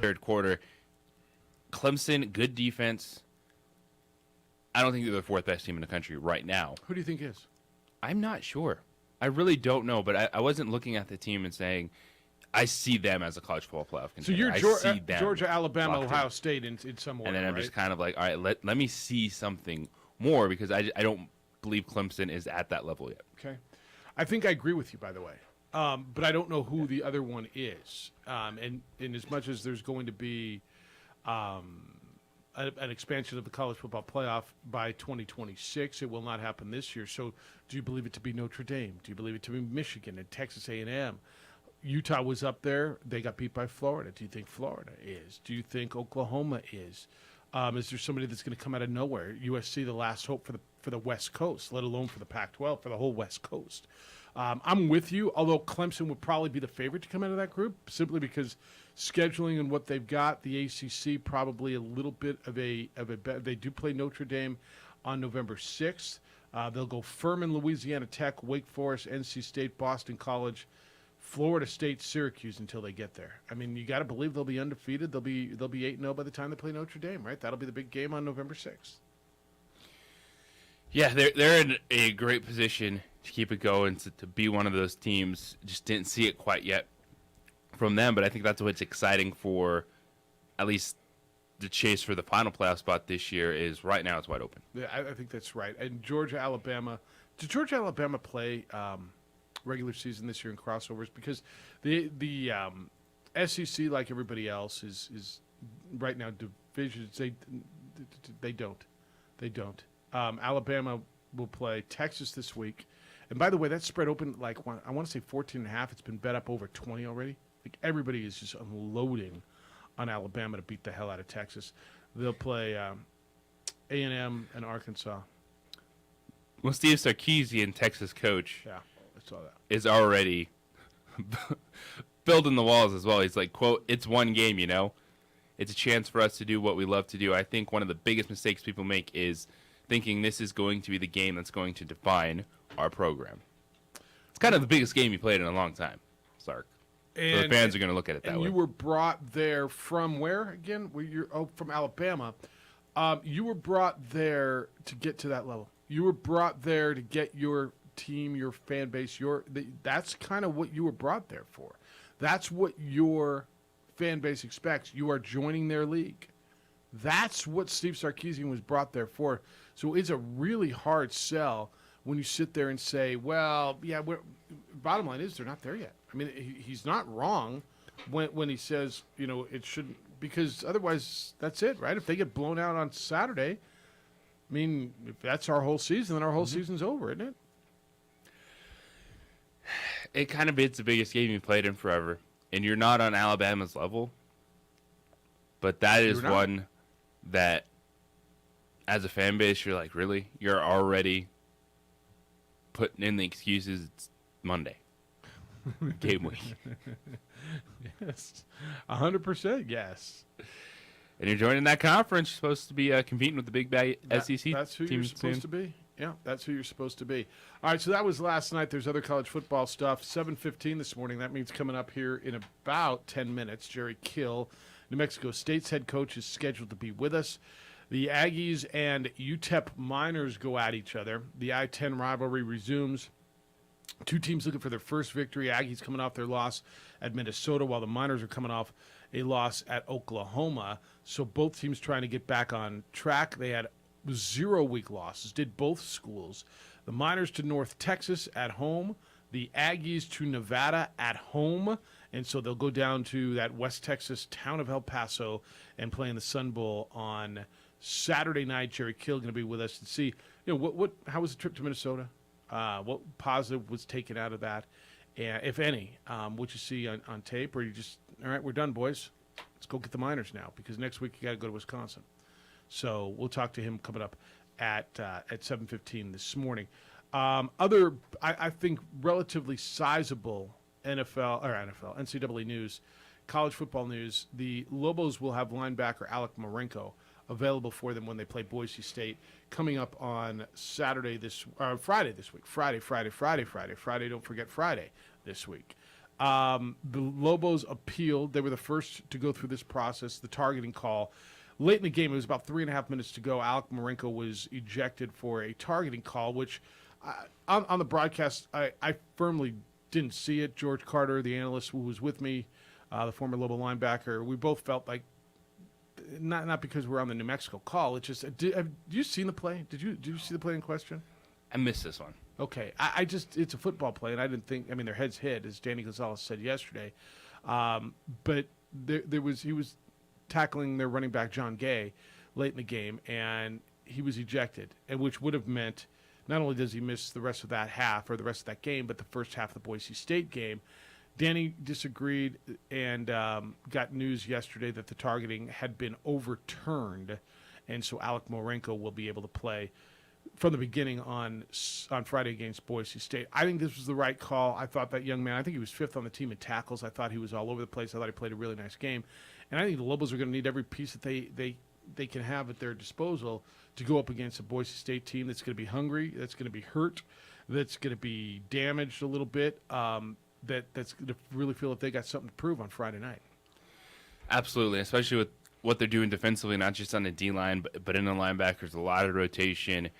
third quarter. Clemson, good defense. I don't think they're the fourth best team in the country right now. Who do you think is? I'm not sure. I really don't know, but I wasn't looking at the team and saying I see them as a college football playoff contender. So you're I see them Georgia, Alabama, locked in. Ohio State in some order, And then I'm right? just kind of like, all right, let me see something more because I don't believe Clemson is at that level yet. Okay. I think I agree with you, by the way. But I don't know who the other one is. And as much as there's going to be an expansion of the college football playoff by 2026, it will not happen this year. So do you believe it to be Notre Dame? Do you believe it to be Michigan and Texas A&M? Utah was up there. They got beat by Florida. Do you think Florida is? Do you think Oklahoma is? Is there somebody that's going to come out of nowhere? USC, the last hope for the West Coast, let alone for the Pac-12, for the whole West Coast. I'm with you, although Clemson would probably be the favorite to come out of that group, simply because scheduling and what they've got, the ACC probably a little bit of a bet. They do play Notre Dame on November 6th. They'll go Furman, Louisiana Tech, Wake Forest, NC State, Boston College, Florida State, Syracuse until they get there. I mean, you got to believe they'll be undefeated. They'll be 8-0 by the time they play Notre Dame, right? That'll be the big game on November 6th. Yeah, they're in a great position to keep it going, to be one of those teams. Just didn't see it quite yet from them, but I think that's what's exciting for at least the chase for the final playoff spot this year is right now it's wide open. Yeah, I think that's right. And Georgia, Alabama. Did Georgia, Alabama play regular season this year in crossovers? Because the SEC, like everybody else, is right now divisions. They don't. Alabama will play Texas this week. And by the way, that spread open, like, I want to say 14.5. It's been bet up over 20 already. Like, everybody is just unloading on Alabama to beat the hell out of Texas. They'll play A&M and Arkansas. Well, Steve Sarkisian, Texas coach, Yeah, I saw that. is already building the walls as well. He's like, quote, it's one game, you know? It's a chance for us to do what we love to do. I think one of the biggest mistakes people make is thinking this is going to be the game that's going to define our program. It's kind of the biggest game you played in a long time, Sark. So the fans are going to look at it that way. And you were brought there from where again? From Alabama. You were brought there to get to that level. You were brought there to get your team, your fan base. That's kind of what you were brought there for. That's what your fan base expects. You are joining their league. That's what Steve Sarkisian was brought there for. So it's a really hard sell when you sit there and say, well, yeah, bottom line is they're not there yet. I mean, he's not wrong when he says, it shouldn't, because otherwise that's it, right? If they get blown out on Saturday, I mean, if that's our whole season, then our whole season's over, isn't it? It kind of is the biggest game you've played in forever, and you're not on Alabama's level, but that is one that, as a fan base, you're like, really? You're already putting in the excuses. It's Monday. Game week. Yes. 100%, yes. And you're joining that conference. You're supposed to be competing with the big bad SEC That's who you're teams supposed soon. to be. Yeah, that's who you're supposed to be. All right, so that was last night. There's other college football stuff. 7:15 this morning. That means coming up here in about 10 minutes, Jerry Kill, New Mexico State's head coach, is scheduled to be with us. The Aggies and UTEP Miners go at each other. The I-10 rivalry resumes. Two teams looking for their first victory. Aggies coming off their loss at Minnesota, while the Miners are coming off a loss at Oklahoma. So both teams trying to get back on track. They had 0 week losses, did both schools. The Miners to North Texas at home. The Aggies to Nevada at home. And so they'll go down to that West Texas town of El Paso and play in the Sun Bowl on Saturday night. Jerry Kill going to be with us to see, how was the trip to Minnesota? What positive was taken out of that, if any? What you see on tape, or you just, all right, we're done, boys. Let's go get the Miners now, because next week you got to go to Wisconsin. So we'll talk to him coming up at 7:15 this morning. I think relatively sizable NCAA news, college football news. The Lobos will have linebacker Alec Marenko available for them when they play Boise State coming up on Friday this week. Friday. Don't forget Friday this week. The Lobos appealed. They were the first to go through this process, the targeting call. Late in the game, it was about 3.5 minutes to go. Alec Marinko was ejected for a targeting call, which on the broadcast, I firmly didn't see it. George Carter, the analyst who was with me, the former Lobo linebacker, we both felt like, not because we're on the New Mexico call. It's just, have you seen the play? Did you see the play in question? I missed this one. Okay, it's a football play, and I didn't think. I mean, their heads hit, as Danny Gonzalez said yesterday, but he was tackling their running back John Gay late in the game, and he was ejected, and which would have meant not only does he miss the rest of that half or the rest of that game, but the first half of the Boise State game. Danny disagreed and got news yesterday that the targeting had been overturned, and so Alec Marinko will be able to play from the beginning on Friday against Boise State. I think this was the right call. I thought that young man, I think he was 5th on the team in tackles. I thought he was all over the place. I thought he played a really nice game. And I think the Lobos are going to need every piece that they can have at their disposal to go up against a Boise State team that's going to be hungry, that's going to be hurt, that's going to be damaged a little bit, that's going to really feel like they got something to prove on Friday night. Absolutely, especially with what they're doing defensively, not just on the D-line, but in the linebackers, a lot of rotation.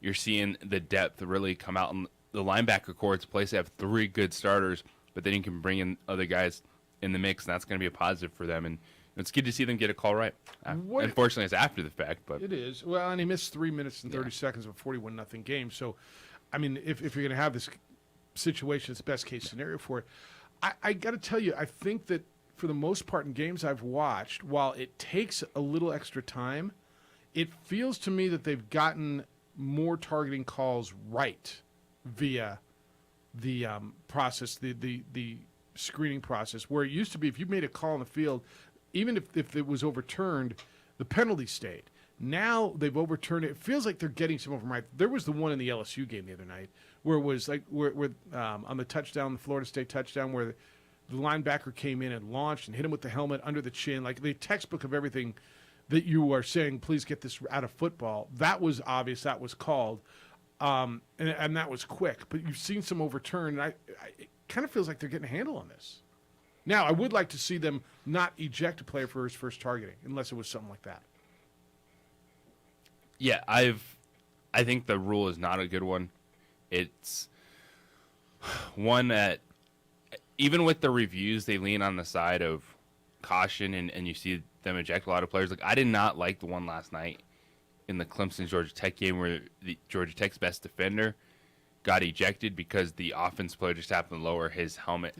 You're seeing the depth really come out in the linebacker core. It's a place to have 3 good starters, but then you can bring in other guys in the mix, and that's going to be a positive for them. And it's good to see them get a call right. Unfortunately, it's after the fact. But it is. Well, and he missed 3 minutes and 30 seconds of a 41-0 game. So, I mean, if you're going to have this situation, it's the best-case scenario for it. I got to tell you, I think that for the most part in games I've watched, while it takes a little extra time, it feels to me that they've gotten more targeting calls right via the process, the screening process, where it used to be if you made a call in the field, even if it was overturned, the penalty stayed. Now they've overturned it. It feels like they're getting some of them right. There was the one in the LSU game the other night where it was like where on the touchdown, the Florida State touchdown, where the linebacker came in and launched and hit him with the helmet under the chin, like the textbook of everything that you are saying, please get this out of football. That was obvious. That was called. And that was quick. But you've seen some overturn. And it kind of feels like they're getting a handle on this. Now, I would like to see them not eject a player for his first targeting, unless it was something like that. Yeah, I think the rule is not a good one. It's one that, even with the reviews, they lean on the side of caution, and you see them eject a lot of players. Like, I did not like the one last night in the Clemson-Georgia Tech game where the Georgia Tech's best defender got ejected because the offense player just happened to lower his helmet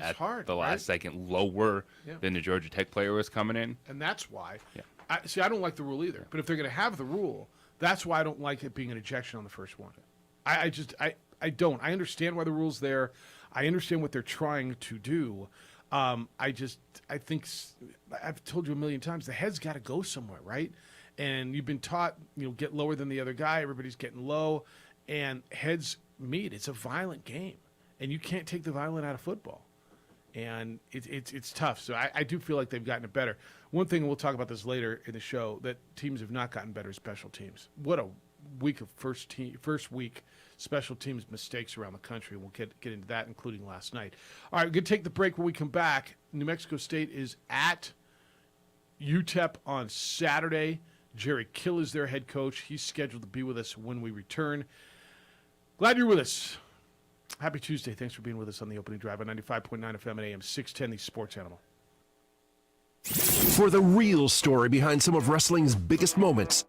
the last second, lower than the Georgia Tech player was coming in. And that's why. Yeah. I don't like the rule either. But if they're going to have the rule, that's why I don't like it being an ejection on the first one. I don't. I understand why the rule's there. I understand what they're trying to do. I think I've told you a million times, the head's got to go somewhere, right? And you've been taught, get lower than the other guy. Everybody's getting low, and heads meet. It's a violent game, and you can't take the violent out of football. And it's tough. So I do feel like they've gotten it better. One thing, and we'll talk about this later in the show, that teams have not gotten better is special teams. What a week of first week special teams mistakes around the country. We'll get into that, including last night. All right, we're going to take the break. When we come back, New Mexico State is at UTEP on Saturday. Jerry Kill is their head coach. He's scheduled to be with us when we return. Glad you're with us. Happy Tuesday. Thanks for being with us on the opening drive on 95.9 FM and AM 610, the Sports Animal. For the real story behind some of wrestling's biggest moments.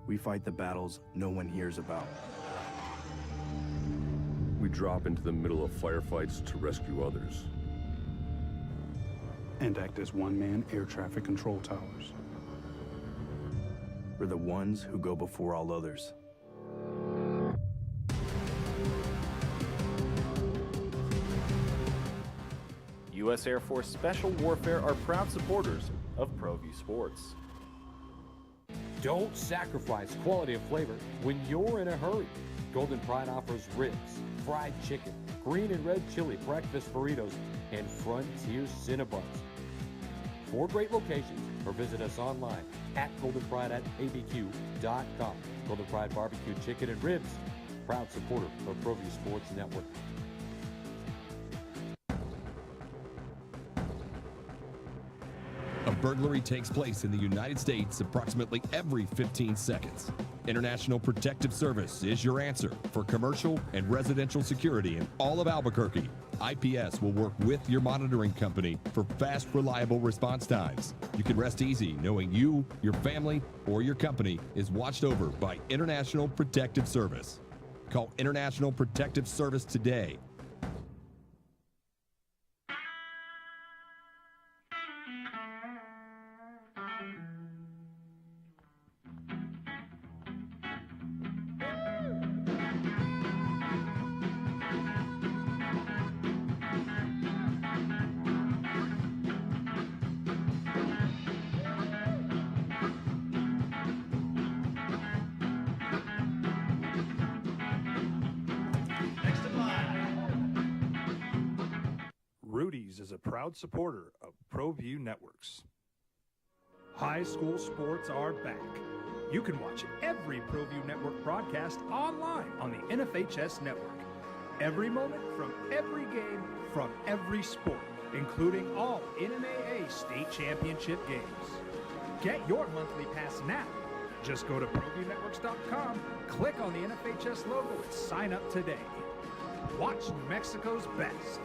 We fight the battles no one hears about. We drop into the middle of firefights to rescue others. And act as one-man air traffic control towers. We're the ones who go before all others. U.S. Air Force Special Warfare are proud supporters of ProView Sports. Don't sacrifice quality of flavor when you're in a hurry. Golden Pride offers ribs, fried chicken, green and red chili breakfast burritos, and Frontier Cinnabons. 4 great locations or visit us online at goldenpride@abq.com. Golden Pride Barbecue Chicken and Ribs, proud supporter of ProView Sports Network. A burglary takes place in the United States approximately every 15 seconds. International Protective Service is your answer for commercial and residential security in all of Albuquerque. IPS will work with your monitoring company for fast, reliable response times. You can rest easy knowing you, your family, or your company is watched over by International Protective Service. Call International Protective Service today. Rudy's is a proud supporter of ProView Networks. High school sports are back. You can watch every ProView Network broadcast online on the NFHS network. Every moment from every game from every sport, including all NMAA state championship games. Get your monthly pass now. Just go to ProViewNetworks.com, click on the NFHS logo, and sign up today. Watch New Mexico's best.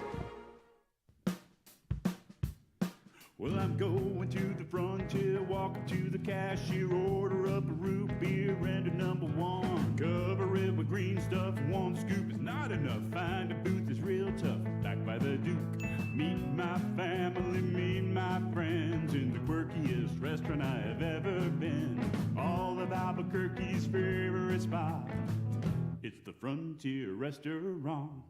Well, I'm going to the frontier, walk up to the cashier, order up a root beer and a number one. Cover it with green stuff, one scoop is not enough. Find a booth that's real tough, back by the Duke. Meet my family, meet my friends in the quirkiest restaurant I have ever been. All of Albuquerque's favorite spot, it's the Frontier Restaurant.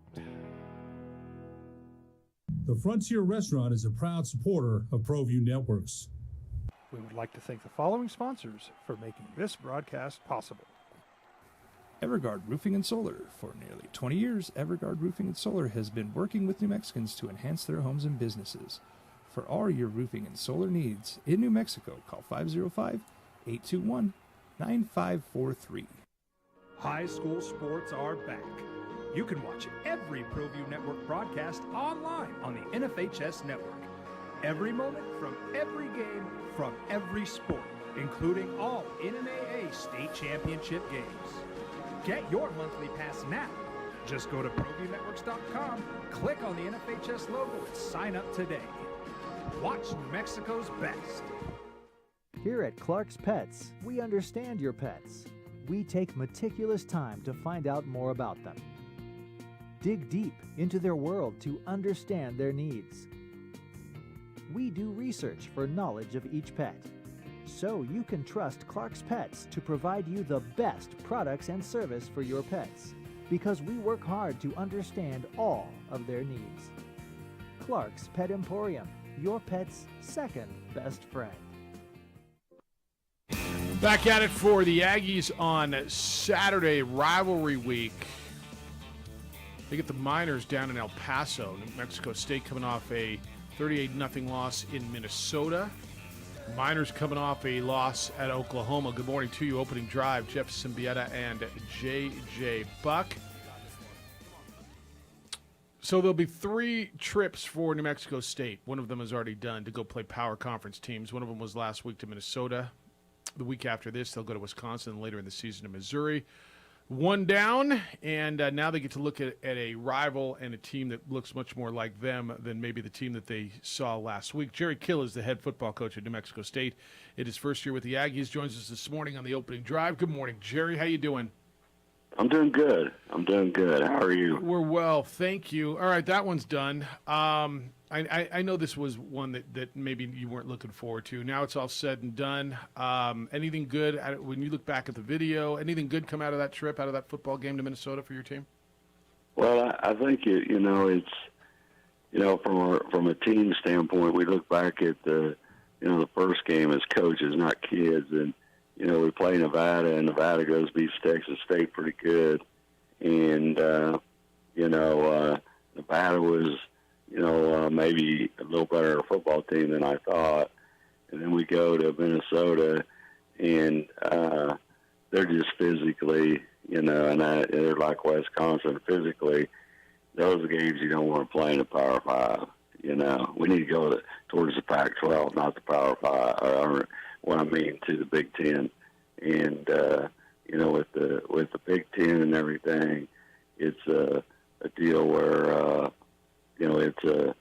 The Frontier Restaurant is a proud supporter of ProView Networks. We would like to thank the following sponsors for making this broadcast possible. Everguard Roofing and Solar. For nearly 20 years, Everguard Roofing and Solar has been working with New Mexicans to enhance their homes and businesses. For all your roofing and solar needs in New Mexico, call 505-821-9543. High school sports are back. You can watch every ProView Network broadcast online on the NFHS network. Every moment from every game from every sport, including all NMAA state championship games. Get your monthly pass now. Just go to ProViewNetworks.com, click on the NFHS logo, and sign up today. Watch New Mexico's best. Here at Clark's Pets, we understand your pets. We take meticulous time to find out more about them. Dig deep into their world to understand their needs. We do research for knowledge of each pet, so you can trust Clark's Pets to provide you the best products and service for your pets, because we work hard to understand all of their needs. Clark's Pet Emporium, your pet's second best friend. Back at it for the Aggies on Saturday, rivalry week. They get the Miners down in El Paso. New Mexico State coming off a 38-0 loss in Minnesota. Miners coming off a loss at Oklahoma. Good morning to you. Opening drive, Jeff Symbieta and J.J. Buck. So there'll be 3 trips for New Mexico State. One of them is already done to go play power conference teams. One of them was last week to Minnesota. The week after this, they'll go to Wisconsin, and later in the season to Missouri. One down, and now they get to look at a rival and a team that looks much more like them than maybe the team that they saw last week. Jerry Kill is the head football coach at New Mexico State. In his first year with the Aggies, joins us this morning on the opening drive. Good morning, Jerry. How you doing? I'm doing good. How are you? We're well, thank you. All right, that one's done. I know this was one that maybe you weren't looking forward to. Now it's all said and done. Anything good, when you look back at the video, anything good come out of that trip, out of that football game to Minnesota for your team? Well, I think, it's, from a team standpoint, we look back at the first game as coaches, not kids, and, we play Nevada, and Nevada goes beats Texas State pretty good. And, Nevada was, maybe a little better football team than I thought. and then we go to Minnesota, and they're just physically, and they're like Wisconsin physically. Those are games you don't want to play in the Power 5. We need to go towards the Pac-12, not the Power 5, or what I mean to the Big Ten. And, with the Big Ten and everything, it's a deal where, it's a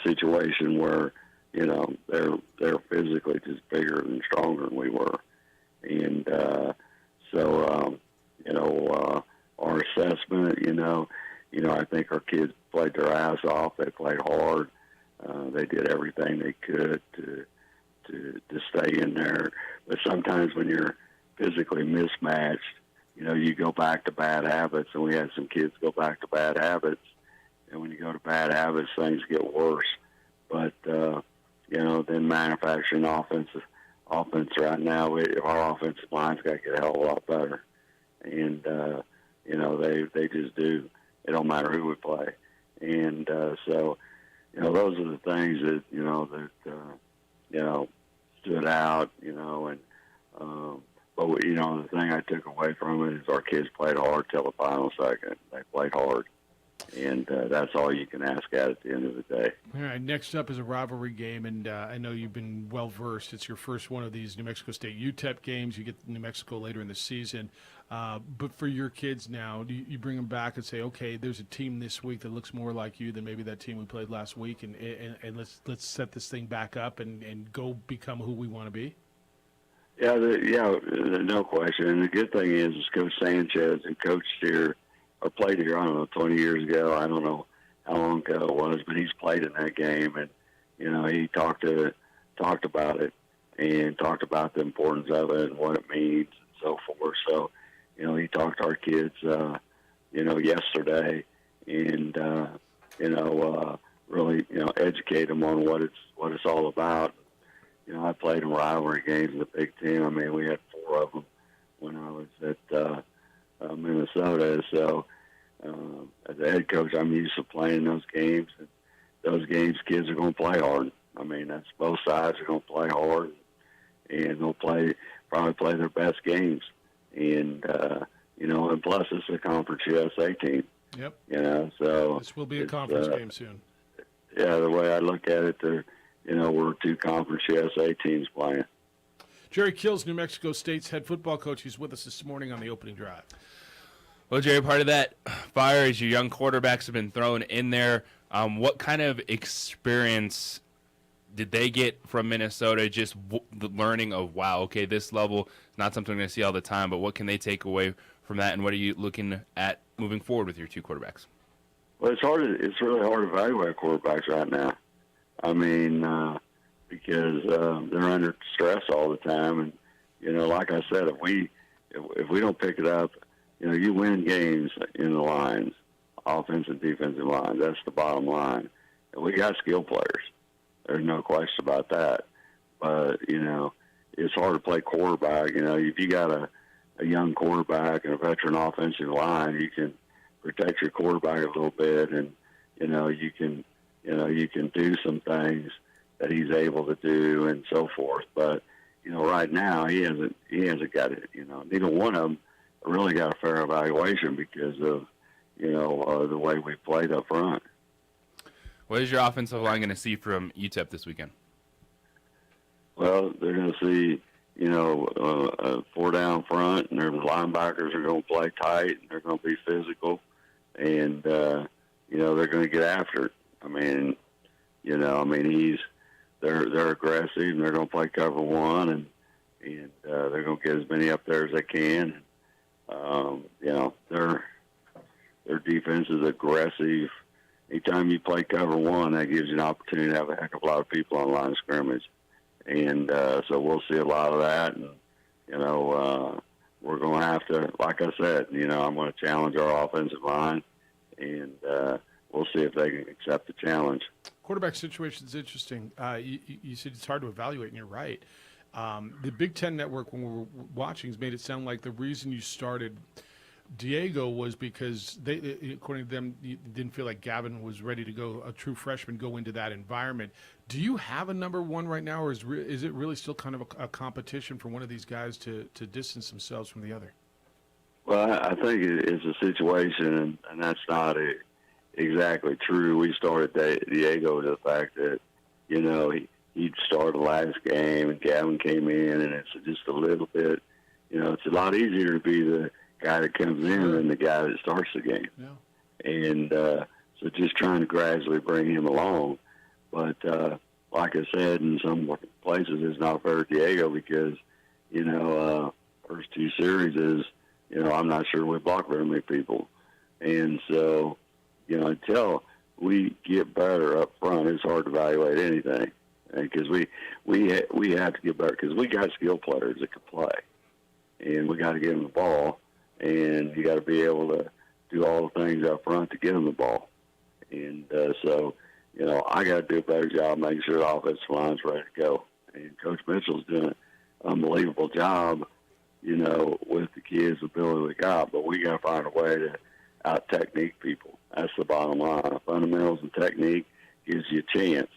situation where, they're physically just bigger and stronger than we were. And our assessment, I think our kids played their ass off. They played hard. They did everything they could to stay in there. But sometimes when you're physically mismatched, you go back to bad habits, and we had some kids go back to bad habits. And when you go to bad habits, things get worse. But, then manufacturing offense right now, our offensive line's got to get a hell of a lot better. And, they just do. It don't matter who we play. And those are the things that, stood out, but, the thing I took away from it is our kids played hard till the final second. They played hard. And that's all you can ask at the end of the day. All right, next up is a rivalry game, and I know you've been well-versed. It's your first one of these New Mexico State UTEP games. You get New Mexico later in the season. But for your kids now, do you bring them back and say, okay, there's a team this week that looks more like you than maybe that team we played last week, and let's set this thing back up and go become who we want to be? Yeah, no question. And the good thing is Coach Sanchez, who coached here, or played here, I don't know, 20 years ago. I don't know how long ago it was, but he's played in that game, and he talked about it and talked about the importance of it and what it means and so forth. So, he talked to our kids, yesterday, and really, educate them on what it's all about. I played in rivalry games in the Big Ten. I mean, we had 4 of them when I was at Minnesota. So, as a head coach, I'm used to playing those games. And those games, kids are going to play hard. I mean, that's both sides are going to play hard, and they'll probably play their best games. And and plus it's a Conference USA team. Yep. So this will be a conference game soon. Yeah, the way I look at it, we're 2 Conference USA teams playing. Jerry Kills, New Mexico State's head football coach. He's with us this morning on the opening drive. Well, Jerry, part of that fire is your young quarterbacks have been thrown in there. What kind of experience did they get from Minnesota? Just the learning of, wow, okay, this level is not something I'm going to see all the time, but what can they take away from that, and what are you looking at moving forward with your 2 quarterbacks? Well, it's really hard to evaluate quarterbacks right now. I mean, because they're under stress all the time, and like I said, if we don't pick it up, you win games in the lines, offensive, defensive lines. That's the bottom line. And we got skill players. There's no question about that. But it's hard to play quarterback. If you got a young quarterback and a veteran offensive line, you can protect your quarterback a little bit, and you can do some things that he's able to do and so forth. But right now he hasn't got it. Neither one of them really got a fair evaluation because of the way we played up front. What is your offensive line going to see from UTEP this weekend? Well, they're going to see 4 down front, and their linebackers are going to play tight, and they're going to be physical, and they're going to get after it. I mean, they're aggressive, and they're going to play cover 1, and they're going to get as many up there as they can. Their defense is aggressive. Anytime you play cover 1, that gives you an opportunity to have a heck of a lot of people on the line of scrimmage. And so we'll see a lot of that. And, we're going to have to, like I said, I'm going to challenge our offensive line, and we'll see if they can accept the challenge. Quarterback situation is interesting. You said it's hard to evaluate, and you're right. The Big Ten Network, when we were watching, has made it sound like the reason you started Diego was because according to them, you didn't feel like Gavin was ready to go, a true freshman, go into that environment. Do you have a number one right now, or is it really still kind of a competition for one of these guys to distance themselves from the other? Well, I think it's a situation, and that's not exactly true. We started Diego to the fact that, he'd started the last game, and Gavin came in, and it's just a little bit, it's a lot easier to be the guy that comes in than the guy that starts the game. Yeah. And so just trying to gradually bring him along. But like I said, in some places it's not fair to Diego because, first two series is, I'm not sure we block very many people. And so, until we get better up front, it's hard to evaluate anything. Because we have to get better because we got skilled players that can play. And we got to get them the ball. And you got to be able to do all the things up front to get them the ball. And so, I got to do a better job making sure the offensive line's ready to go. And Coach Mitchell's doing an unbelievable job, with the kids' ability we got. But we got to find a way to out-technique people. That's the bottom line. Fundamentals and technique gives you a chance.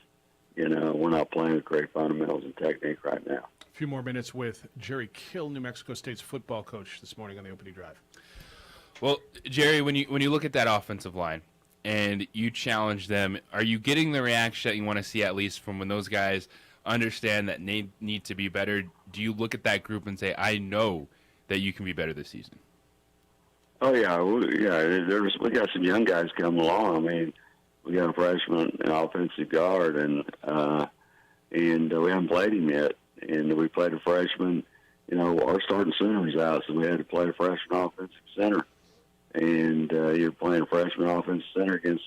We're not playing with great fundamentals and technique right now. A few more minutes with Jerry Kill, New Mexico State's football coach, this morning on the opening drive. Well, Jerry, when you look at that offensive line and you challenge them, are you getting the reaction that you want to see at least from when those guys understand that they need to be better? Do you look at that group and say, I know that you can be better this season? Oh, yeah. We got some young guys coming along. I mean, we got a freshman, an offensive guard, and we haven't played him yet. And we played a freshman. Our starting center was out, so we had to play a freshman offensive center. And you're playing a freshman offensive center against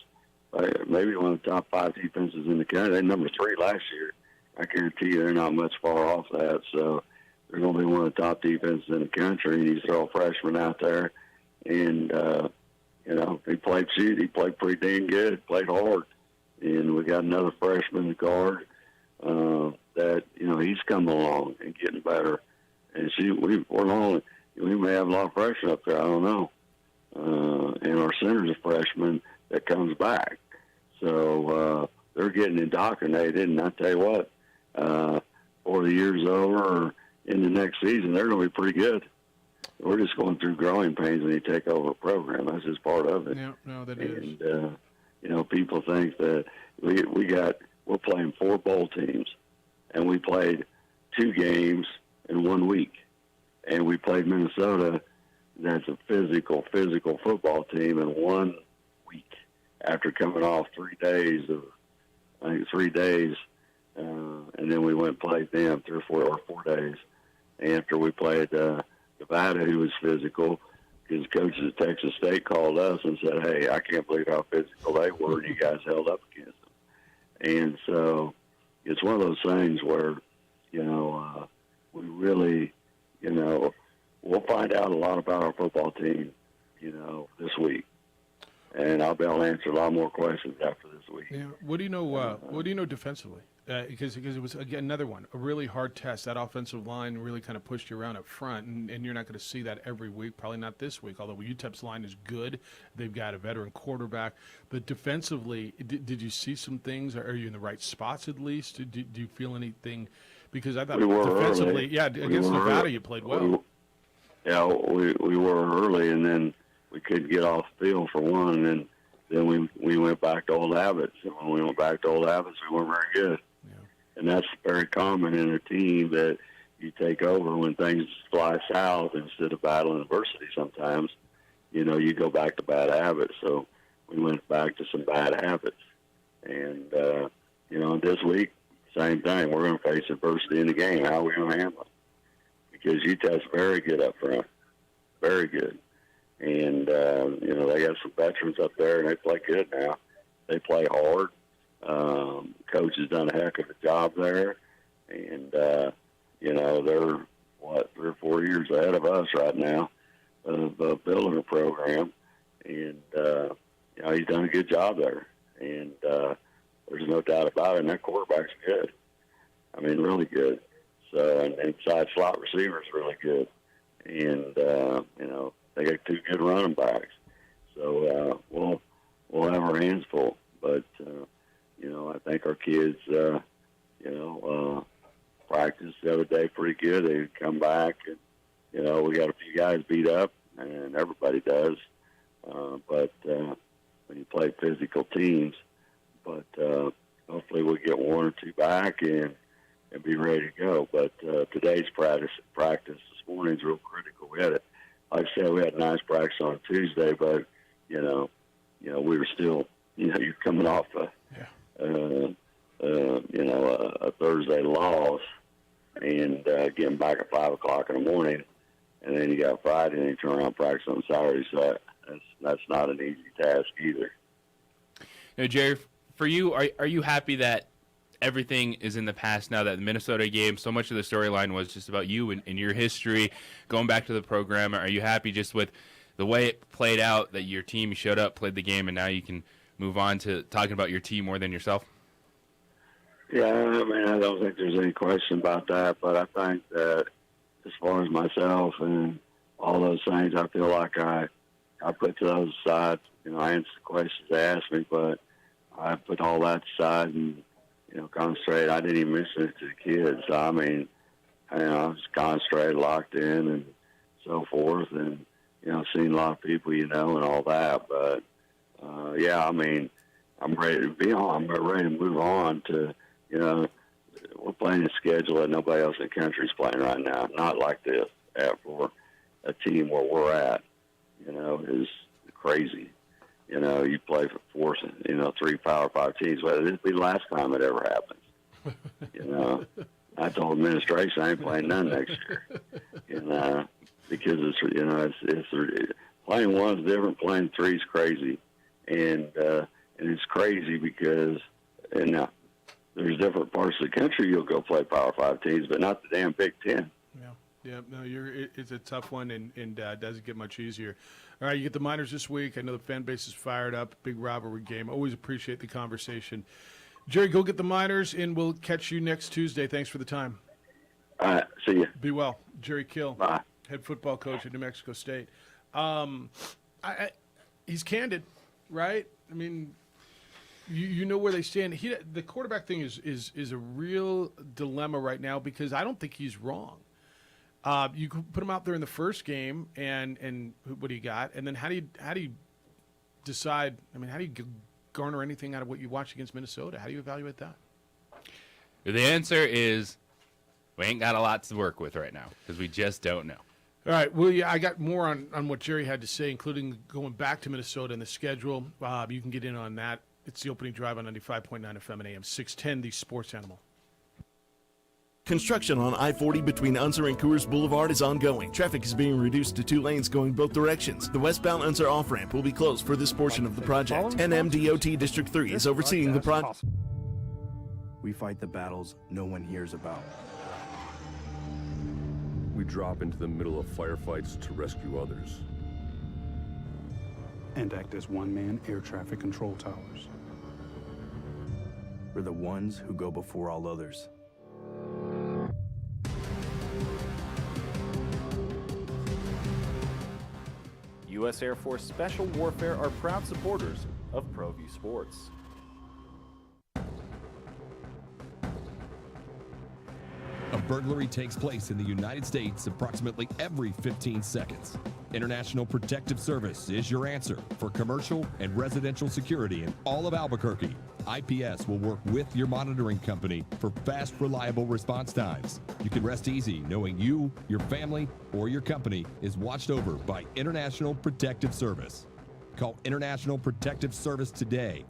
maybe one of the top 5 defenses in the country. They're number 3 last year. I guarantee you they're not much far off that. So they're going to be one of the top defenses in the country. And you throw a freshman out there, and he played He played pretty dang good. Played hard. And we got another freshman guard that he's coming along and getting better. And we may have a lot of freshmen up there. I don't know. And our center's a freshman that comes back. So they're getting indoctrinated. And I tell you what, before the year's over or in the next season, they're going to be pretty good. We're just going through growing pains when you take over a program. That's just part of it. Yeah, no, that is. And people think that we're playing 4 bowl teams, and we played 2 games in 1 week, and we played Minnesota. That's a physical football team in 1 week after coming off 3 days and then we went and played them 3 or 4 days after we played Nevada, who was physical, because coaches at Texas State called us and said, hey, I can't believe how physical they were, and you guys held up against them. And so it's one of those things where, we really, we'll find out a lot about our football team, this week. And I'll be able to answer a lot more questions after this week. Yeah. What do you know defensively? Because it was, again, another one, a really hard test. That offensive line really kind of pushed you around up front, and you're not going to see that every week, probably not this week, although UTEP's line is good. They've got a veteran quarterback. But defensively, did you see some things? Are you in the right spots at least? Do you feel anything? Because I thought defensively, against Nevada you played well. We were early, and then we couldn't get off the field for one, and then we went back to old habits. And when we went back to old habits, we weren't very good. And that's very common in a team that you take over when things fly south instead of battling adversity sometimes. You go back to bad habits. So we went back to some bad habits. And, this week, same thing. We're going to face adversity in the game. How are we going to handle it? Because UTEP's very good up front. Very good. And, they got some veterans up there, and they play good now. They play hard. Coach has done a heck of a job there, and they're 3 or 4 years ahead of us right now of building a program, and he's done a good job there, and there's no doubt about it. And that quarterback's good. I mean, really good. So, and inside slot receiver's really good, and they got 2 good running backs. So we'll have our hands full. But I think our kids, practiced the other day pretty good. They come back, and we got a few guys beat up, and everybody does. But when you play physical teams, but hopefully we'll get 1 or 2 back and be ready to go. But today's practice this morning is real critical. We had like I said, we had a nice practice on Tuesday, but we were still, you're coming off a Thursday loss and getting back at 5 o'clock in the morning, and then you got Friday and you turn around and practice on Saturday. So that's not an easy task either. Jerry, for you, are you happy that everything is in the past now, that the Minnesota game, so much of the storyline was just about you and your history, going back to the program? Are you happy just with the way it played out, that your team showed up, played the game, and now you can move on to talking about your team more than yourself? Yeah, I don't think there's any question about that, but I think that as far as myself and all those things, I feel like I put those aside. I answer the questions they asked me, but I put all that aside and, concentrate. I didn't even mention it to the kids. I was concentrated, locked in, and so forth, and, seen a lot of people, and all that. But, I'm ready to be on. I'm ready to move on to, we're playing a schedule that nobody else in the country is playing right now. Not like this for a team where we're at, is crazy. You play for 3 Power 5 teams. Well, this will be the last time it ever happens. I told the administration I ain't playing none next year. Because it's playing 1's different, playing 3 is crazy. And it's crazy because, there's different parts of the country you'll go play Power 5 teams, but not the damn Big Ten. Yeah, no, it's a tough one, and doesn't get much easier. All right, you get the Miners this week. I know the fan base is fired up. Big rivalry game. Always appreciate the conversation. Jerry, go get the Miners, and we'll catch you next Tuesday. Thanks for the time. All right, see you. Be well. Jerry Kill, Bye. Head football coach at New Mexico State. He's candid, right? You know where they stand. The quarterback thing is a real dilemma right now because I don't think he's wrong. You could put him out there in the first game, and what do you got? And then how do you decide? How do you garner anything out of what you watched against Minnesota? How do you evaluate that? The answer is we ain't got a lot to work with right now because we just don't know. All right. Well, yeah, I got more on what Jerry had to say, including going back to Minnesota and the schedule. You can get in on that. It's the opening drive on 95.9 FM and AM 610, the Sports Animal. Construction on I-40 between Unser and Coors Boulevard is ongoing. Traffic is being reduced to 2 lanes going both directions. The westbound Unser off-ramp will be closed for this portion of the project. NMDOT District 3 is overseeing the project. We fight the battles no one hears about. We drop into the middle of firefights to rescue others. And act as one-man air traffic control towers. We're the ones who go before all others. U.S. Air Force Special Warfare are proud supporters of ProView Sports. A burglary takes place in the United States approximately every 15 seconds. International Protective Service is your answer for commercial and residential security in all of Albuquerque. IPS will work with your monitoring company for fast, reliable response times. You can rest easy knowing you, your family, or your company is watched over by International Protective Service. Call International Protective Service today.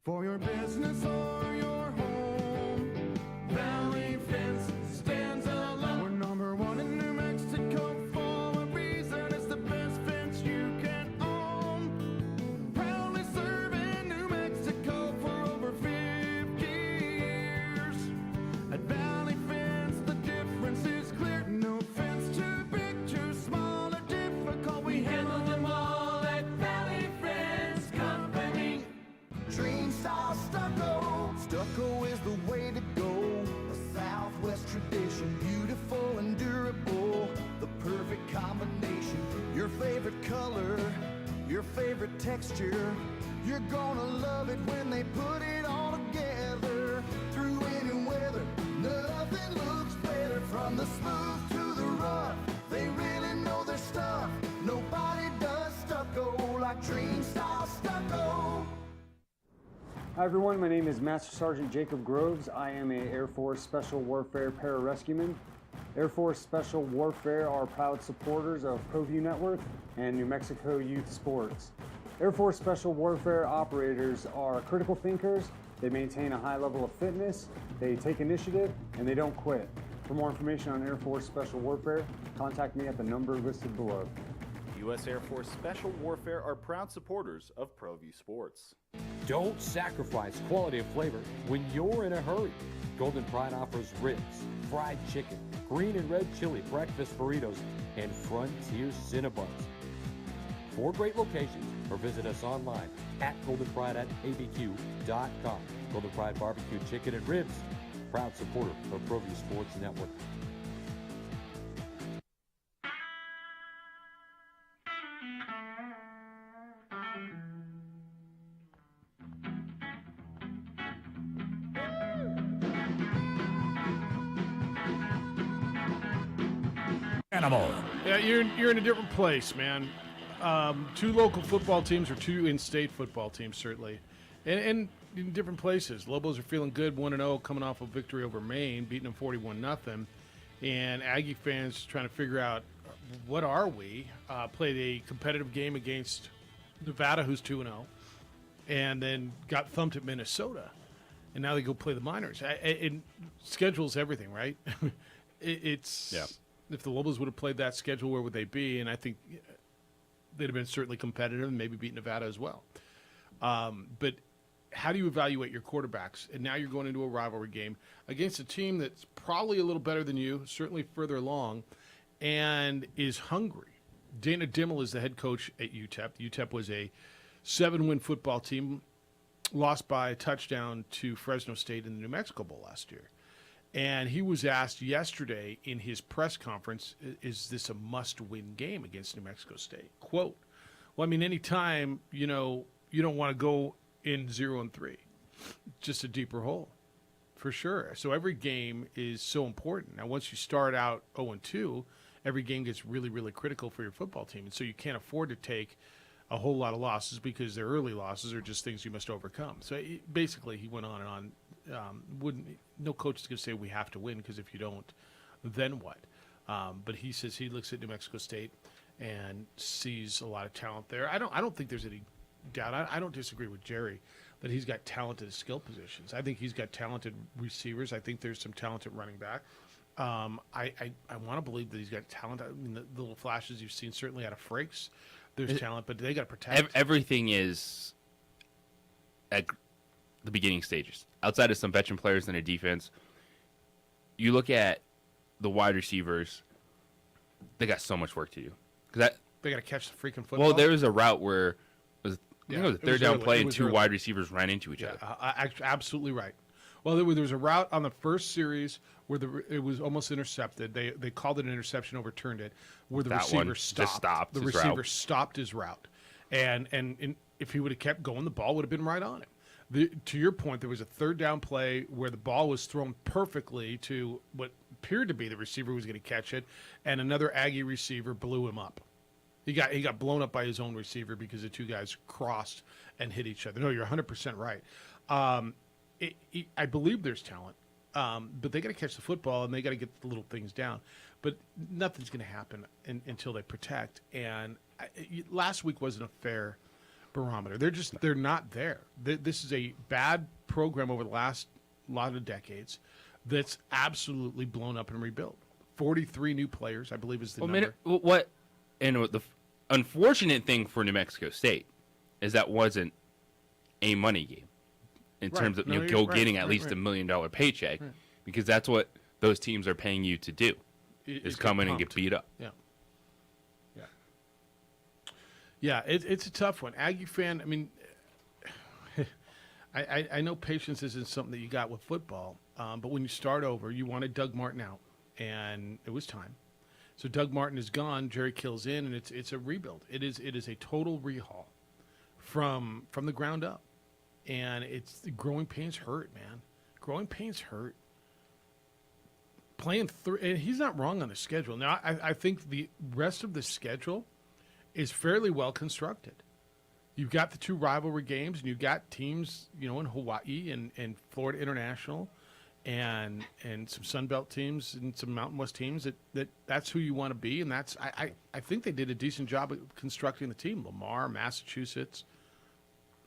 For your business or your home. is the way to go. A Southwest tradition, beautiful and durable. The perfect combination. Your favorite color, your favorite texture. You're gonna love it when they put it all together. Through any weather, nothing looks better. From the smooth to the rough, they really know their stuff. Nobody does stucco like Dream Style Stucco. Hi everyone, my name is Master Sergeant Jacob Groves. I am a Air Force Special Warfare Pararescueman. Air Force Special Warfare are proud supporters of ProView Network and New Mexico Youth Sports. Air Force Special Warfare operators are critical thinkers. They maintain a high level of fitness, they take initiative, and they don't quit. For more information on Air Force Special Warfare, contact me at the number listed below. U.S. Air Force Special Warfare are proud supporters of ProView Sports. Don't sacrifice quality of flavor when you're in a hurry. Golden Pride offers ribs, fried chicken, green and red chili breakfast burritos, and Frontier Cinnabons. 4 great locations, or visit us online at goldenpride@abq.com. Golden Pride Barbecue Chicken and Ribs, proud supporter of ProView Sports Network. Animal. Yeah, you're in a different place, man. 2 local football teams, or 2 in-state football teams, certainly, and in different places. Lobos are feeling good, 1-0, coming off a victory over Maine, beating them 41-0, and Aggie fans trying to figure out what are we. Played a competitive game against Nevada, who's 2-0, and then got thumped at Minnesota, and now they go play the Miners. And schedule's everything, right? It's yeah. If the Lobos would have played that schedule, where would they be? And I think they'd have been certainly competitive and maybe beat Nevada as well. But how do you evaluate your quarterbacks? And now you're going into a rivalry game against a team that's probably a little better than you, certainly further along, and is hungry. Dana Dimmel is the head coach at UTEP. UTEP was a 7-win football team, lost by a touchdown to Fresno State in the New Mexico Bowl last year. And he was asked yesterday in his press conference, is this a must-win game against New Mexico State? Quote, well, I mean, anytime, you don't want to go in 0-3. Just a deeper hole, for sure. So every game is so important. Now, once you start out 0-2, every game gets really, really critical for your football team. And so you can't afford to take a whole lot of losses, because their early losses are just things you must overcome. So basically, he went on and on. No coach is going to say we have to win, because if you don't, then what? But he says he looks at New Mexico State and sees a lot of talent there. I don't think there's any doubt. I don't disagree with Jerry that he's got talented skill positions. I think he's got talented receivers. I think there's some talented running back. I want to believe that he's got talent. I mean, the little flashes you've seen certainly out of Frakes, there's talent, but they got to protect. Everything is at the beginning stages. Outside of some veteran players in their defense, you look at the wide receivers, they got so much work to do. They got to catch the freaking football. Well, there was a route where it was the third down play and 2 wide receivers ran into each other. Absolutely right. Well, there was a route on the first series where it was almost intercepted. They called it an interception, overturned it, where the receiver stopped. The receiver stopped his route. And if he would have kept going, the ball would have been right on him. To your point, there was a third down play where the ball was thrown perfectly to what appeared to be the receiver who was going to catch it, and another Aggie receiver blew him up. He got blown up by his own receiver because the 2 guys crossed and hit each other. No, you're 100% right. I believe there's talent, but they got to catch the football and they got to get the little things down. But nothing's going to happen until they protect. And last week wasn't a fair barometer. They're not there. This is a bad program over the last lot of decades that's absolutely blown up and rebuilt. 43 new players, I believe, is the number. The unfortunate thing for New Mexico State is that wasn't a money game in terms of getting at least $1 million paycheck, because that's what those teams are paying you to do, is come in and get beat up. Yeah, it's a tough one. Aggie fan, I mean, I know patience isn't something that you got with football, but when you start over, you wanted Doug Martin out, and it was time. So Doug Martin is gone, Jerry Kill's in, and it's a rebuild. It is a total rehaul from the ground up, and the growing pains hurt, man. Growing pains hurt. Playing through, and he's not wrong on the schedule. Now, I think the rest of the schedule is fairly well constructed. You've got the 2 rivalry games, and you've got teams, in Hawaii and Florida International, and some Sun Belt teams and some Mountain West teams. That's who you want to be, and that's I think they did a decent job of constructing the team. Lamar, Massachusetts.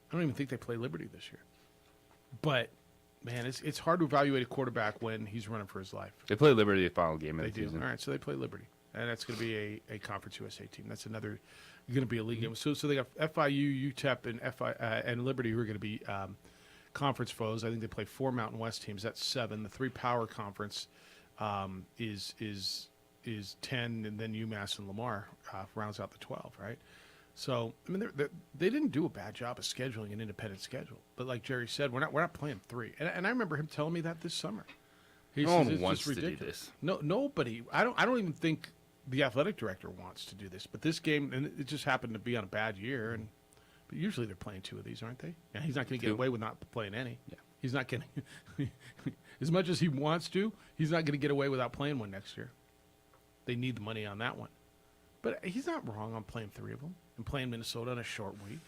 I don't even think they play Liberty this year, but man, it's hard to evaluate a quarterback when he's running for his life. They play Liberty the final game of the season. All right, so they play Liberty, and that's going to be a Conference USA team. That's another going to be a league game. So they got FIU, UTEP, and Liberty who are going to be conference foes. I think they play 4 Mountain West teams. That's 7. The 3 power conference is 10, and then UMass and Lamar rounds out the 12. Right. So I mean, they didn't do a bad job of scheduling an independent schedule. But like Jerry said, we're not playing 3. And I remember him telling me that this summer. No one wants to do this. No, nobody. I don't even think the athletic director wants to do this. But this game, and it just happened to be on a bad year. But usually they're playing 2 of these, aren't they? Yeah, he's not going to get away with not playing any. Yeah, he's not getting as much as he wants to. He's not going to get away without playing one next year. They need the money on that one. But he's not wrong on playing 3 of them and playing Minnesota on a short week,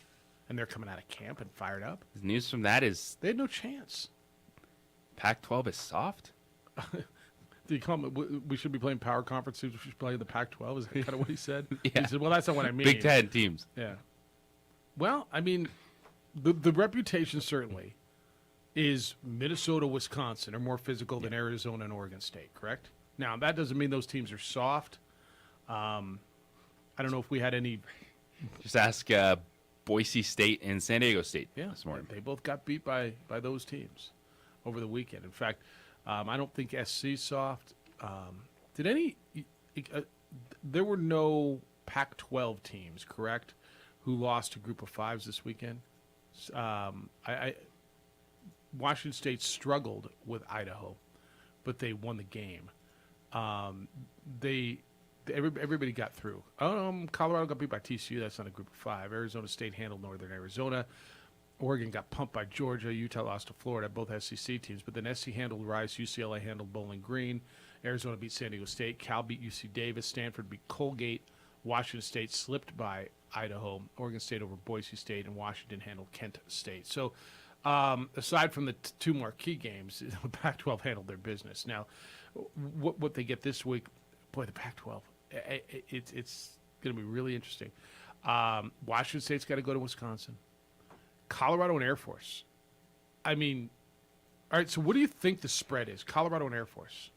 and they're coming out of camp and fired up. The news from that is they had no chance. Pac-12 is soft. Did he call him, we should be playing power conferences? We should play the Pac-12. Is that kind of what he said? Yeah. He said, "Well, that's not what I mean." Big Ten teams. Yeah. Well, I mean, the reputation certainly is Minnesota, Wisconsin are more physical than Arizona and Oregon State. Correct? Now that doesn't mean those teams are soft. I don't know if we had any. Just ask Boise State and San Diego State this morning. They both got beat by those teams over the weekend. In fact, I don't think SC's soft. Did any? There were no Pac-12 teams, correct, who lost to Group of Fives this weekend. Washington State struggled with Idaho, but they won the game. Everybody got through. Colorado got beat by TCU. That's not a Group of 5. Arizona State handled Northern Arizona. Oregon got pumped by Georgia. Utah lost to Florida, both SEC teams. But then SC handled Rice. UCLA handled Bowling Green. Arizona beat San Diego State. Cal beat UC Davis. Stanford beat Colgate. Washington State slipped by Idaho. Oregon State over Boise State. And Washington handled Kent State. So aside from the 2 marquee games, the Pac-12 handled their business. Now, what they get this week, boy, the Pac-12, it's going to be really interesting. Washington State's got to go to Wisconsin. Colorado and Air Force. I mean, all right, so what do you think the spread is? Colorado and Air Force.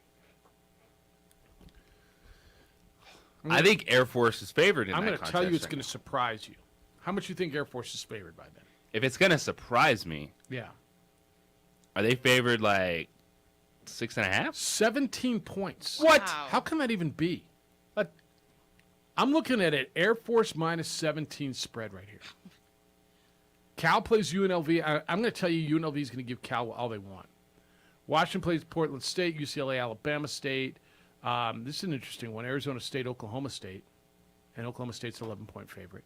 I think Air Force is favored in I'm that going to tell you it's going to surprise you. How much do you think Air Force is favored by then? If it's going to surprise me, yeah, are they favored like 6.5? 17 points. What? Wow. How can that even be? I'm looking at it. Air Force minus 17 spread right here. Cal plays UNLV. I'm going to tell you UNLV is going to give Cal all they want. Washington plays Portland State, UCLA, Alabama State. This is an interesting one. Arizona State, Oklahoma State. And Oklahoma State's an 11-point favorite.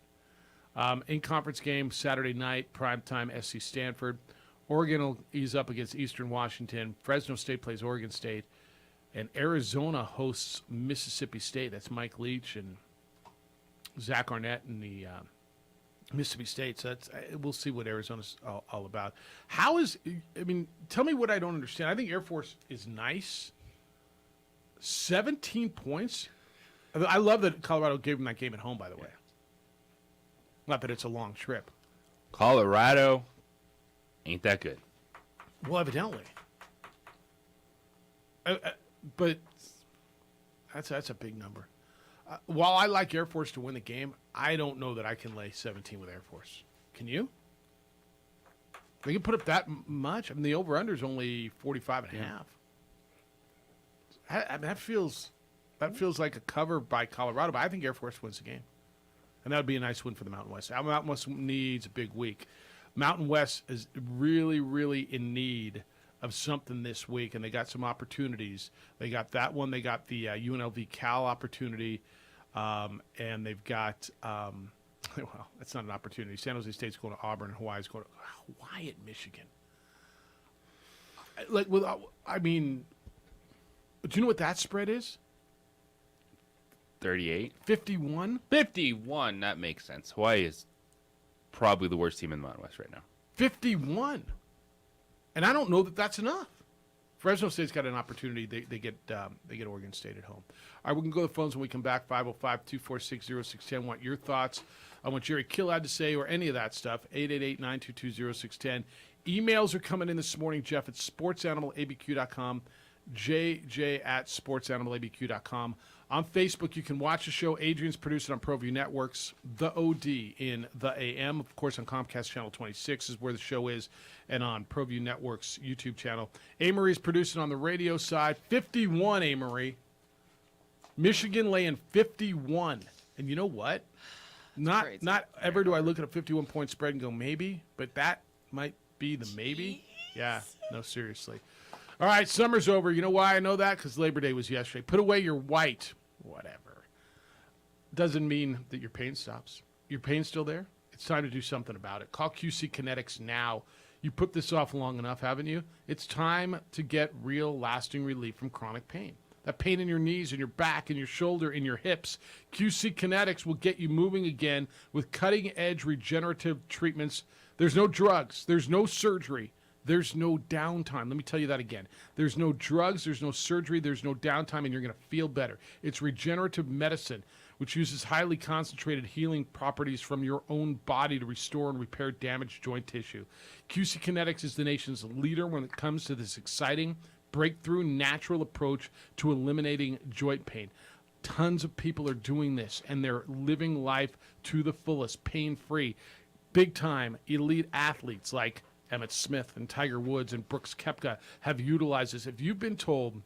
In-conference game, Saturday night, primetime, SC Stanford. Oregon will ease up against Eastern Washington. Fresno State plays Oregon State. And Arizona hosts Mississippi State. That's Mike Leach and Zach Arnett and the Mississippi State. So we'll see what Arizona's all about. Tell me what I don't understand. I think Air Force is nice. 17 points? I love that Colorado gave them that game at home, by the way. Not that it's a long trip. Colorado ain't that good. Well, evidently. But that's a big number. While I like Air Force to win the game, I don't know that I can lay 17 with Air Force. Can you? They can put up that much? I mean, the over-under is only 45.5. That feels like a cover by Colorado, but I think Air Force wins the game. And that would be a nice win for the Mountain West. Mountain West needs a big week. Mountain West is really, really in need of something this week, and they got some opportunities. They got that one. They got the UNLV Cal opportunity, and they've got well, that's not an opportunity. San Jose State's going to Auburn, and Hawaii's going to Hawaii at Michigan. I mean, do you know what that spread is? 38? 51? 51, that makes sense. Hawaii is probably the worst team in the Mountain West right now. 51. And I don't know that that's enough. Fresno State's got an opportunity. They get Oregon State at home. All right, we can go to the phones when we come back. 505-246-0610. Want your thoughts on what Jerry Kill had to say or any of that stuff. 888-922-0610. Emails are coming in this morning, Jeff, at sportsanimалabq.com, JJ at sportsanimалabq.com. On Facebook, you can watch the show. Adrian's producing on ProView Networks. The OD in the AM. Of course, on Comcast Channel 26 is where the show is, and on ProView Networks' YouTube channel. A-Marie's producing on the radio side. 51, A-Marie. Michigan laying 51. And you know what? Not ever do I look at a 51-point spread and go, maybe, but that might be the maybe. Yeah, no, seriously. All right, summer's over. You know why I know that? Because Labor Day was yesterday. Put away your white. Whatever. Doesn't mean that your pain stops. Your pain's still there. It's time to do something about it. Call QC Kinetics now. You put this off long enough, haven't you? It's time to get real, lasting relief from chronic pain. That pain in your knees, in your back, in your shoulder, in your hips. QC Kinetics will get you moving again with cutting-edge regenerative treatments. There's no drugs. There's no surgery. There's no downtime. Let me tell you that again. There's no drugs, there's no surgery, there's no downtime, and you're going to feel better. It's regenerative medicine, which uses highly concentrated healing properties from your own body to restore and repair damaged joint tissue. QC Kinetics is the nation's leader when it comes to this exciting, breakthrough, natural approach to eliminating joint pain. Tons of people are doing this, and they're living life to the fullest, pain-free. Big-time elite athletes like Emmett Smith and Tiger Woods and Brooks Koepka have utilized this. If you've been told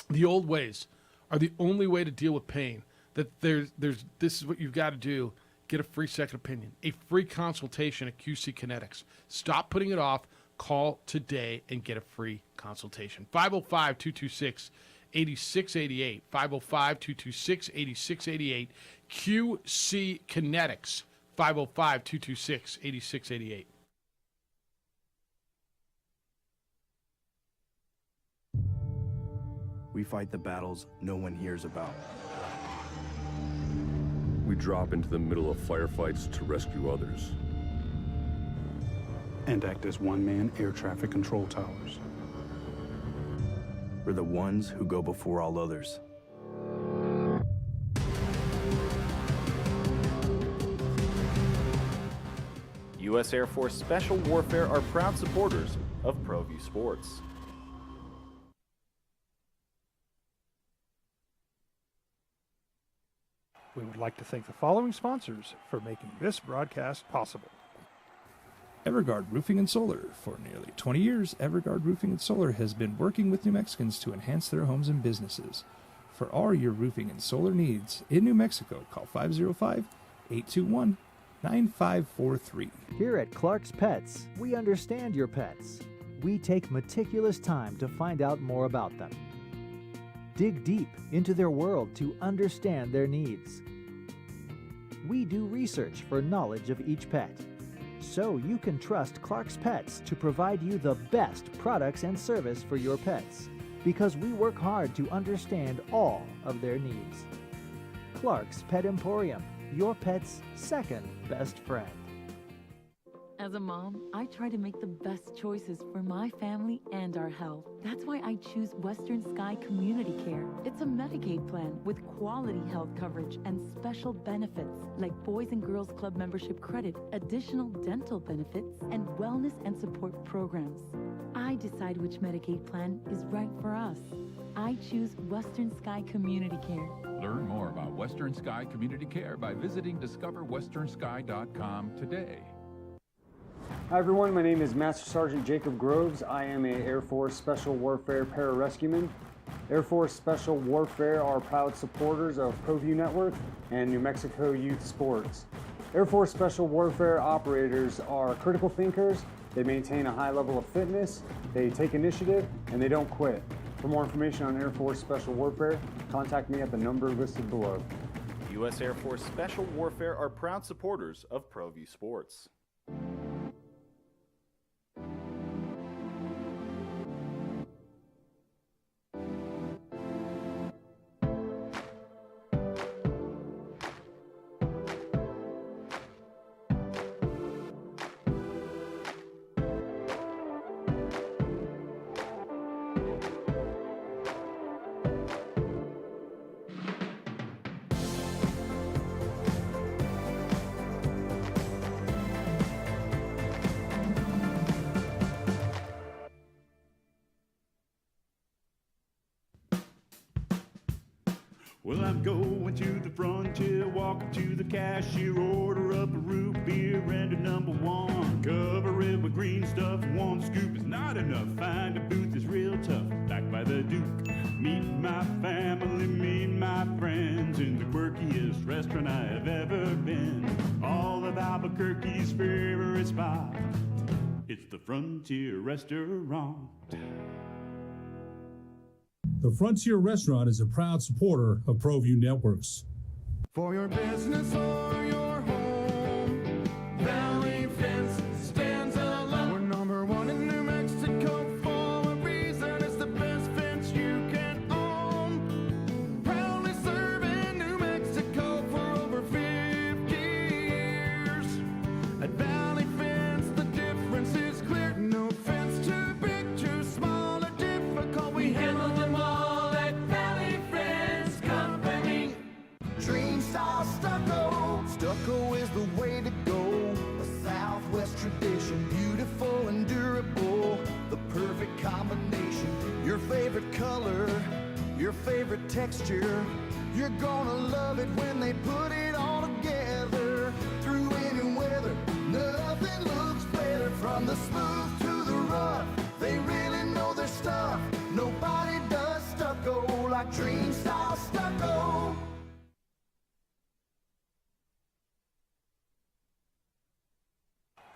the old ways are the only way to deal with pain, that there's this is what you've got to do, get a free second opinion, a free consultation at QC Kinetics. Stop putting it off. Call today and get a free consultation. 505-226-8688. 505-226-8688. QC Kinetics. 505-226-8688. We fight the battles no one hears about. We drop into the middle of firefights to rescue others. And act as one-man air traffic control towers. We're the ones who go before all others. U.S. Air Force Special Warfare are proud supporters of ProView Sports. We would like to thank the following sponsors for making this broadcast possible. Everguard Roofing and Solar. For nearly 20 years, Everguard Roofing and Solar has been working with New Mexicans to enhance their homes and businesses. For all your roofing and solar needs in New Mexico, call 505-821-9543. Here at Clark's Pets, we understand your pets. We take meticulous time to find out more about them. Dig deep into their world to understand their needs. We do research for knowledge of each pet, so you can trust Clark's Pets to provide you the best products and service for your pets, because we work hard to understand all of their needs. Clark's Pet Emporium, your pet's second best friend. As a mom, I try to make the best choices for my family and our health. That's why I choose Western Sky Community Care. It's a Medicaid plan with quality health coverage and special benefits like Boys and Girls Club membership credit, additional dental benefits, and wellness and support programs. I decide which Medicaid plan is right for us. I choose Western Sky Community Care. Learn more about Western Sky Community Care by visiting discoverwesternsky.com today. Hi everyone, my name is Master Sergeant Jacob Groves. I am an Air Force Special Warfare Pararescueman. Air Force Special Warfare are proud supporters of ProView Network and New Mexico Youth Sports. Air Force Special Warfare operators are critical thinkers. They maintain a high level of fitness, they take initiative, and they don't quit. For more information on Air Force Special Warfare, contact me at the number listed below. U.S. Air Force Special Warfare are proud supporters of ProView Sports. Well, I'm going to the frontier, walking to the cashier, order up a root beer and a number one. Cover it with green stuff, one scoop is not enough. Find a booth is real tough, back by the Duke. Meet my family, meet my friends in the quirkiest restaurant I have ever been. All of Albuquerque's favorite spot, it's the Frontier Restaurant. The Frontier Restaurant is a proud supporter of ProView Networks. For your business or your home, Valley Fence stands alone. We're number one in New Mexico for a reason. It's the best fence you can own. Proudly serving New Mexico for over 50 years. At Valley Fence, the difference is clear. No fence too big, too small, or difficult. We handle them all at Valley Fence Company. Dream style stucco. Stucco is the way to go. A Southwest tradition, beautiful and durable. The perfect combination. Your favorite color, your favorite texture. You're gonna love it when they put it all together. Through any weather, nothing looks better. From the smooth to the rough, they really know their stuff. Nobody does stucco like Dream Style Stucco.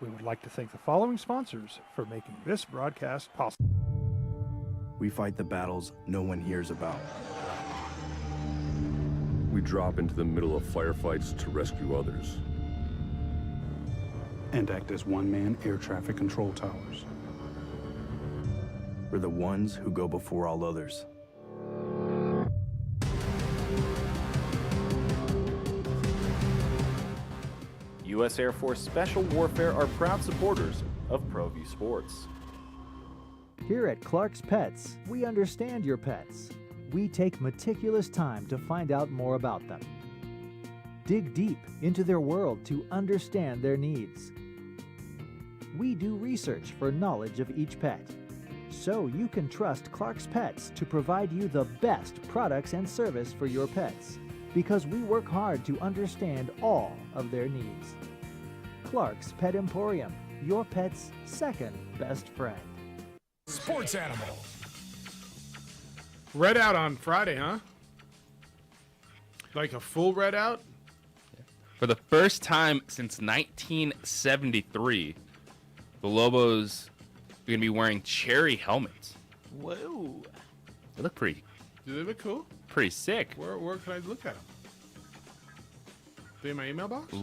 We would like to thank the following sponsors for making this broadcast possible. We fight the battles no one hears about. We drop into the middle of firefights to rescue others. And act as one-man air traffic control towers. We're the ones who go before all others. U.S. Air Force Special Warfare are proud supporters of ProView Sports. Here at Clark's Pets, we understand your pets. We take meticulous time to find out more about them. Dig deep into their world to understand their needs. We do research for knowledge of each pet, so you can trust Clark's Pets to provide you the best products and service for your pets, because we work hard to understand all of their needs. Clark's Pet Emporium, your pet's second best friend. Sports Animal. Red out on Friday, huh? Like a full red out? For the first time since 1973, the Lobos are going to be wearing cherry helmets. Whoa. They look pretty. Do they look cool? Pretty sick. Where can I look at them? They in my email box?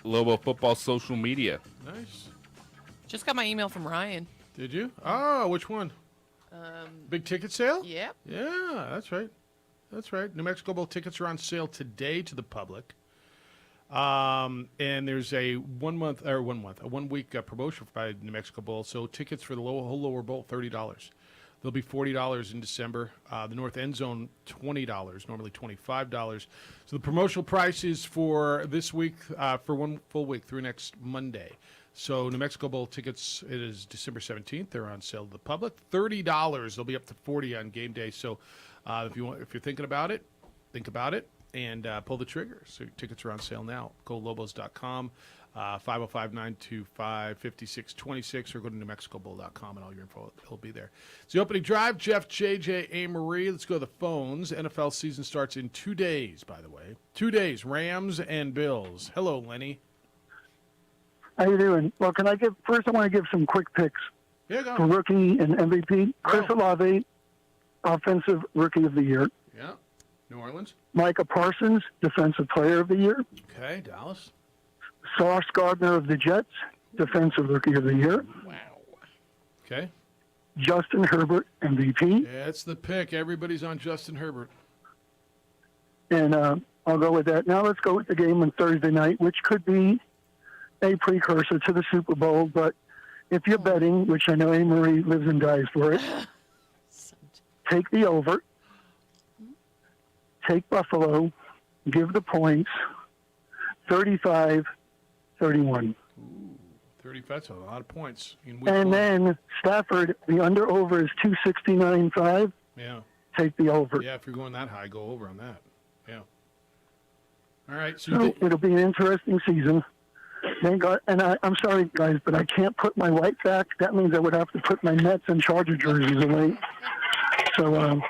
Lobo Football social media. Nice. Just got my email from Ryan. Did you? Oh, which one? Big ticket sale? Yep. Yeah, that's right. That's right. New Mexico Bowl tickets are on sale today to the public. And there's a 1 week promotion by New Mexico Bowl. So tickets for the whole lower bowl, $30. They'll be $40 in December. The North End Zone, $20, normally $25. So the promotional price is for this week, for 1 full week through next Monday. So New Mexico Bowl tickets, it is December 17th. They're on sale to the public. $30. They'll be up to $40 on game day. So if you're thinking about it, think about it and pull the trigger. So tickets are on sale now. Go Lobos.com. 505-925-5626, or go to NewMexicoBowl.com and all your info will be there. It's the opening drive. Jeff, JJ, A. Marie. Let's go to the phones. NFL season starts in 2 days, by the way. 2 days. Rams and Bills. Hello, Lenny. How you doing? Well, I want to give some quick picks Yeah, go. for rookie and MVP. Chris Olave, Offensive Rookie of the Year. Yeah. New Orleans. Micah Parsons, Defensive Player of the Year. Okay, Dallas. Sauce Gardner of the Jets, Defensive Rookie of the Year. Okay. Justin Herbert, MVP. Yeah, it's the pick. Everybody's on Justin Herbert. And I'll go with that. Now let's go with the game on Thursday night, which could be a precursor to the Super Bowl. But if you're betting, which I know Anne Marie lives and dies for it, take the over. Take Buffalo. Give the points. 35-31. 35, that's a lot of points. In week And one. then Stafford, the under-over is 269.5. Yeah. Take the over. Yeah, if you're going that high, go over on that. Yeah. All right. So it'll be an interesting season. Thank God. And I'm sorry, guys, but I can't put my white back. That means I would have to put my Mets and Charger jerseys away. So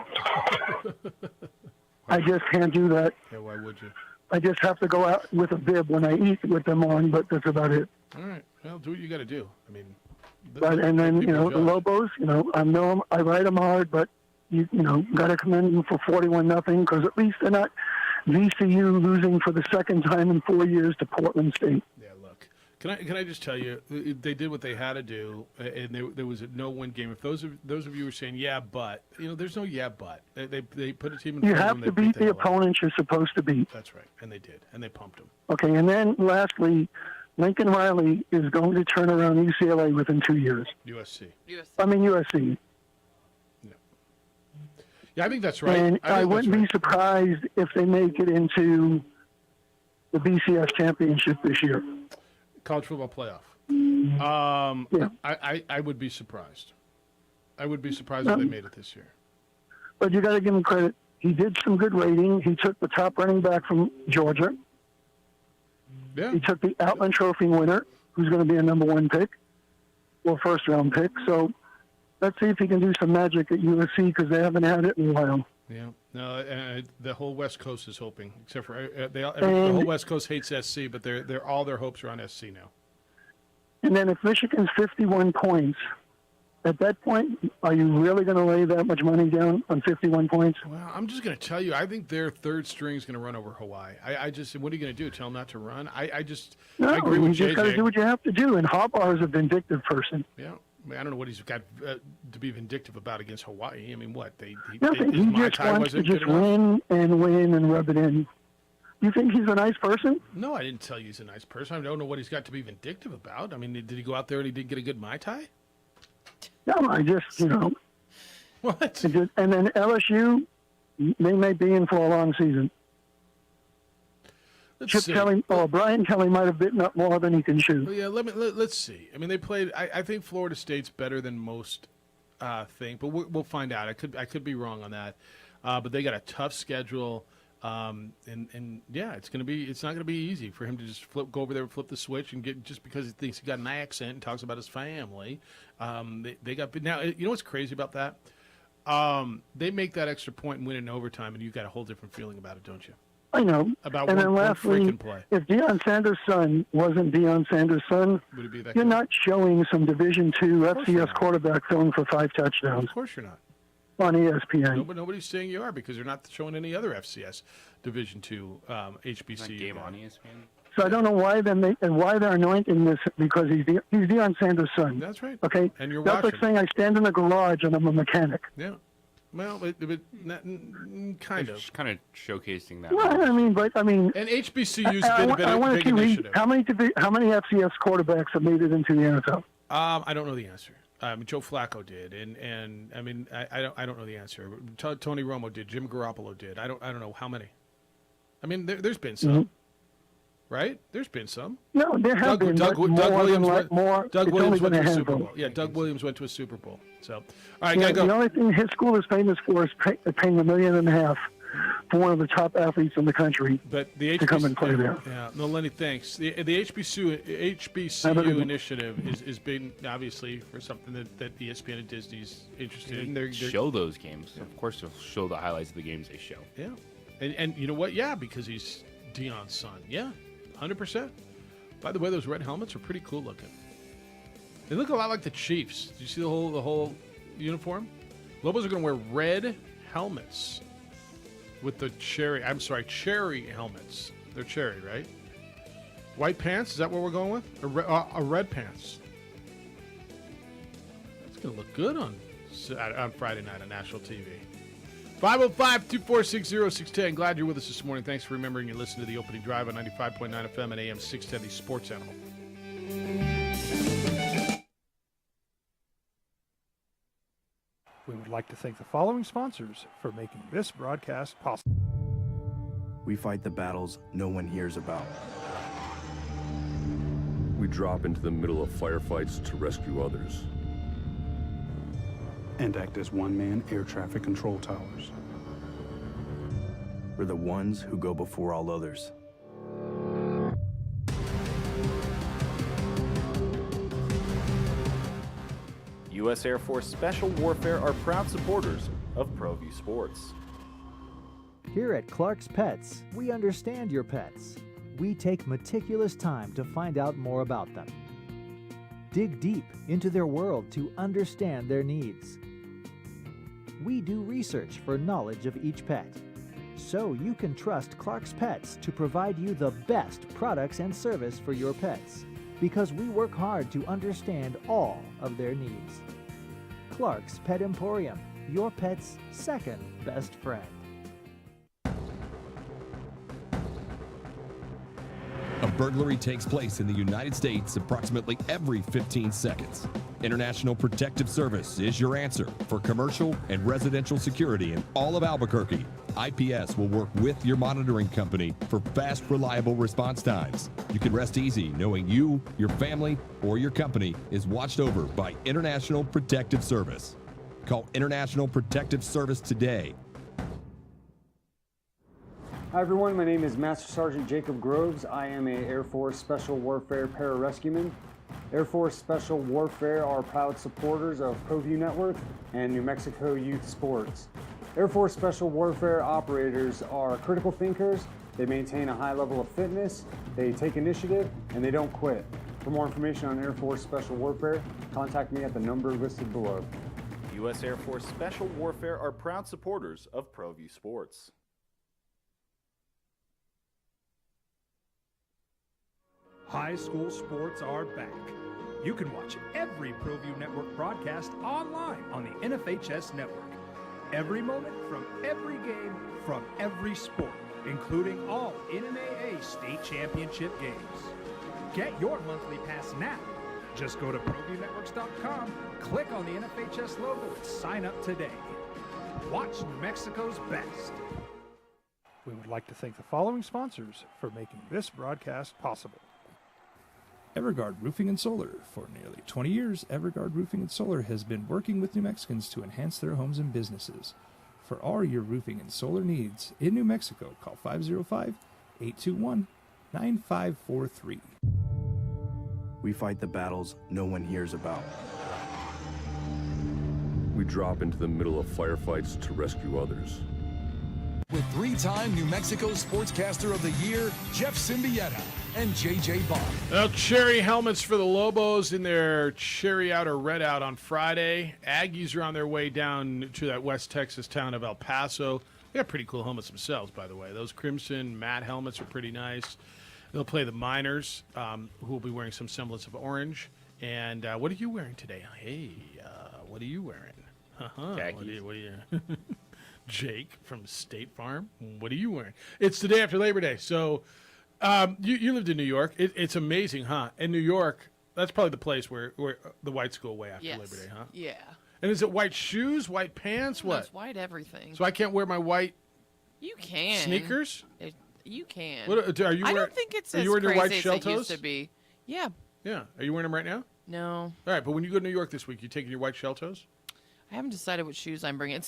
I just can't do that. Yeah, why would you? I just have to go out with a bib when I eat with them on, but that's about it. All right. Well, do what you got to do. I mean, And then, people the judge. Lobos, I ride them hard, but, got to commend them for 41-0 because at least they're not VCU losing for the second time in 4 years to Portland State. Yeah, look. Can I just tell you, they did what they had to do, and there was a no-win game. If those of you are saying, yeah, but, there's no yeah, but. They put a team in You front of have them. to they beat the hell out of them. opponents you're supposed to beat. That's right, and they did, and they pumped them. Okay, and then lastly, Lincoln Riley is going to turn around UCLA within 2 years. USC. USC. Yeah, I think that's right. And I I think wouldn't be surprised if they make it into the BCS championship this year. College football playoff. I would be surprised. I would be surprised if they made it this year. But you got to give him credit. He did some good rating. He took the top running back from Georgia. Yeah. He took the Outland Trophy winner, who's going to be a number 1 pick, or first-round pick. So let's see if he can do some magic at USC because they haven't had it in a while. Yeah. No, the whole West Coast is hoping, except for the whole West Coast hates SC, but they're all their hopes are on SC now. And then if Michigan's 51 points, at that point, are you really going to lay that much money down on 51 points? Well, I'm just going to tell you, I think their third string is going to run over Hawaii. I just, what are you going to do? Tell them not to run? I agree with you just got to do what you have to do. And Harbaugh is a vindictive person. Yeah. I mean, I don't know what he's got to be vindictive about against Hawaii. I mean, what? Nothing. He just wants to just win and rub it in. You think he's a nice person? No, I didn't tell you he's a nice person. I don't know what he's got to be vindictive about. I mean, did he go out there and he didn't get a good Mai Tai? No, I just, What? And then LSU, they may be in for a long season. Brian Kelly might have bitten up more than he can chew. Well, yeah, let's see. I mean, they played. I think Florida State's better than most think, but we'll find out. I could be wrong on that. But they got a tough schedule, and yeah, it's not gonna be easy for him to just go over there and flip the switch and get just because he thinks he got an accent and talks about his family. They got now. You know what's crazy about that? They make that extra point and win in overtime, and you got a whole different feeling about it, don't you? I know. About and one then lastly, freaking play. if Deion Sanders' son wasn't Deion Sanders' son, Would it be that you're good? not showing some Division II FCS quarterback throwing for 5 touchdowns Of course you're not. on ESPN. No, but nobody's saying you are because they're not showing any other FCS Division II HBCU game on ESPN. So I don't know why why they're anointing this because he's Deion Sanders' son. That's right. Okay, And you're that's watching. like saying I stand in the garage and I'm a mechanic. Yeah. Well, but not, kind of. Kind of showcasing that. Well, I mean, And HBCU's I been a want big to see initiative. how many FCS quarterbacks have made it into the NFL. I don't know the answer. Joe Flacco did, and I mean, I don't know the answer. Tony Romo did. Jim Garoppolo did. I don't know how many. I mean, there's been some, right? There's been some. No, there have been Doug more Williams than went. more. Doug It's Williams only went been to a a Super handful. Bowl. Yeah, Doug Williams went to a Super Bowl. So, all right, Yeah, gotta the go. only thing his school is famous for is paying $1.5 million for one of the top athletes in the country But the to come and play there. Yeah, no, Lenny, thanks. The HBCU Have a good- initiative is big, obviously, for something that ESPN and Disney's interested in. They're Show those games. Of course, they'll show the highlights of the games they show. Yeah, and you know what? Yeah, because he's Deion's son. Yeah, 100%. By the way, those red helmets are pretty cool looking. They look a lot like the Chiefs. Do you see the whole uniform? Lobos are going to wear red helmets with the cherry helmets. They're cherry, right? White pants, is that what we're going with? Or red pants? That's going to look good on Friday night on national TV. 505-246-0610. Glad you're with us this morning. Thanks for remembering you listen to the opening drive on 95.9 FM and AM 610, the Sports Animal. We would like to thank the following sponsors for making this broadcast possible. We fight the battles no one hears about. We drop into the middle of firefights to rescue others. And act as one-man air traffic control towers. We're the ones who go before all others. U.S. Air Force Special Warfare are proud supporters of ProView Sports. Here at Clark's Pets, we understand your pets. We take meticulous time to find out more about them. Dig deep into their world to understand their needs. We do research for knowledge of each pet, so you can trust Clark's Pets to provide you the best products and service for your pets, because we work hard to understand all of their needs. Clark's Pet Emporium, your pet's second best friend. A burglary takes place in the United States approximately every 15 seconds. International Protective Service is your answer for commercial and residential security in all of Albuquerque. IPS will work with your monitoring company for fast, reliable response times. You can rest easy knowing you, your family, or your company is watched over by International Protective Service. Call International Protective Service today. Hi everyone, my name is Master Sergeant Jacob Groves. I am a Air Force Special Warfare Pararescueman. Air Force Special Warfare are proud supporters of ProView Network and New Mexico Youth Sports. Air Force Special Warfare operators are critical thinkers. They maintain a high level of fitness, they take initiative, and they don't quit. For more information on Air Force Special Warfare, contact me at the number listed below. U.S. Air Force Special Warfare are proud supporters of ProView Sports. High school sports are back. You can watch every ProView Network broadcast online on the NFHS network. Every moment from every game from every sport, including all NMAA state championship games. Get your monthly pass now. Just go to ProViewNetworks.com, click on the NFHS logo, and sign up today. Watch New Mexico's best. We would like to thank the following sponsors for making this broadcast possible. Everguard Roofing and Solar. For nearly 20 years, Everguard Roofing and Solar has been working with New Mexicans to enhance their homes and businesses. For all your roofing and solar needs in New Mexico, call 505-821-9543. We fight the battles no one hears about. We drop into the middle of firefights to rescue others. With three-time New Mexico Sportscaster of the Year, Jeff Symbieta and J.J. Bond. Well, cherry helmets for the Lobos in their cherry out or red out on Friday. Aggies are on their way down to that West Texas town of El Paso. They got pretty cool helmets themselves, by the way. Those crimson matte helmets are pretty nice. They'll play the Miners, who will be wearing some semblance of orange. And what are you wearing today? Hey, what are you wearing? Khakis. What are you Jake from State Farm, what are you wearing? It's the day after Labor Day. So you lived in New York. It's amazing, huh? In New York, that's probably the place where the whites go away after Labor Day, huh? Yeah. And is it white shoes, white pants, what? No, it's white everything. So I can't wear my white You can. sneakers? You can. What, are you I wearing, don't think it's are as you wearing your white crazy shell as it used toes? to be. Yeah. Yeah. Are you wearing them right now? No. All right, but when you go to New York this week, you taking your white shell toes? I haven't decided what shoes I'm bringing.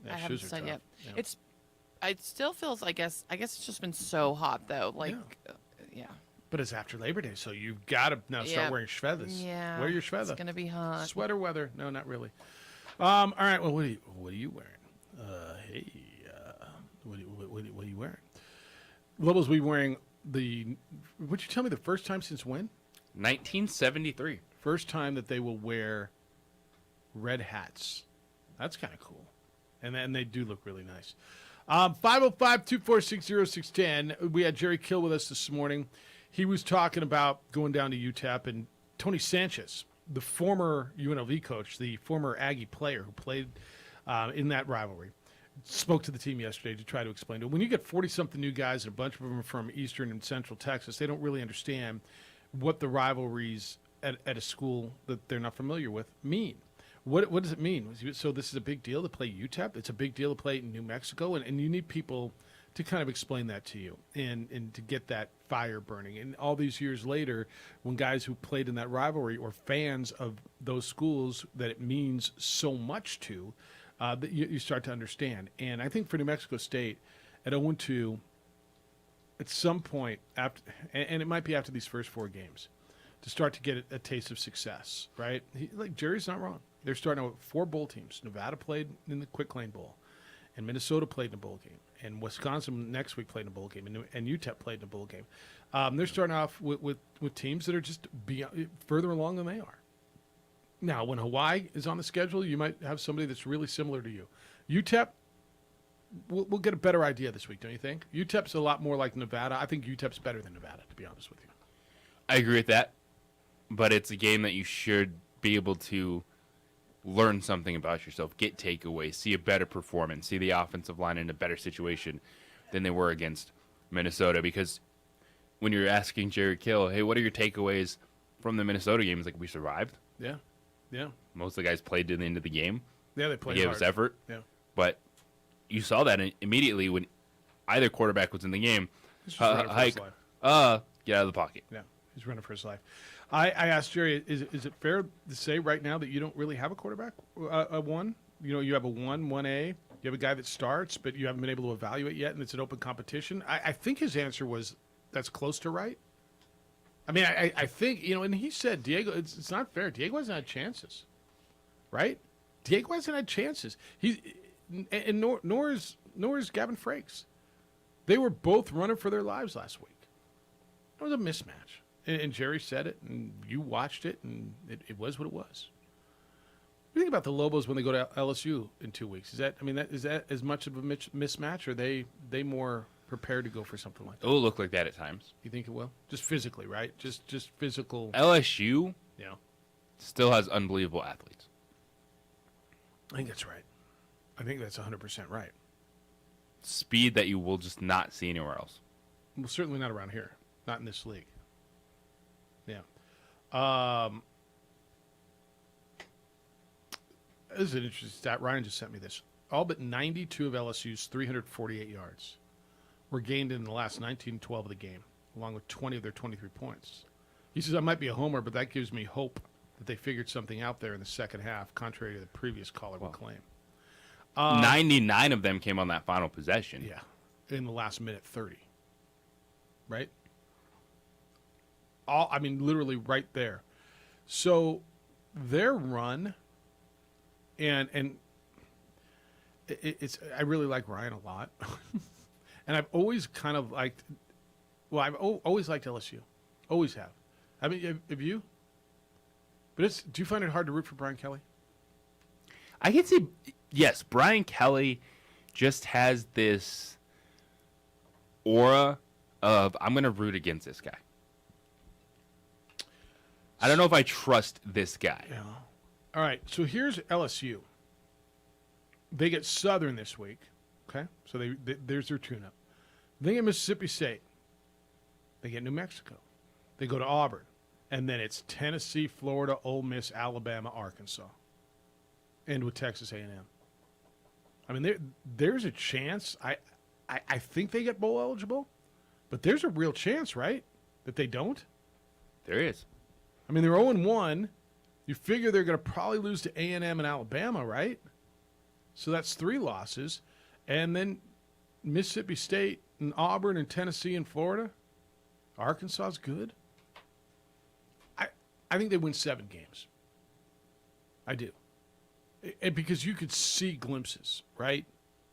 Yeah, I haven't shoes are decided tough. yet. Yeah. It still feels, I guess it's just been so hot though. Like, yeah. But it's after Labor Day, so you've got to now start wearing schweathers. Yeah. Wear your schweather. It's gonna be hot. Sweater weather. No, not really. All right. Well, what are you wearing? What are you wearing? Lobos will be wearing would you tell me the first time since when? 1973. First time that they will wear red hats. That's kind of cool. And they do look really nice. 505-246-0610. We had Jerry Kill with us this morning. He was talking about going down to UTEP, and Tony Sanchez, the former UNLV coach, the former Aggie player who played in that rivalry, spoke to the team yesterday to try to explain to them. When you get 40-something new guys, and a bunch of them are from Eastern and Central Texas, they don't really understand what the rivalries at a school that they're not familiar with mean. What does it mean? So this is a big deal to play UTEP? It's a big deal to play in New Mexico, and you need people to kind of explain that to you and to get that fire burning. And all these years later, when guys who played in that rivalry or fans of those schools that it means so much to, that you start to understand. And I think for New Mexico State, at 0-2, at some point, after, and it might be after these first 4 games, to start to get a taste of success, right? Jerry's not wrong. They're starting out with 4 bowl teams. Nevada played in the Quick Lane Bowl, and Minnesota played in a bowl game, and Wisconsin next week played in a bowl game, and UTEP played in a bowl game. They're starting off with teams that are just further along than they are. Now, when Hawaii is on the schedule, you might have somebody that's really similar to you. UTEP, we'll get a better idea this week, don't you think? UTEP's a lot more like Nevada. I think UTEP's better than Nevada, to be honest with you. I agree with that, but it's a game that you should be able to learn something about yourself, get takeaways, see a better performance, see the offensive line in a better situation than they were against Minnesota. Because when you're asking Jerry Kill, hey, what are your takeaways from the Minnesota game? It's like, we survived. Yeah. Yeah. Most of the guys played to the end of the game. Yeah, they played gave hard. us effort. Yeah. But you saw that immediately when either quarterback was in the game. He's just running for his life. Get out of the pocket. Yeah, he's running for his life. I asked Jerry, is it fair to say right now that you don't really have a quarterback, a one? You know, you have a 1A. You have a guy that starts, but you haven't been able to evaluate yet, and it's an open competition. I think his answer was that's close to right. I mean, I think, you know, and he said, Diego, it's not fair. Diego hasn't had chances, right? Diego hasn't had chances. Nor is Gavin Frakes. They were both running for their lives last week. It was a mismatch. And Jerry said it, and you watched it, and it was what it was. What do you think about the Lobos when they go to LSU in 2 weeks? Is that as much of a mismatch, or are they more prepared to go for something like that? It will look like that at times. You think it will? Just physically, right? Just physical. LSU still has unbelievable athletes. I think that's right. I think that's 100% right. Speed that you will just not see anywhere else. Well, certainly not around here. Not in this league. Yeah. This is an interesting stat. Ryan just sent me this. All but 92 of LSU's 348 yards were gained in the last 19-12 of the game, along with 20 of their 23 points. He says, I might be a homer, but that gives me hope that they figured something out there in the second half, contrary to the previous caller would claim. 99 of them came on that final possession. Yeah, in the last minute 30. Right? Literally right there. So their run, and it's I really like Ryan a lot, and I've always kind of liked. Well, I've always liked LSU, always have. I mean, have you? But do you find it hard to root for Brian Kelly? I can see, yes, Brian Kelly just has this aura of, I'm going to root against this guy. I don't know if I trust this guy. Yeah. All right, so here's LSU. They get Southern this week, okay? So there's their tune-up. They get Mississippi State. They get New Mexico. They go to Auburn. And then it's Tennessee, Florida, Ole Miss, Alabama, Arkansas. And with Texas A&M. I mean, there's a chance. I think they get bowl eligible, but there's a real chance, right, that they don't? There is. I mean, they're 0-1. You figure they're going to probably lose to A&M and Alabama, right? So that's 3 losses. And then Mississippi State and Auburn and Tennessee and Florida. Arkansas is good. I think they win 7 games. I do. And because you could see glimpses, right?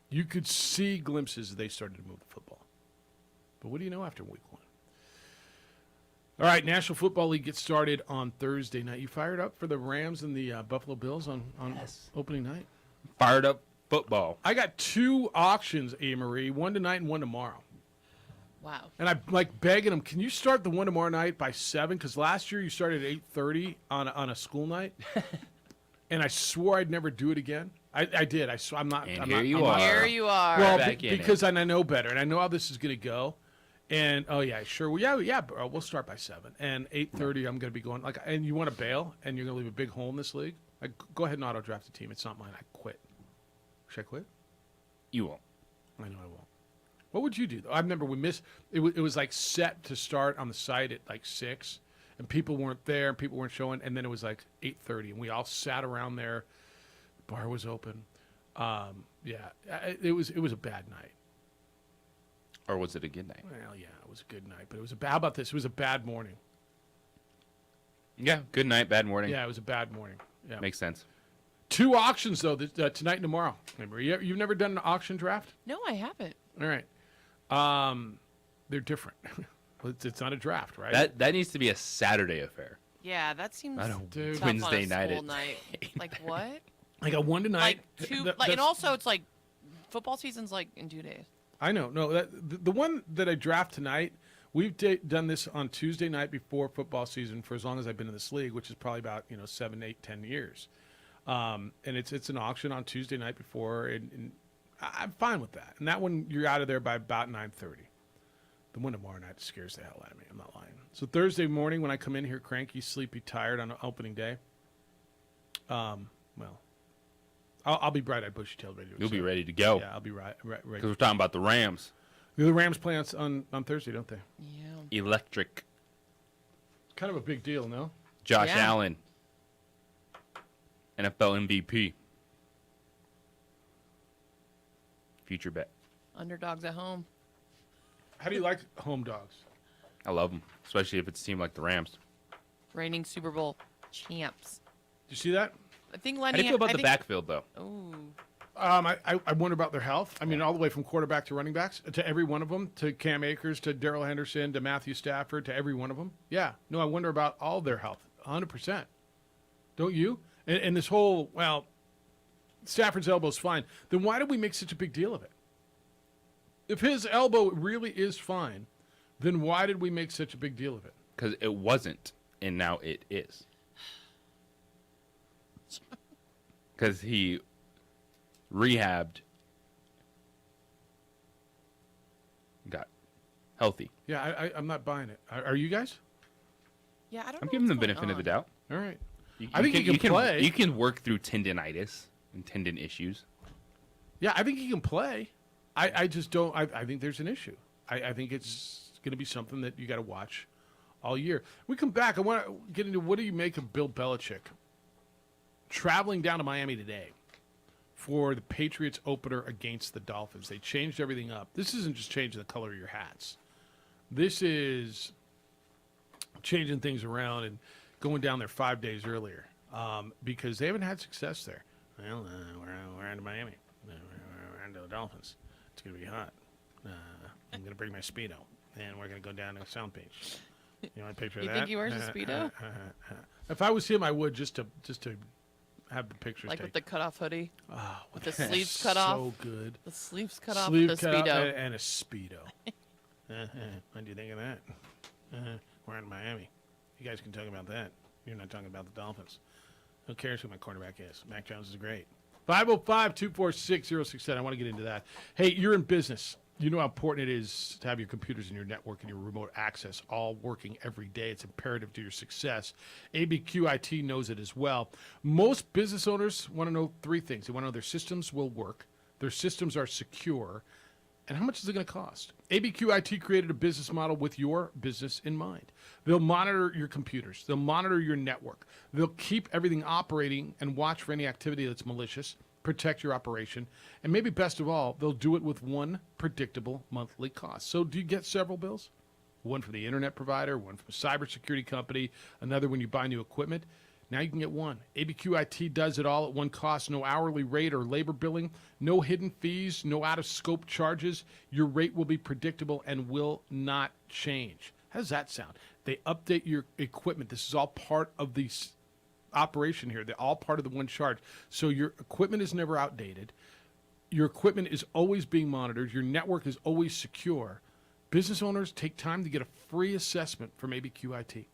You could see glimpses as they started to move the football. But what do you know after week 1? All right, National Football League gets started on Thursday night. You fired up for the Rams and the Buffalo Bills on opening night? Fired up football. I got 2 auctions, A-Marie, one tonight and one tomorrow. Wow. And I'm like begging them, can you start the one tomorrow night by 7? Because last year you started at 8:30 on a school night. And I swore I'd never do it again. I did. I'm not. And I'm here not, you I'm are. not- Here you are. Well, Back in because I know better, and I know how this is going to go. And oh yeah, sure. Well, yeah, bro. We'll start by 7 and 8:30. I'm going to be going like. And you want to bail, and you're going to leave a big hole in this league. Go ahead and auto draft the team. It's not mine. I quit. Should I quit? You won't. I know I won't. What would you do though? I remember we missed. It was like set to start on the site at like 6, and people weren't there, and people weren't showing, and then it was like 8:30, and we all sat around there. The bar was open. Yeah, it was a bad night. Or was it a good night? Well, yeah, it was a good night, but it was how about this? It was a bad morning. Yeah, good night, bad morning. Yeah, it was a bad morning. Yeah, Makes sense. 2 auctions though tonight and tomorrow. Remember, you've never done an auction draft? No, I haven't. All right, they're different. It's not a draft, right? That needs to be a Saturday affair. Yeah, that seems I don't. Dude. tough Wednesday on a night school at night. Like what? Like a one tonight. Like 2. And also, it's like football season's like in 2 days. I know. No, the one that I draft tonight, we've done this on Tuesday night before football season for as long as I've been in this league, which is probably about 7, 8, 10 years. And it's an auction on Tuesday night before, and I'm fine with that. And that one, you're out of there by about 9:30. The one tomorrow night scares the hell out of me. I'm not lying. So Thursday morning when I come in here, cranky, sleepy, tired on opening day, well, I'll be bright-eyed, bushy-tailed, ready to You'll be accept. ready to go. Yeah, I'll be ready. Because we're talking about the Rams. The Rams play on Thursday, don't they? Yeah. Electric. Kind of a big deal, no? Josh Yeah. Allen. NFL MVP. Future bet. Underdogs at home. How do you like home dogs? I love them, especially if it's a team like the Rams. Reigning Super Bowl champs. Did you see that? I think How Lenny. do you feel about I the think, backfield, though? Ooh. I wonder about their health. I mean, all the way from quarterback to running backs, to every one of them, to Cam Akers, to Darrell Henderson, to Matthew Stafford, to every one of them. Yeah. No, I wonder about all their health, 100%. Don't you? And this whole, well, Stafford's elbow's fine. Then why did we make such a big deal of it? If his elbow really is fine, then why did we make such a big deal of it? Because it wasn't, and now it is. Because he rehabbed, got healthy. Yeah, I'm not buying it. Are you guys? Yeah, I don't know. I'm giving them the what's benefit of the going on. doubt. All right. You I think he can play. You can work through tendinitis and tendon issues. Yeah, I think he can play. I just don't. I think there's an issue. I think it's going to be something that you got to watch all year. When we come back, I want to get into what do you make of Bill Belichick traveling down to Miami today for the Patriots opener against the Dolphins. They changed everything up. This isn't just changing the color of your hats. This is changing things around and going down there 5 days earlier because they haven't had success there. Well, we're on to Miami. We're on to the Dolphins. It's going to be hot. I'm going to bring my Speedo, and we're going to go down to Sound Beach. You want a picture of You that? think he wears a Speedo? If I was him, I would just to have the pictures Like taken. with the cutoff hoodie? Oh, with the sleeves cut off? So good. The sleeves cut off Sleeve with a cut off Speedo. and a Speedo. What do you think of that? We're in Miami. You guys can talk about that. You're not talking about the Dolphins. Who cares who my quarterback is? Mac Jones is great. 505-246-0610. I want to get into that. Hey, you're in business. You know how important it is to have your computers and your network and your remote access all working every day. It's imperative to your success. ABQIT knows it as well. Most business owners want to know 3 things. They want to know their systems will work, their systems are secure, and how much is it going to cost? ABQIT created a business model with your business in mind. They'll monitor your computers. They'll monitor your network. They'll keep everything operating and watch for any activity that's malicious, protect your operation, and maybe best of all, they'll do it with one predictable monthly cost. So do you get several bills? One from the internet provider, one from a cybersecurity company, another when you buy new equipment. Now you can get one. ABQIT does it all at one cost, no hourly rate or labor billing, no hidden fees, no out-of-scope charges. Your rate will be predictable and will not change. How does that sound? They update your equipment. This is all part of the operation here. They're all part of the one charge. So your equipment is never outdated. Your equipment is always being monitored. Your network is always secure. Business owners, take time to get a free assessment from ABQ IT.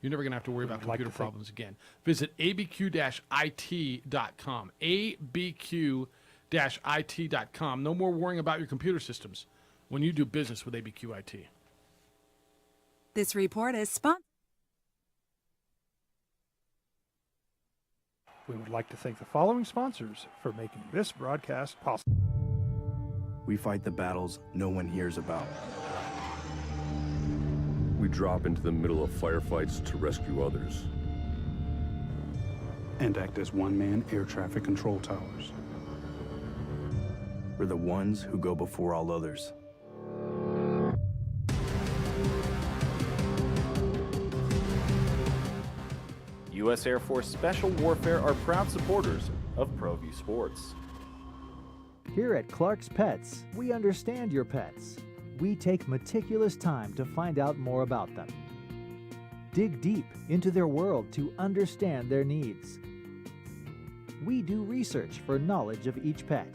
You're never going to have to worry about computer problems again. Visit abq-it.com. abq-it.com. No more worrying about your computer systems when you do business with ABQ IT. This report is sponsored. We would like to thank the following sponsors for making this broadcast possible. We fight the battles no one hears about. We drop into the middle of firefights to rescue others. And act as one-man air traffic control towers. We're the ones who go before all others. U.S. Air Force Special Warfare are proud supporters of ProView Sports. Here at Clark's Pets, we understand your pets. We take meticulous time to find out more about them. Dig deep into their world to understand their needs. We do research for knowledge of each pet,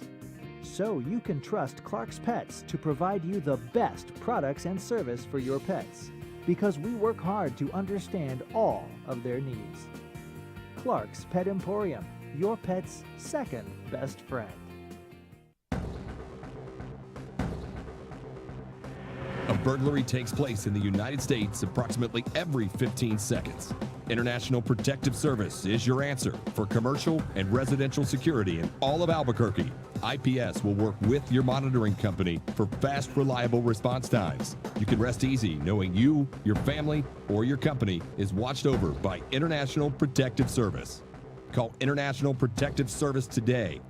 so you can trust Clark's Pets to provide you the best products and service for your pets, because we work hard to understand all of their needs. Clark's Pet Emporium, your pet's second best friend. A burglary takes place in the United States approximately every 15 seconds. International Protective Service is your answer for commercial and residential security in all of Albuquerque. IPS will work with your monitoring company for fast, reliable response times. You can rest easy knowing you, your family, or your company is watched over by International Protective Service. Call International Protective Service today.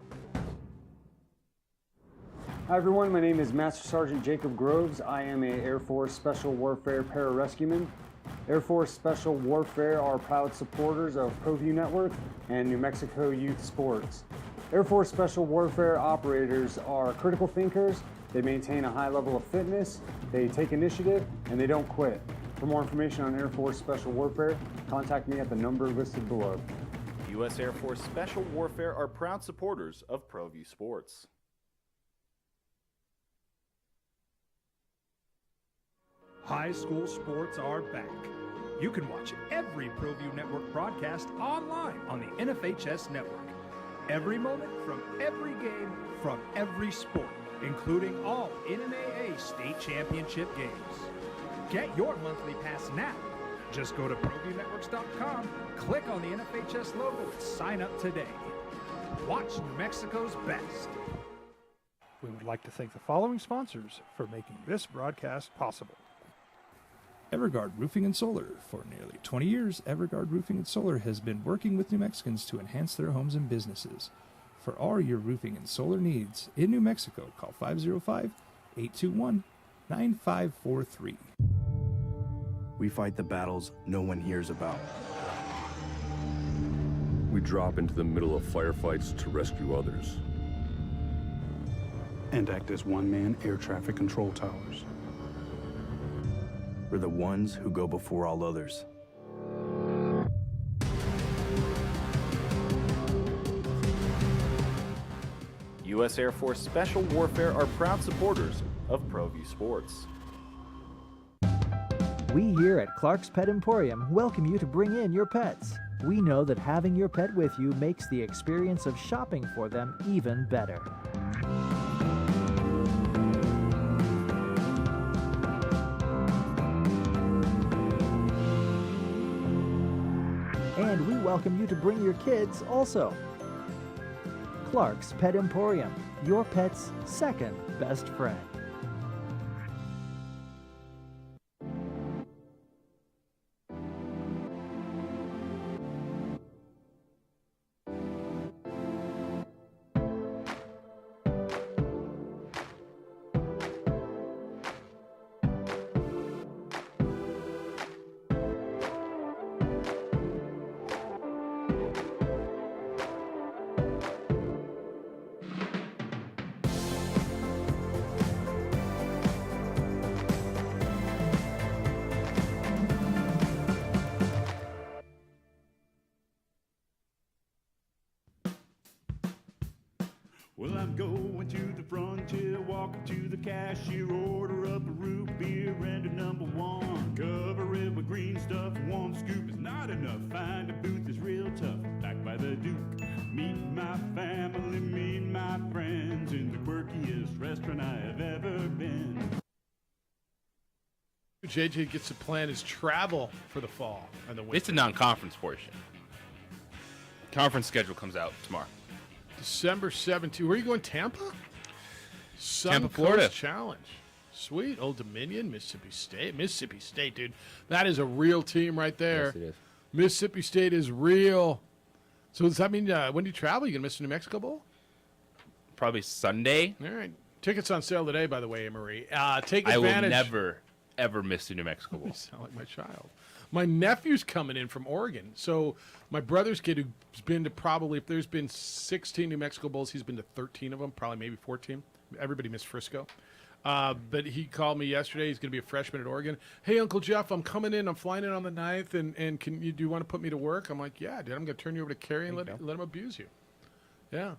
Hi everyone, my name is Master Sergeant Jacob Groves. I am a Air Force Special Warfare Pararescueman. Air Force Special Warfare are proud supporters of ProView Network and New Mexico Youth Sports. Air Force Special Warfare operators are critical thinkers. They maintain a high level of fitness, they take initiative, and they don't quit. For more information on Air Force Special Warfare, contact me at the number listed below. U.S. Air Force Special Warfare are proud supporters of ProView Sports. High school sports are back. You can watch every ProView Network broadcast online on the NFHS network. Every moment from every game from every sport, including all NMAA state championship games. Get your monthly pass now. Just go to ProViewNetworks.com, click on the NFHS logo, and sign up today. Watch New Mexico's best. We would like to thank the following sponsors for making this broadcast possible. Everguard Roofing and Solar. For nearly 20 years, Everguard Roofing and Solar has been working with New Mexicans to enhance their homes and businesses. For all your roofing and solar needs in New Mexico, call 505-821-9543. We fight the battles no one hears about. We drop into the middle of firefights to rescue others. And act as one-man air traffic control towers. We're the ones who go before all others. U.S. Air Force Special Warfare are proud supporters of ProView Sports. We here at Clark's Pet Emporium welcome you to bring in your pets. We know that having your pet with you makes the experience of shopping for them even better. And we welcome you to bring your kids also. Clark's Pet Emporium, your pet's second best friend. Well, I'm going to the frontier, walking to the cashier, order up a root beer and a number one. Cover it with green stuff, one scoop is not enough. Find a booth is real tough, back by the Duke. Meet my family, meet my friends in the quirkiest restaurant I have ever been. JJ gets to plan his travel for the fall and the winter. It's a non-conference portion. Conference schedule comes out tomorrow. December 17th. Where are you going? Tampa? Tampa, Florida. Coast Challenge. Sweet. Old Dominion, Mississippi State. Mississippi State, dude. That is a real team right there. Yes, it is. Mississippi State is real. So does that mean when do you travel? You going to miss the New Mexico Bowl? Probably Sunday. All right. Tickets on sale today, by the way, Marie. Take advantage. I will never, ever miss the New Mexico Bowl. You sound like my child. My nephew's coming in from Oregon. So my brother's kid who's been to probably, if there's been 16 New Mexico Bowls, he's been to 13 of them, probably maybe 14. Everybody missed Frisco. But he called me yesterday. He's going to be a freshman at Oregon. Hey, Uncle Jeff, I'm coming in. I'm flying in on the 9th, and do you want to put me to work? I'm like, yeah, dude, I'm going to turn you over to Kerry and let him abuse you. Yeah.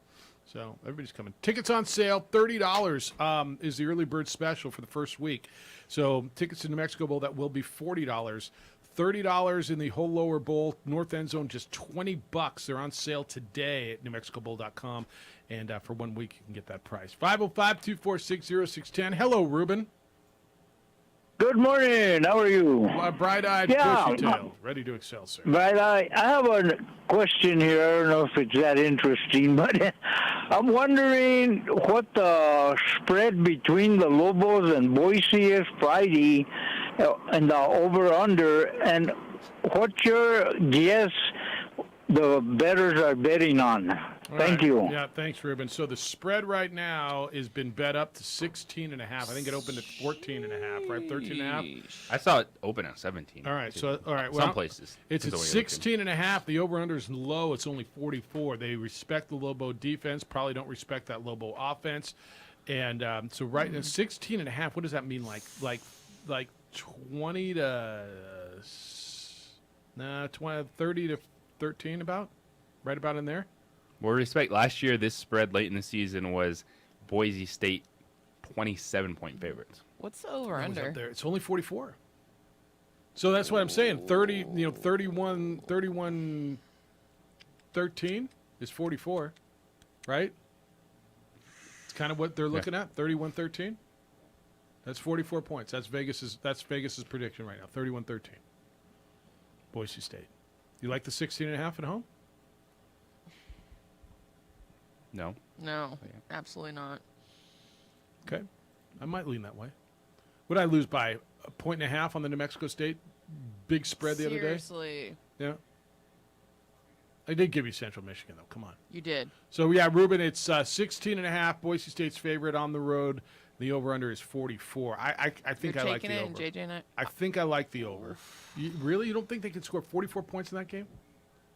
So everybody's coming. Tickets on sale, $30 is the early bird special for the first week. So tickets to New Mexico Bowl, that will be $40. $30 in the whole lower bowl, north end zone, just $20. They're on sale today at newmexicobowl.com. And for 1 week, you can get that price. 505-246-0610. Hello, Ruben. Good morning. How are you? Bright-eyed, bushy-tailed. Ready to excel, sir. Bright-eyed. I have a question here. I don't know if it's that interesting, but I'm wondering what the spread between the Lobos and Boise is Friday and the over-under, and what's your guess the bettors are betting on? Thank you. Yeah, thanks, Ruben. So the spread right now has been bet up to 16.5. I think it opened at 14.5, right? 13.5. I saw it open at 17. All right. So all right. Well, some places it's at 16.5. The over/under is low. It's only 44. They respect the Lobo defense. Probably don't respect that Lobo offense. And so right now 16.5. What does that mean? Like 20 to 30 to 13 about? Right about in there? Well, respect, last year this spread late in the season was Boise State 27-point favorites. What's the over-under? It's only 44. So that's what I'm saying. 31 13 is 44, right? It's kind of what they're looking at, 31-13. That's 44 points. That's Vegas's prediction right now, 31-13. Boise State. You like the 16.5 at home? No. No, absolutely not. Okay. I might lean that way. Would I lose by 1.5 on the New Mexico State big spread the other day? Seriously. Yeah. I did give you Central Michigan, though. Come on. You did. So, yeah, Ruben, it's 16.5. Boise State's favorite on the road. The over-under is 44. I think I like the over. JJ and I think I like the over. You don't think they can score 44 points in that game?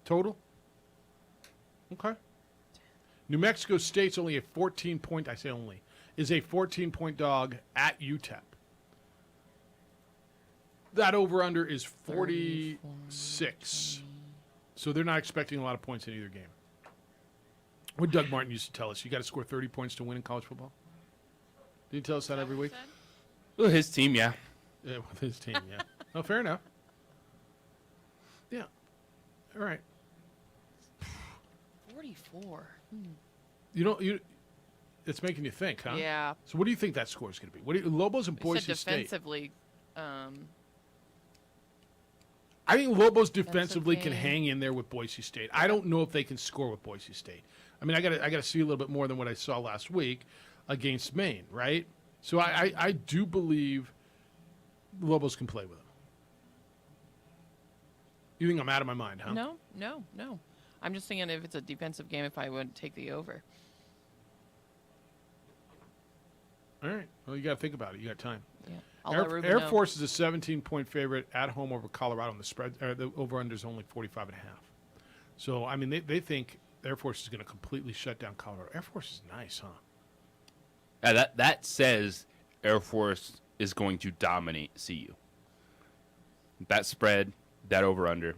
Total? Okay. New Mexico State's only a 14-point, I say only, is a 14-point dog at UTEP. That over-under is 46. So they're not expecting a lot of points in either game. What Doug Martin used to tell us, you got to score 30 points to win in college football. Did he tell us that every week? Well, his team, yeah. Yeah, with his team, yeah. Oh, fair enough. Yeah. All right. 44. It's making you think, huh? Yeah. So what do you think that score is going to be? Lobos and Boise said State. Defensively, I think Lobos defensively can hang in there with Boise State. I don't know if they can score with Boise State. I mean, I got to see a little bit more than what I saw last week against Maine, right? So I do believe the Lobos can play with them. You think I'm out of my mind, huh? No. I'm just thinking if it's a defensive game, if I would take the over. All right. Well, you got to think about it. You got time. Yeah. Air Force is a 17-point favorite at home over Colorado. And the spread, the over/under is only 45.5. So I mean, they think Air Force is going to completely shut down Colorado. Air Force is nice, huh? Yeah, that says Air Force is going to dominate CU. That spread, that over/under,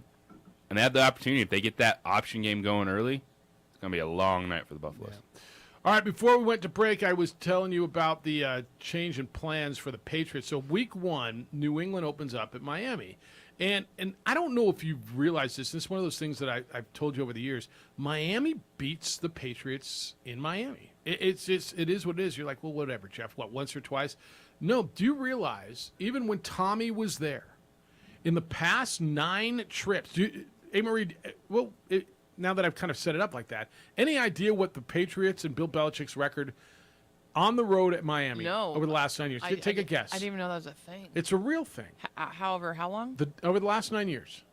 and they have the opportunity if they get that option game going early. It's going to be a long night for the Buffaloes. Yeah. All right, before we went to break, I was telling you about the change in plans for the Patriots. So week 1, New England opens up at Miami. And I don't know if you've realized this. This is one of those things that I've told you over the years. Miami beats the Patriots in Miami. It is what it is. You're like, well, whatever, Jeff. What, once or twice? No, do you realize, even when Tommy was there, in the past 9 trips, Marie, now that I've kind of set it up like that, any idea what the Patriots and Bill Belichick's record on the road at Miami over the last 9 years? Take a guess. I didn't even know that was a thing. It's a real thing. However, how long? Over the last 9 years.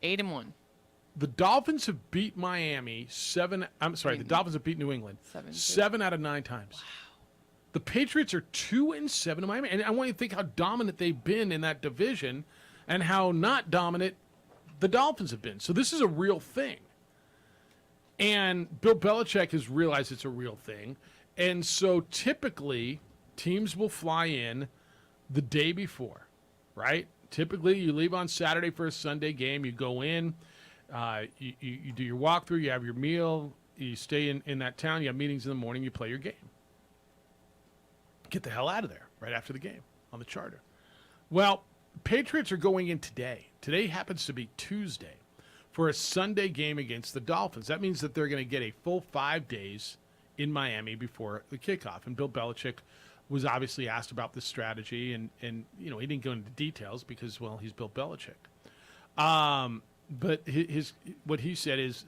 8-1. The Dolphins have beat Miami the Dolphins have beat New England 7 out of 9 times. Wow. The Patriots are 2-7 in Miami. And I want you to think how dominant they've been in that division and how not dominant the Dolphins have been. So this is a real thing. And Bill Belichick has realized it's a real thing. And so typically teams will fly in the day before, right? Typically you leave on Saturday for a Sunday game. You go in, you do your walkthrough, you have your meal, you stay in that town, you have meetings in the morning, you play your game. Get the hell out of there right after the game on the charter. Well, Patriots are going in today. Today happens to be Tuesday for a Sunday game against the Dolphins. That means that they're going to get a full 5 days in Miami before the kickoff. And Bill Belichick was obviously asked about this strategy, and he didn't go into details because, well, he's Bill Belichick. But what he said is,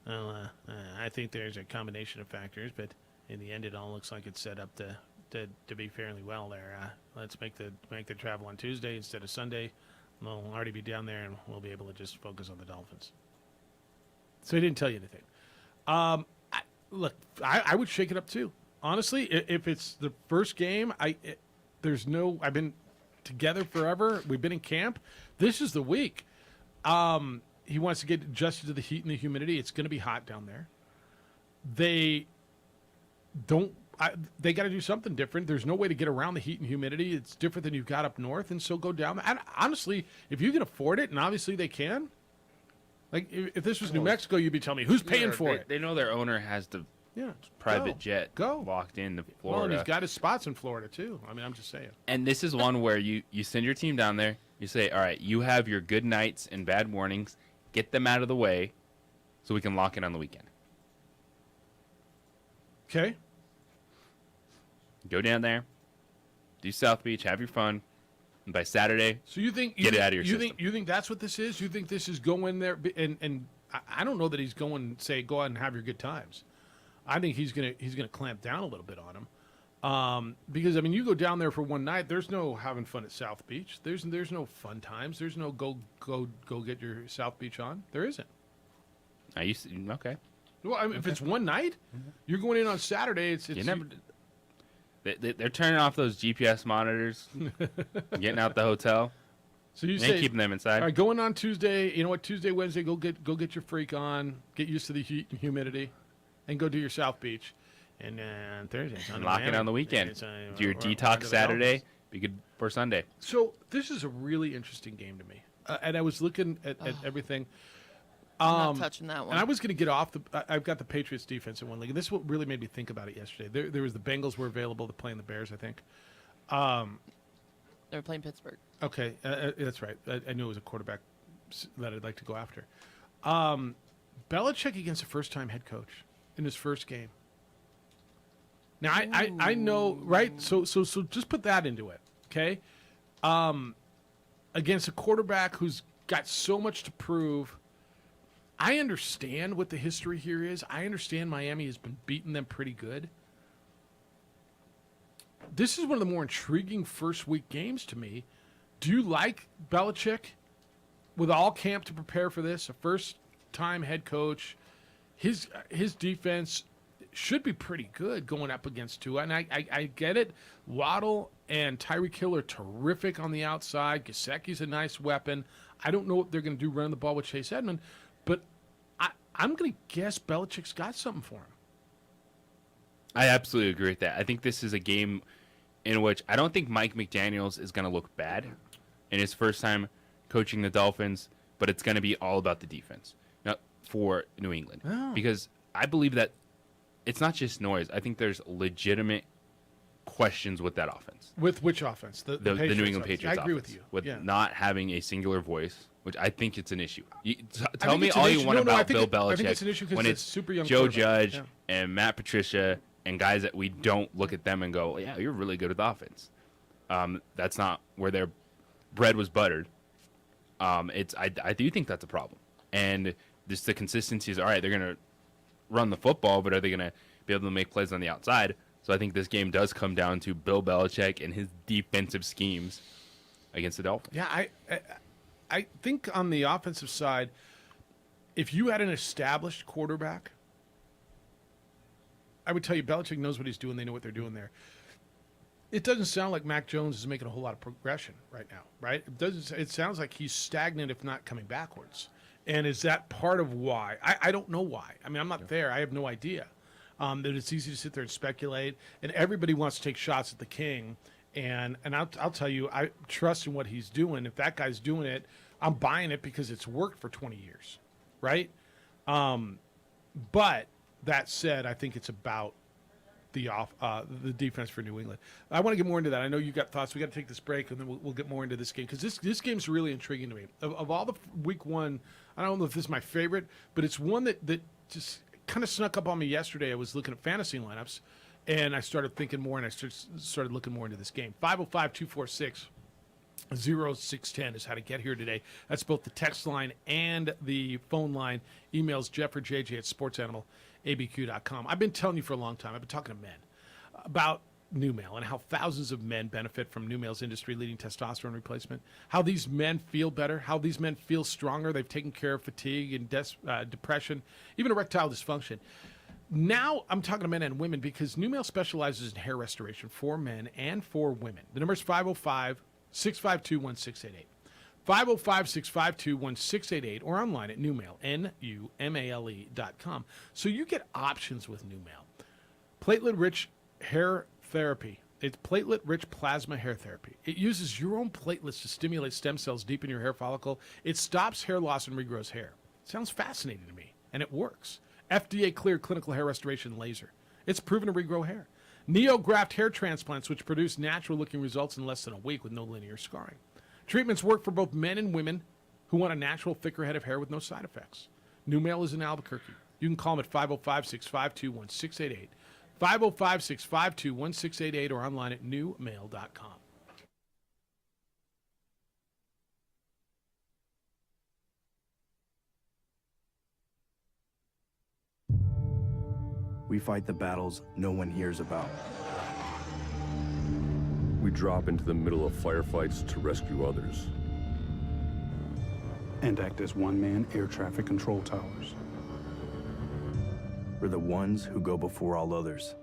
I think there's a combination of factors, but in the end, it all looks like it's set up to be fairly well there. Let's make the travel on Tuesday instead of Sunday. We'll already be down there, and we'll be able to just focus on the Dolphins. So he didn't tell you anything. I would shake it up too. Honestly, if it's the first game, I've been together forever. We've been in camp. This is the week. He wants to get adjusted to the heat and the humidity. It's going to be hot down there. They got to do something different. There's no way to get around the heat and humidity. It's different than you've got up north, and so go down. And honestly, if you can afford it, and obviously they can, like if this was New Mexico, you'd be telling me, who's paying for it? They know their owner has the private jet locked into Florida. Well, and he's got his spots in Florida, too. I mean, I'm just saying. And this is one where you send your team down there. You say, all right, you have your good nights and bad mornings. Get them out of the way so we can lock in on the weekend. Okay. Go down there, do South Beach, have your fun, and by Saturday, get it out of your system. You think that's what this is? You think this is going there? And I don't know that he's going to say go out and have your good times. I think he's gonna clamp down a little bit on him, because I mean, you go down there for one night. There's no having fun at South Beach. There's no fun times. There's no go get your South Beach on. There isn't. Okay. Well, I mean, if it's one night, you're going in on Saturday. They're turning off those GPS monitors, getting out the hotel. So you say keeping them inside. All right, going on Tuesday. You know what? Tuesday, Wednesday, go get your freak on. Get used to the heat and humidity, and go do your South Beach. And Thursday, and lock it on the weekend. Do your detox Saturday. Be good for Sunday. So this is a really interesting game to me, and I was looking at everything. I'm not touching that one. And I was going to get off I've got the Patriots defense in one league, and this is what really made me think about it yesterday. There was the Bengals were available to play in the Bears, I think. They were playing Pittsburgh. Okay, that's right. I knew it was a quarterback that I'd like to go after. Belichick against a first-time head coach in his first game. Now I know, right? So just put that into it, okay? Against a quarterback who's got so much to prove. I understand what the history here is. I understand Miami has been beating them pretty good. This is one of the more intriguing first week games to me. Do you like Belichick with all camp to prepare for this? A first-time head coach. His defense should be pretty good going up against Tua. And I get it. Waddle and Tyreek Hill are terrific on the outside. Gesicki's a nice weapon. I don't know what they're going to do running the ball with Chase Edmonds. But I'm going to guess Belichick's got something for him. I absolutely agree with that. I think this is a game in which I don't think Mike McDaniels is going to look bad in his first time coaching the Dolphins, but it's going to be all about the defense now for New England. Oh. Because I believe that it's not just noise. I think there's legitimate questions with that offense. With which offense? The New England offense. Patriots I agree offense, with you. with Yeah. not having a singular voice, which I think it's an issue. Tell think me it's an all issue. you want No, about I think Bill Belichick I think it's an issue 'cause when it's it's a super young Joe quarterback. Judge and Matt Patricia and guys that we don't look at them and go, yeah, you're really good with offense. That's not where their bread was buttered. I do think that's a problem. And just the consistency is, all right, they're going to run the football, but are they going to be able to make plays on the outside? So I think this game does come down to Bill Belichick and his defensive schemes against the Dolphins. Yeah, I think on the offensive side, if you had an established quarterback, I would tell you Belichick knows what he's doing. They know what they're doing there. It doesn't sound like Mac Jones is making a whole lot of progression right now, right? It sounds like he's stagnant, if not coming backwards. And is that part of why? I don't know why. I mean, I'm not there. I have no idea. That it's easy to sit there and speculate, and everybody wants to take shots at the king. And I'll tell you, I trust in what he's doing. If that guy's doing it, I'm buying it because it's worked for 20 years, right? But that said, I think it's about the defense for New England. I want to get more into that. I know you got thoughts. We got to take this break, and then we'll get more into this game because this game's really intriguing to me. Of all the week one, I don't know if this is my favorite, but it's one that just kind of snuck up on me yesterday. I was looking at fantasy lineups, and I started thinking more, and I started looking more into this game. 505-246-0610 is how to get here today. That's both the text line and the phone line. Emails Jeff or JJ at sportsanimalabq.com. I've been telling you for a long time, I've been talking to men about NuMale and how thousands of men benefit from NuMale's industry-leading testosterone replacement, how these men feel better, how these men feel stronger. They've taken care of fatigue and depression, even erectile dysfunction. Now I'm talking to men and women because NuMale specializes in hair restoration for men and for women. The number is 505-652-1688. 505-652-1688 or online at NuMale, NuMale.com. So you get options with NuMale. Platelet-rich hair therapy. It's platelet-rich plasma hair therapy. It uses your own platelets to stimulate stem cells deep in your hair follicle. It stops hair loss and regrows hair. Sounds fascinating to me, and it works. FDA-cleared clinical hair restoration laser. It's proven to regrow hair. NeoGraft hair transplants, which produce natural-looking results in less than a week with no linear scarring. Treatments work for both men and women who want a natural, thicker head of hair with no side effects. NuMale is in Albuquerque. You can call them at 505-652-1688. 505-652-1688 or online at NuMale.com. We fight the battles no one hears about. We drop into the middle of firefights to rescue others. And act as one-man air traffic control towers. We're the ones who go before all others.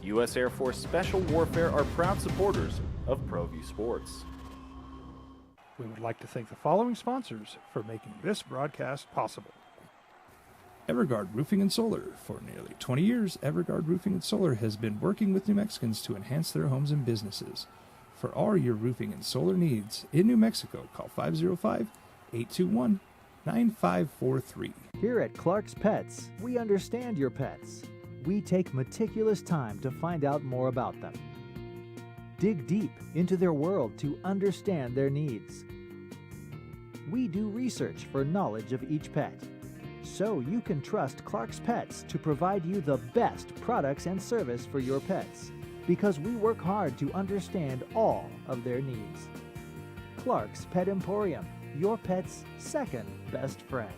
U.S. Air Force Special Warfare are proud supporters of ProView Sports. We would like to thank the following sponsors for making this broadcast possible. Everguard Roofing and Solar. For nearly 20 years, Everguard Roofing and Solar has been working with New Mexicans to enhance their homes and businesses. For all your roofing and solar needs in New Mexico, call 505-821-9543. Here at Clark's Pets, we understand your pets. We take meticulous time to find out more about them. Dig deep into their world to understand their needs. We do research for knowledge of each pet, so you can trust Clark's Pets to provide you the best products and service for your pets, because we work hard to understand all of their needs. Clark's Pet Emporium, your pet's second best friend.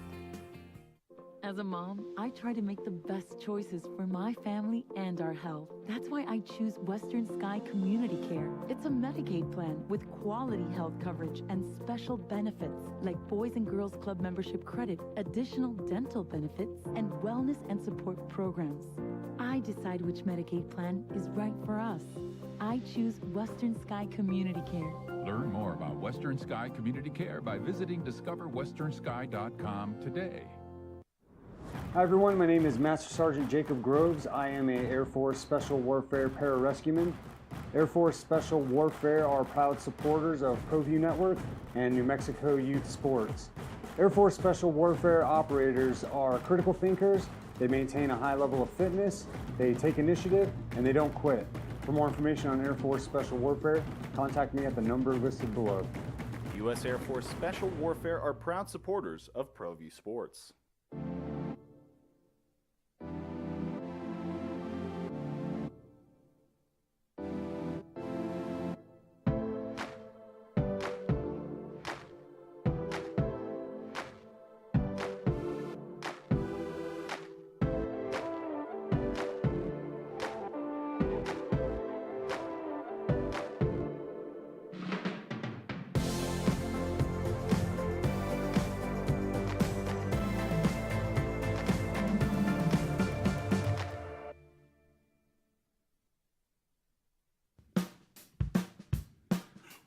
As a mom, I try to make the best choices for my family and our health. That's why I choose Western Sky Community Care. It's a Medicaid plan with quality health coverage and special benefits like Boys and Girls Club membership credit, additional dental benefits, and wellness and support programs. I decide which Medicaid plan is right for us. I choose Western Sky Community Care. Learn more about Western Sky Community Care by visiting discoverwesternsky.com today. Hi everyone, my name is Master Sergeant Jacob Groves. I am a Air Force Special Warfare Pararescueman. Air Force Special Warfare are proud supporters of ProView Network and New Mexico Youth Sports. Air Force Special Warfare operators are critical thinkers. They maintain a high level of fitness, they take initiative, and they don't quit. For more information on Air Force Special Warfare, contact me at the number listed below. U.S. Air Force Special Warfare are proud supporters of ProView Sports.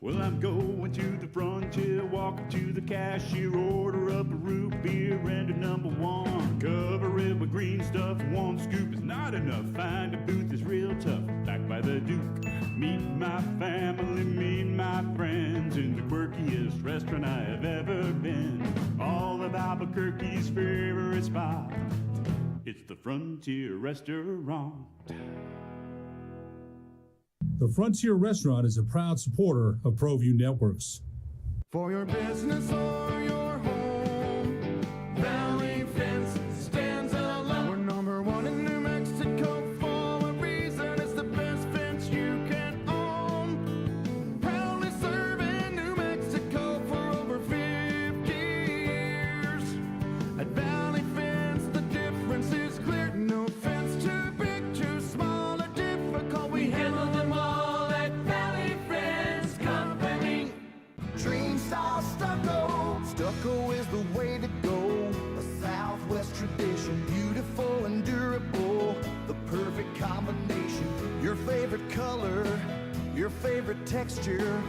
Well, I'm going to the frontier, walking to the cashier, order up a root beer and a number one. Cover it with green stuff, one scoop is not enough. Find a booth is real tough, back by the Duke. Meet my family, meet my friends in the quirkiest restaurant I have ever been. All of Albuquerque's favorite spot, it's the Frontier Restaurant. The Frontier Restaurant is a proud supporter of ProView Networks. For your business or your home, Valley Fence stands alone. We're number one in New Mexico for a reason. It's the best fence you can own. Proudly serving New Mexico for over 50 years. At Valley Fence, the difference is clear. No fence too big, too small, or difficult. We handle them all at Valley Fence Company. Dream style stucco. Stucco is the way to go. A Southwest tradition, beautiful and durable. The perfect combination. Your favorite color, your favorite texture.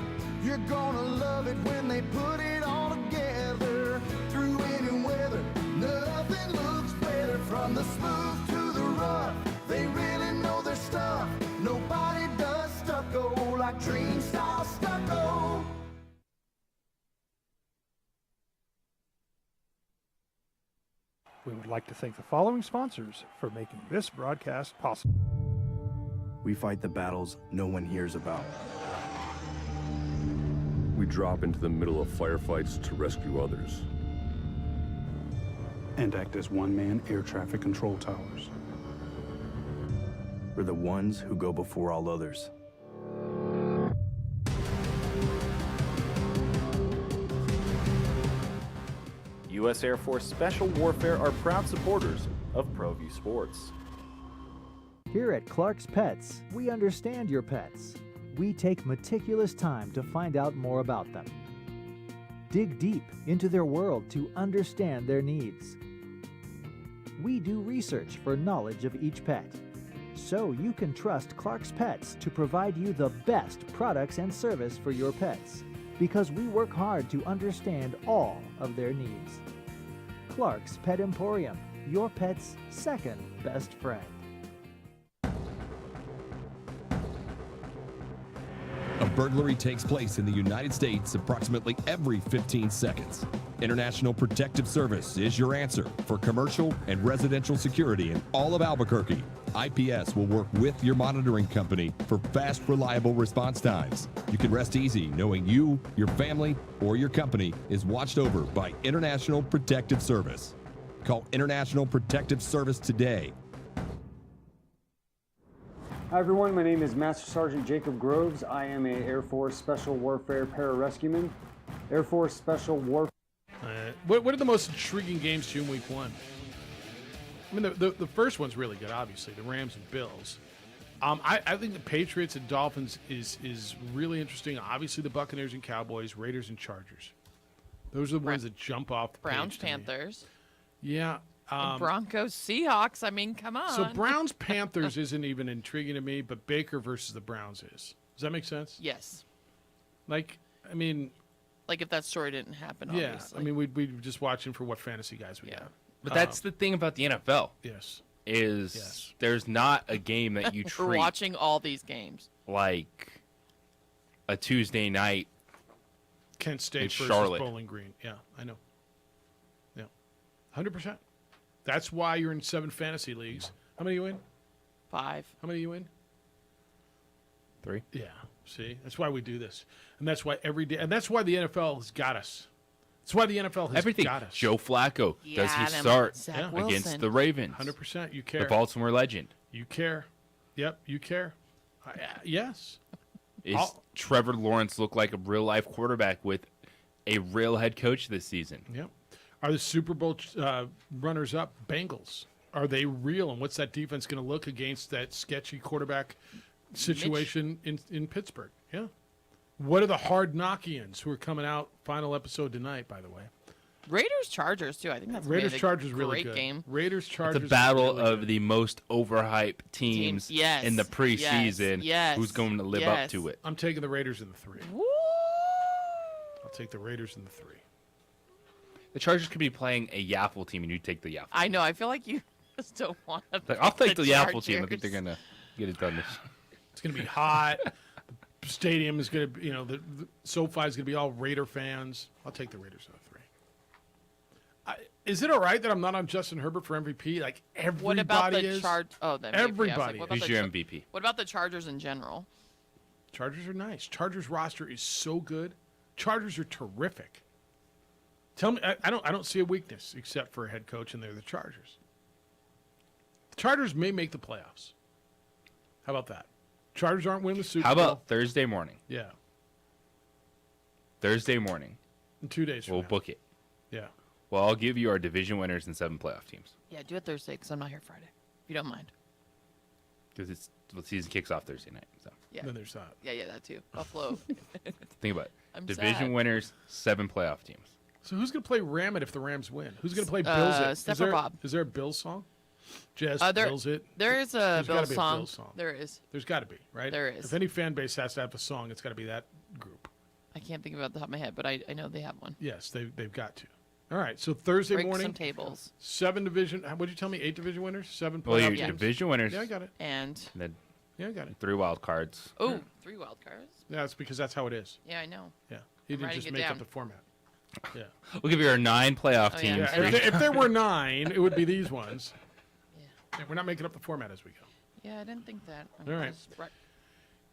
You're gonna love it when they put it all together. Through any weather, nothing looks better. From the smooth to the rough, they really know their stuff. Nobody does stucco like Dream Style Stucco. We would like to thank the following sponsors for making this broadcast possible. We fight the battles no one hears about. We drop into the middle of firefights to rescue others. And act as one-man air traffic control towers. We're the ones who go before all others. U.S. Air Force Special Warfare are proud supporters of ProView Sports. Here at Clark's Pets, we understand your pets. We take meticulous time to find out more about them. Dig deep into their world to understand their needs. We do research for knowledge of each pet, so you can trust Clark's Pets to provide you the best products and service for your pets, because we work hard to understand all of their needs. Clark's Pet Emporium, your pet's second best friend. A burglary takes place in the United States approximately every 15 seconds. International Protective Service is your answer for commercial and residential security in all of Albuquerque. IPS will work with your monitoring company for fast, reliable response times. You can rest easy knowing you, your family, or your company is watched over by International Protective Service. Call International Protective Service today. Hi everyone, my name is Master Sergeant Jacob Groves. I am a Air Force Special Warfare pararescueman. Air Force Special Warfare. What are the most intriguing games to you in Week 1? I mean, the first one's really good, obviously, the Rams and Bills. I think the Patriots and Dolphins is really interesting. Obviously, the Buccaneers and Cowboys, Raiders and Chargers. Those are the ones that jump off the Browns, page to me. Panthers. Yeah. And Broncos, Seahawks. I mean, come on. So Browns, Panthers isn't even intriguing to me, but Baker versus the Browns is. Does that make sense? Yes. Like, I mean... Like if that story didn't happen, yeah, obviously. I mean, we'd just watching for what fantasy guys we got. But that's the thing about the NFL. Yes. is there's not a game that you We're treat watching all these games. like a Tuesday night. Kent State in versus Charlotte. Bowling Green. Yeah, I know. Yeah, 100%. That's why you're in 7 fantasy leagues. How many you in? 5. How many you in? 3. Yeah. See, that's why we do this, and that's why every day, and that's why the NFL has got us. That's why the NFL has Everything. got us. Joe Flacco, does he Adam, start Zach against Wilson. the Ravens? 100%. You care. The Baltimore legend. You care. Yep, you care. Yes. Is Trevor Lawrence look like a real life quarterback with a real head coach this season? Yep. Are the Super Bowl runners-up Bengals? Are they real? And what's that defense going to look against that sketchy quarterback situation in Pittsburgh? Yeah. What are the Hard Knockians who are coming out? Final episode tonight, by the way. Raiders Chargers too. I think that's gonna be Raiders Chargers a really great good. game. Raiders Chargers. It's a battle really of the most overhyped teams Yes, in the preseason. yes, Who's going to live up to it? I'm taking the Raiders in the 3. I'll take the Raiders in the 3. The Chargers could be playing a Yaffle team, and you take the Yaffle. I know. I feel like you just don't want to. Like, I'll take the Yaffle team. I think they're gonna get it done. It's going to be hot. The stadium is going to be, the SoFi is going to be all Raider fans. I'll take the Raiders in the 3. Is it all right that I'm not on Justin Herbert for MVP? Like everybody What about the is. the MVP? Everybody. What about Who's the your MVP? What about the Chargers in general? Chargers are nice. Chargers roster is so good. Chargers are terrific. Tell me, I don't see a weakness except for a head coach, and they're the Chargers. The Chargers may make the playoffs. How about that? Chargers aren't winning the Super Bowl. How about Thursday morning? Yeah. Thursday morning. In 2 days from We'll now. book it. Yeah. Well, I'll give you our division winners and 7 playoff teams. Yeah, do it Thursday because I'm not here Friday. If you don't mind. Because the season kicks off Thursday night. So Yeah. Then there's that. Yeah, that too. Buffalo. think about it. I'm Division sad. winners, 7 playoff teams. So who's going to play Ram It if the Rams win? Who's going to play Bills It? Steph or Bob. Is there a Bills song? Jazz Bills It? There is a There's gotta Bills be a song. Bills song. There is. There's got to be, right? There is. If any fan base has to have a song, it's got to be that group. I can't think of it off the top of my head, but I know they have one. Yes, they've got to. All right, so Thursday Break morning. some tables. 7 division. What did you tell me? 8 division winners? 7 playoff Well, your teams? division winners. Yeah, I got it. And then Yeah, I got it. 3 wild cards. oh, 3 wild cards. Yeah, it's because that's how it is. Yeah, I know. Yeah, he I'm didn't writing just it make down. up the format. Yeah. We'll give you our 9 playoff Oh, yeah. teams. Yeah, if there were 9, it would be these ones. Yeah, we're not making up the format as we go. Yeah, I didn't think that. All right. Right.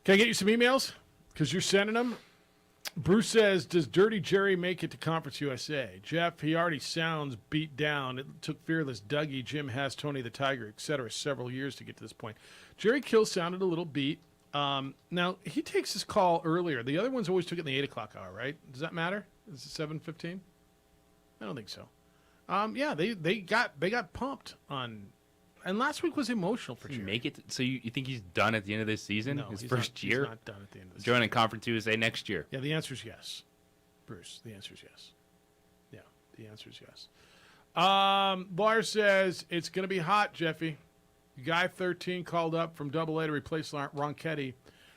Can I get you some emails? Because you're sending them. Bruce says, does Dirty Jerry make it to Conference USA? Jeff, he already sounds beat down. It took Fearless Dougie, Jim Hess, Tony the Tiger, etc. several years to get to this point. Jerry Kill sounded a little beat. Now, he takes his call earlier. The other ones always took it in the 8 o'clock hour, right? Does that matter? Is it 7:15? I don't think so. Yeah, they got pumped on... And last week was emotional for Jerry. Make it. So you think he's done at the end of this season? No, His he's first not- year? He's not done at the end of this Joining Conference USA next year. Yeah, the answer is yes. Bruce, the answer is yes. Yeah, the answer is yes. Lars says, it's going to be hot, Jeffy. Guy 13 called up from Double A to replace Ronchetti.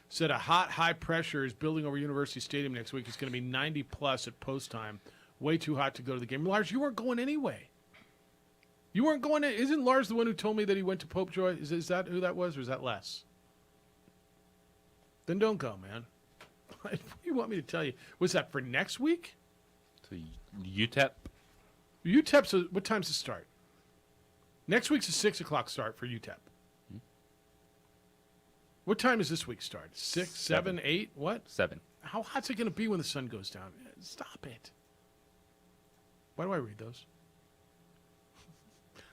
Said a hot, high pressure is building over University Stadium next week. It's going to be 90-plus at post time. Way too hot to go to the game. Lars, you weren't going anyway. You weren't going in. Isn't Lars the one who told me that he went to Pope Joy? Is that who that was, or is that Les? Then don't go, man. What do you want me to tell you? Was that for next week? So UTEP? UTEP's what time's it start? Next week's a 6 o'clock start for UTEP. What time does this week start? 6, 7, 8? What? 7. How hot's it going to be when the sun goes down? Stop it. Why do I read those?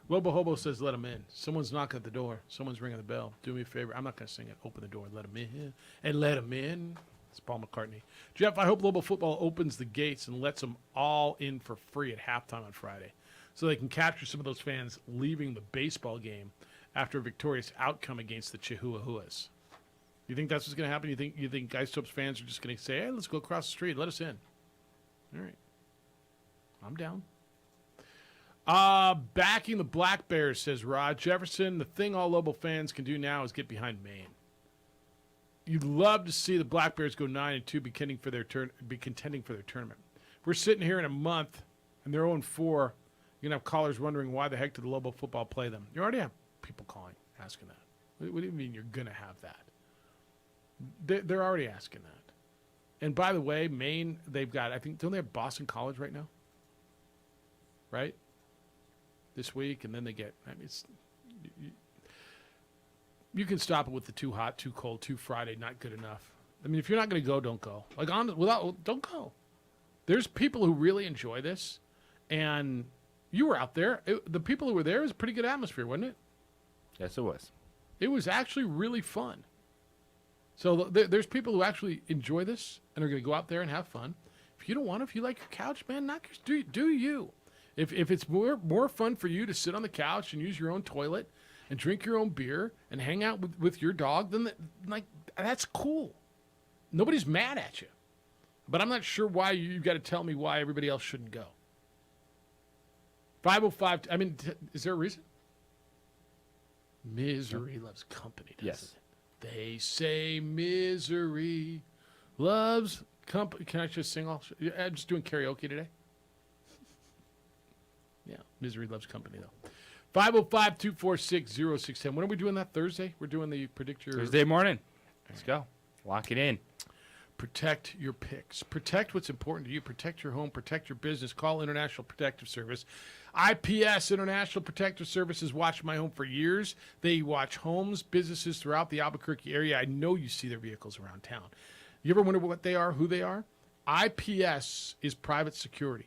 Lobo Hobo says, let him in. Someone's knocking at the door. Someone's ringing the bell. Do me a favor. I'm not going to sing it. Open the door and let him in. And let him in. It's Paul McCartney. Jeff, I hope Lobo Football opens the gates and lets them all in for free at halftime on Friday so they can capture some of those fans leaving the baseball game after a victorious outcome against the Chihuahuas. You think that's what's going to happen? You think Guy Stopes fans are just going to say, hey, let's go across the street. Let us in. All right. I'm down. Backing the Black Bears, says Rod Jefferson. The thing all Lobo fans can do now is get behind Maine. You'd love to see the Black Bears go 9-2, be contending for their tournament. We're sitting here in a month, and they're 0-4. You're gonna have callers wondering why the heck did the Lobo football play them? You already have. people calling asking that. What do you mean you're going to have that? They're already asking that. And by the way, Maine, they've got, I think, don't they have Boston College right now? Right? This week, and then they get, I mean, it's, you can stop it with the too hot, too cold, too Friday, not good enough. I mean, if you're not going to go, don't go. Like, don't go. There's people who really enjoy this, and you were out there. The people who were there, it was a pretty good atmosphere, wasn't it? Yes, it was. It was actually really fun. So there's people who actually enjoy this and are going to go out there and have fun. If you don't want to, if you like your couch, man, do you. If it's more fun for you to sit on the couch and use your own toilet and drink your own beer and hang out with your dog, then that's cool. Nobody's mad at you. But I'm not sure why you got to tell me why everybody else shouldn't go. 505, I mean, is there a reason? Misery loves company, doesn't it? They say misery loves company. Can I just sing all? I'm just doing karaoke today. Yeah, misery loves company, though. 505-246-0610. When are we doing that? Thursday? We're doing the predict your... Thursday morning. Let's go. Lock it in. Protect your picks. Protect what's important to you. Protect your home. Protect your business. Call International Protective Service. IPS, International Protective Service, has watched my home for years. They watch homes, businesses throughout the Albuquerque area. I know you see their vehicles around town. You ever wonder what they are, who they are? IPS is private security.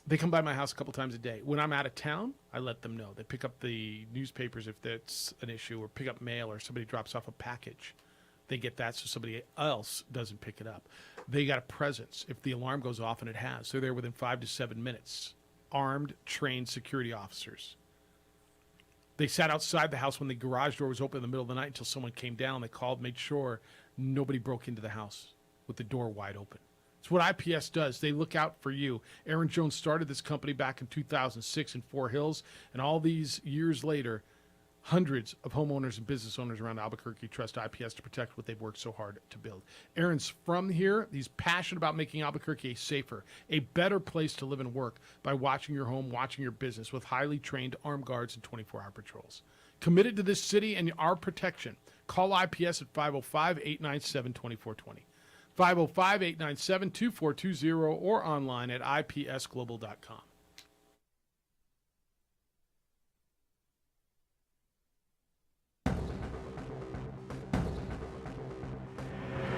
They come by my house a couple times a day. When I'm out of town, I let them know. They pick up the newspapers if that's an issue, or pick up mail, or somebody drops off a package. They get that so somebody else doesn't pick it up. They got a presence. If the alarm goes off, and it has, they're there within 5 to 7 minutes. Armed, trained security officers. They sat outside the house when the garage door was open in the middle of the night until someone came down. They called, made sure nobody broke into the house with the door wide open. It's what IPS does. They look out for you. Aaron Jones started this company back in 2006 in Fort Hills, and all these years later, hundreds of homeowners and business owners around Albuquerque trust IPS to protect what they've worked so hard to build. Aaron's from here. He's passionate about making Albuquerque a safer, a better place to live and work by watching your home, watching your business with highly trained armed guards and 24-hour patrols. Committed to this city and our protection. Call IPS at 505-897-2420. 505-897-2420 or online at ipsglobal.com.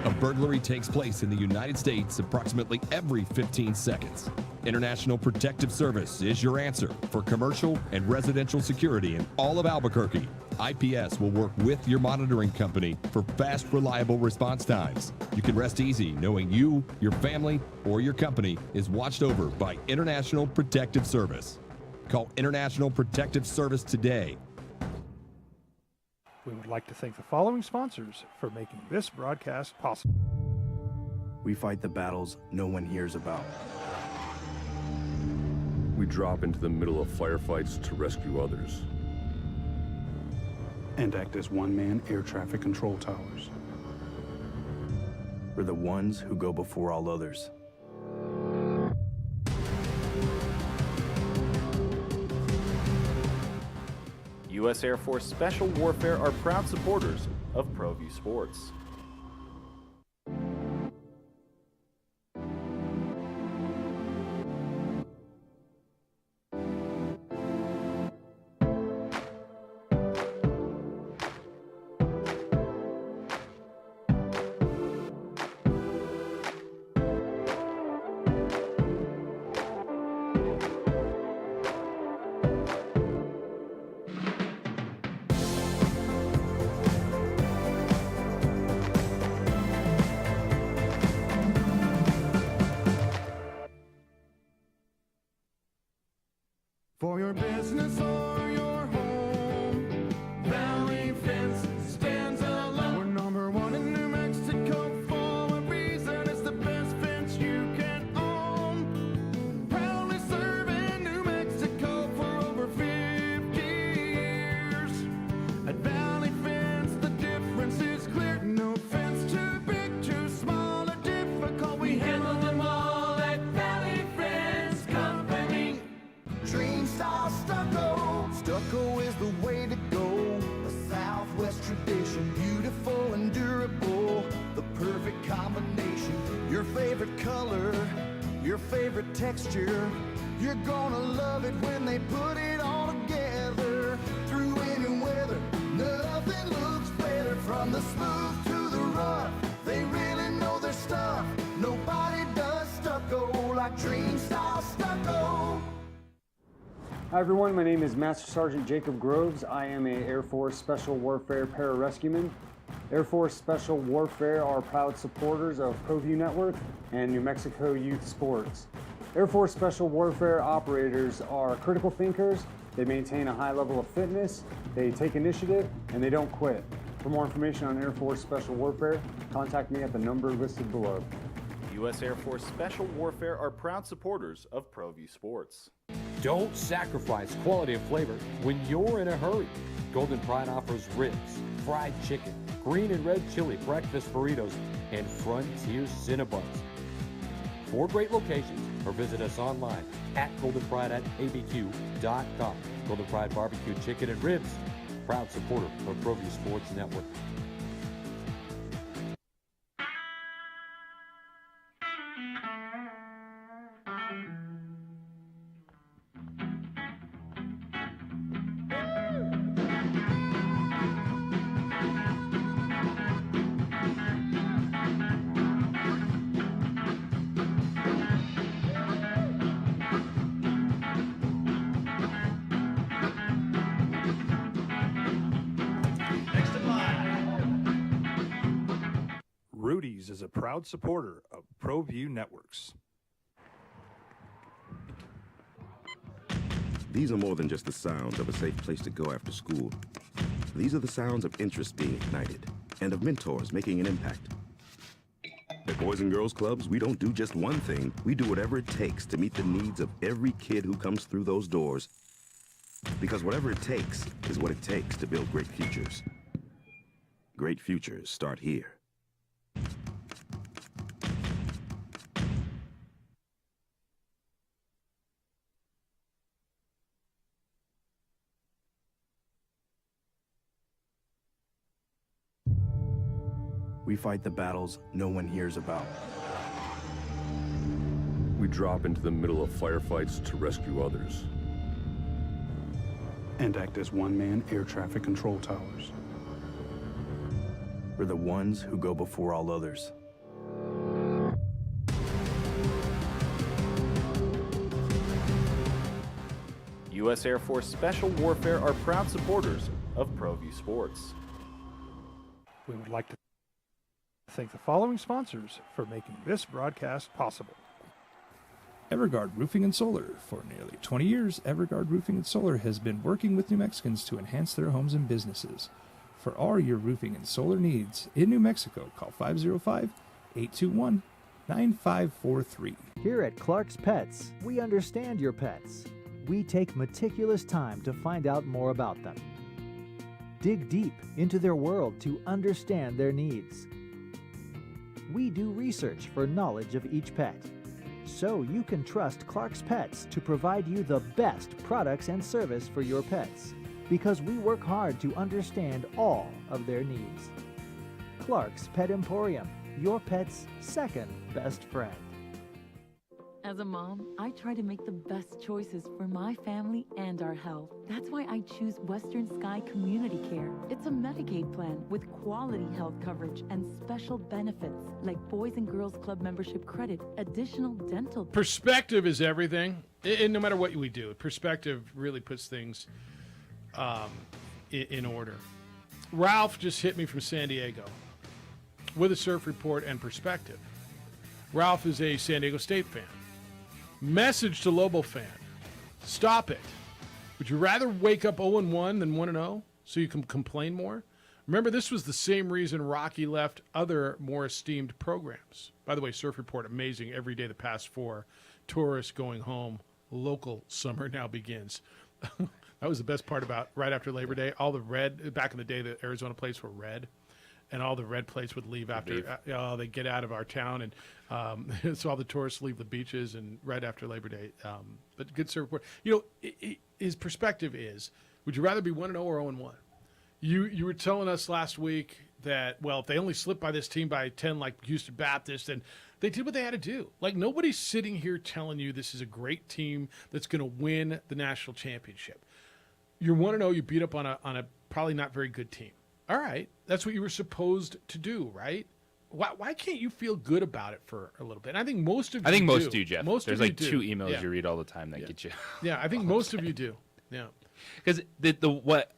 A burglary takes place in the United States approximately every 15 seconds. International Protective Service is your answer for commercial and residential security in all of Albuquerque. IPS will work with your monitoring company for fast, reliable response times. You can rest easy knowing you, your family, or your company is watched over by International Protective Service. Call International Protective Service today. We would like to thank the following sponsors for making this broadcast possible. We fight the battles no one hears about. We drop into the middle of firefights to rescue others. And act as one-man air traffic control towers. We're the ones who go before all others. U.S. Air Force Special Warfare are proud supporters of ProView Sports. the way to go. A Southwest tradition, beautiful and durable. The perfect combination. Your favorite color, your favorite texture. You're gonna love it when they put it all together. Through any weather, nothing looks better. From the smooth to the rough, they really know their stuff. Nobody does stucco like Dream Style Stucco. Hi everyone, my name is Master Sergeant Jacob Groves. I am a Air Force Special Warfare Pararescueman. Air Force Special Warfare are proud supporters of ProView Network and New Mexico Youth Sports. Air Force Special Warfare operators are critical thinkers. They maintain a high level of fitness, they take initiative, and they don't quit. For more information on Air Force Special Warfare, contact me at the number listed below. U.S. Air Force Special Warfare are proud supporters of ProView Sports. Don't sacrifice quality and flavor when you're in a hurry. Golden Pride offers ribs, fried chicken, green and red chili breakfast burritos, and Frontier Cinnabons. 4 great locations, or visit us online at goldenpride@abq.com. Golden Pride Barbecue Chicken and Ribs, proud supporter of ProView Sports Network. Rudy's is a proud supporter of ProView Networks. These are more than just the sounds of a safe place to go after school. These are the sounds of interest being ignited and of mentors making an impact. At Boys and Girls Clubs, we don't do just one thing. We do whatever it takes to meet the needs of every kid who comes through those doors. Because whatever it takes is what it takes to build great futures. Great futures start here. We fight the battles no one hears about. We drop into the middle of firefights to rescue others. And act as one-man air traffic control towers. We're the ones who go before all others. U.S. Air Force Special Warfare are proud supporters of ProView Sports. We would like to thank the following sponsors for making this broadcast possible. Everguard Roofing and Solar. For nearly 20 years, Everguard Roofing and Solar has been working with New Mexicans to enhance their homes and businesses. For all your roofing and solar needs in New Mexico, call 505-821-9543. Here at Clark's Pets, we understand your pets. We take meticulous time to find out more about them. Dig deep into their world to understand their needs. We do research for knowledge of each pet, so you can trust Clark's Pets to provide you the best products and service for your pets, because we work hard to understand all of their needs. Clark's Pet Emporium, your pet's second best friend. As a mom, I try to make the best choices for my family and our health. That's why I choose Western Sky Community Care. It's a Medicaid plan with quality health coverage and special benefits like Boys and Girls Club membership credit, additional dental. Perspective is everything. And no matter what we do, perspective really puts things in order. Ralph just hit me from San Diego with a surf report and perspective. Ralph is a San Diego State fan. Message to Lobo fan. Stop it. Would you rather wake up 0-1 than 1-0 so you can complain more? Remember, this was the same reason Rocky left other more esteemed programs. By the way, Surf Report, amazing. Every day the past 4. Tourists going home. Local summer now begins. That was the best part about right after Labor Day. All the red, back in the day, the Arizona plates were red. And all the red plates would leave after they get out of our town, and so all the tourists leave the beaches and right after Labor Day. But good surf report. You know, his perspective is Would you rather be 1-0 or 0-1? You were telling us last week that, well, if they only slip by this team by 10 like Houston Baptist, then they did what they had to do. Like, nobody's sitting here telling you this is a great team that's going to win the national championship. You're 1-0, you beat up on a probably not very good team. All right, that's what you were supposed to do, right? Why can't you feel good about it for a little bit? And I think most of you do. I think most do, Jeff. Most There's of like you two do. emails Yeah. you read all the time that get you. Yeah, I think most of you do. Yeah. Because what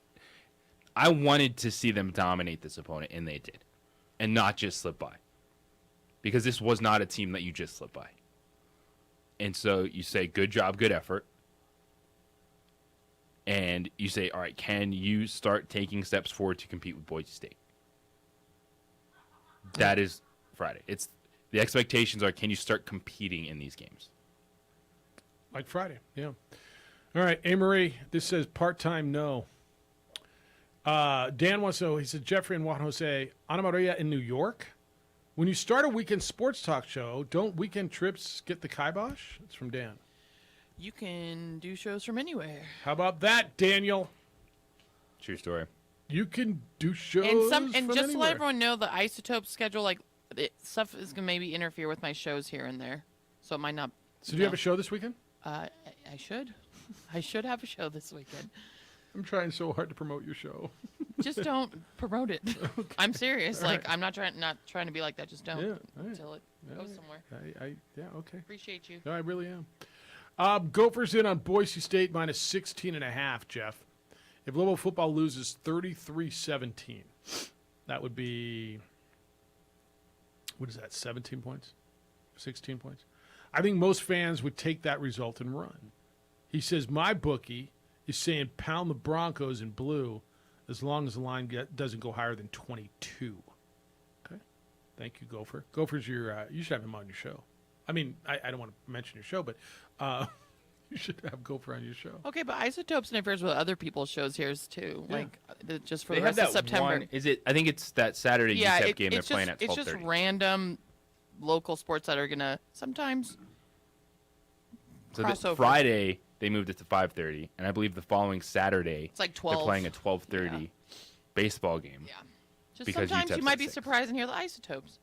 I wanted to see them dominate this opponent, and they did, and not just slip by. Because this was not a team that you just slip by. And so you say, good job, good effort. And you say, all right, can you start taking steps forward to compete with Boise State? That is Friday. It's the expectations are, can you start competing in these games? Like Friday, yeah. All right, A-Marie, this says part-time no. Dan wants to know, he said, Jeffrey and Juan Jose, Ana Maria in New York? When you start a weekend sports talk show, don't weekend trips get the kibosh? It's from Dan. You can do shows from anywhere. How about that, Daniel? True story. You can do shows And from just to anywhere. let everyone know, the Isotope schedule, like stuff is gonna maybe interfere with my shows here and there, so it might not. So do you have a show this weekend? I should. I should have a show this weekend. I'm trying so hard to promote your show. Just don't promote it. I'm serious. All Like right. I'm not trying to be like that. Just don't Yeah, all right. until it All goes right. somewhere. Yeah, okay. Appreciate you. No, I really am. Gophers in on Boise State minus 16.5, Jeff. If Lobo football loses 33-17, that would be, what is that, 17 points? 16 points? I think most fans would take that result and run. He says, my bookie is saying pound the Broncos in blue as long as the line doesn't go higher than 22. Okay. Thank you, Gopher. Gopher's you should have him on your show. I mean, I don't want to mention your show, but you should have Gopher on your show. Okay, but Isotopes interferes with other people's shows here too. Yeah. Like just for They the have rest of that September. one. Is it? I think it's that Saturday Yeah, UTEP game they're it's playing just, at 12:30. it's just random local sports that are gonna sometimes So cross that over. Friday they moved it to 5:30, and I believe the following Saturday It's like they're 12. playing a 12:30 baseball game. Yeah. Just because sometimes you UTEP's might at be 6. surprised and hear the Isotopes.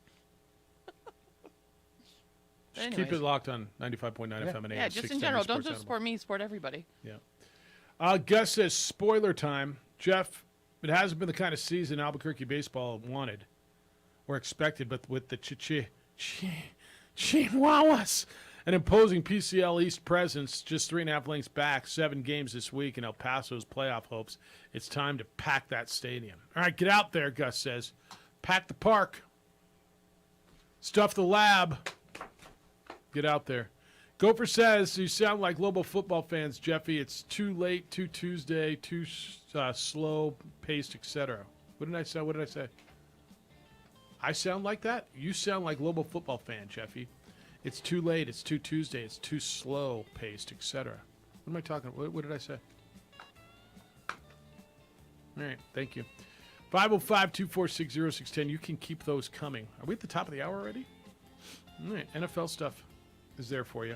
Just Anyways. keep it locked on 95.9 FM and AM. Yeah, just in 610 general. Don't Sports just Animal. support me, support everybody. Yeah. Gus says, spoiler time. Jeff, it hasn't been the kind of season Albuquerque baseball wanted or expected, but with the Chihuahuas, an imposing PCL East presence, just 3.5 lengths back, 7 games this week in El Paso's playoff hopes. It's time to pack that stadium. All right, get out there, Gus says. Pack the park. Stuff the lab. Get out there. Gopher says, you sound like Lobo football fans, Jeffy. It's too late, too Tuesday, too slow paced, etc. What did I say? What did I say? I sound like that? You sound like Lobo football fan, Jeffy. It's too late, it's too Tuesday, it's too slow paced, etc. What am I talking about? What did I say? All right, thank you. 505-246-0610. You can keep those coming. Are we at the top of the hour already? All right, NFL stuff is there for you.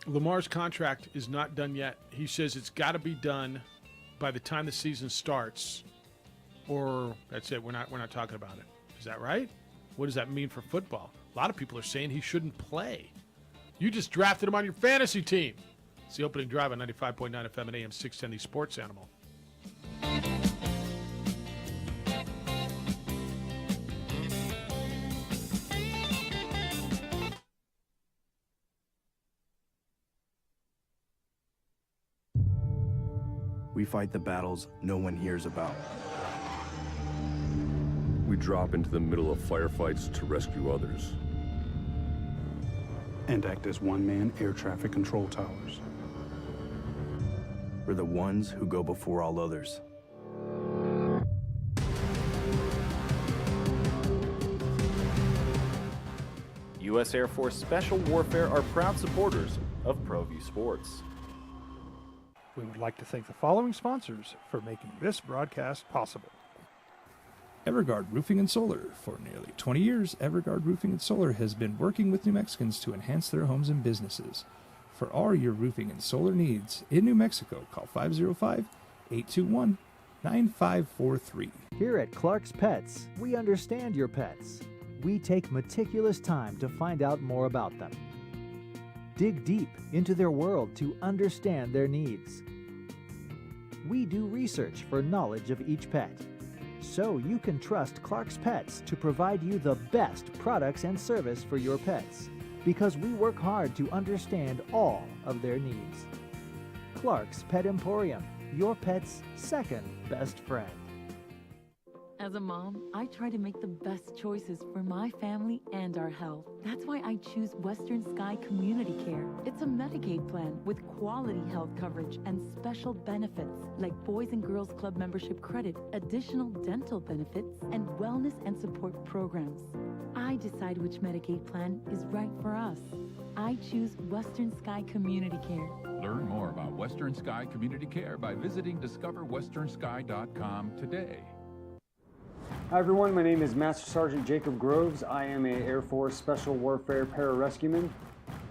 Lamar's contract is not done yet. He says it's got to be done by the time the season starts, or that's it. We're not talking about it. Is that right? What does that mean for football? A lot of people are saying he shouldn't play. You just drafted him on your fantasy team. It's the opening drive on 95.9 FM and AM 610, the Sports Animal. We fight the battles no one hears about. We drop into the middle of firefights to rescue others. And act as one-man air traffic control towers. We're the ones who go before all others. U.S. Air Force Special Warfare are proud supporters of ProView Sports. We would like to thank the following sponsors for making this broadcast possible. Everguard Roofing and Solar. For nearly 20 years, Everguard Roofing and Solar has been working with New Mexicans to enhance their homes and businesses. For all your roofing and solar needs in New Mexico, call 505-821-9543. Here at Clark's Pets, we understand your pets. We take meticulous time to find out more about them. Dig deep into their world to understand their needs. We do research for knowledge of each pet, so you can trust Clark's Pets to provide you the best products and service for your pets, because we work hard to understand all of their needs. Clark's Pet Emporium, your pet's second best friend. As a mom, I try to make the best choices for my family and our health. That's why I choose Western Sky Community Care. It's a Medicaid plan with quality health coverage and special benefits like Boys and Girls Club membership credit, additional dental benefits, and wellness and support programs. I decide which Medicaid plan is right for us. I choose Western Sky Community Care. Learn more about Western Sky Community Care by visiting discoverwesternsky.com today. Hi everyone, my name is Master Sergeant Jacob Groves. I am a Air Force Special Warfare Pararescueman.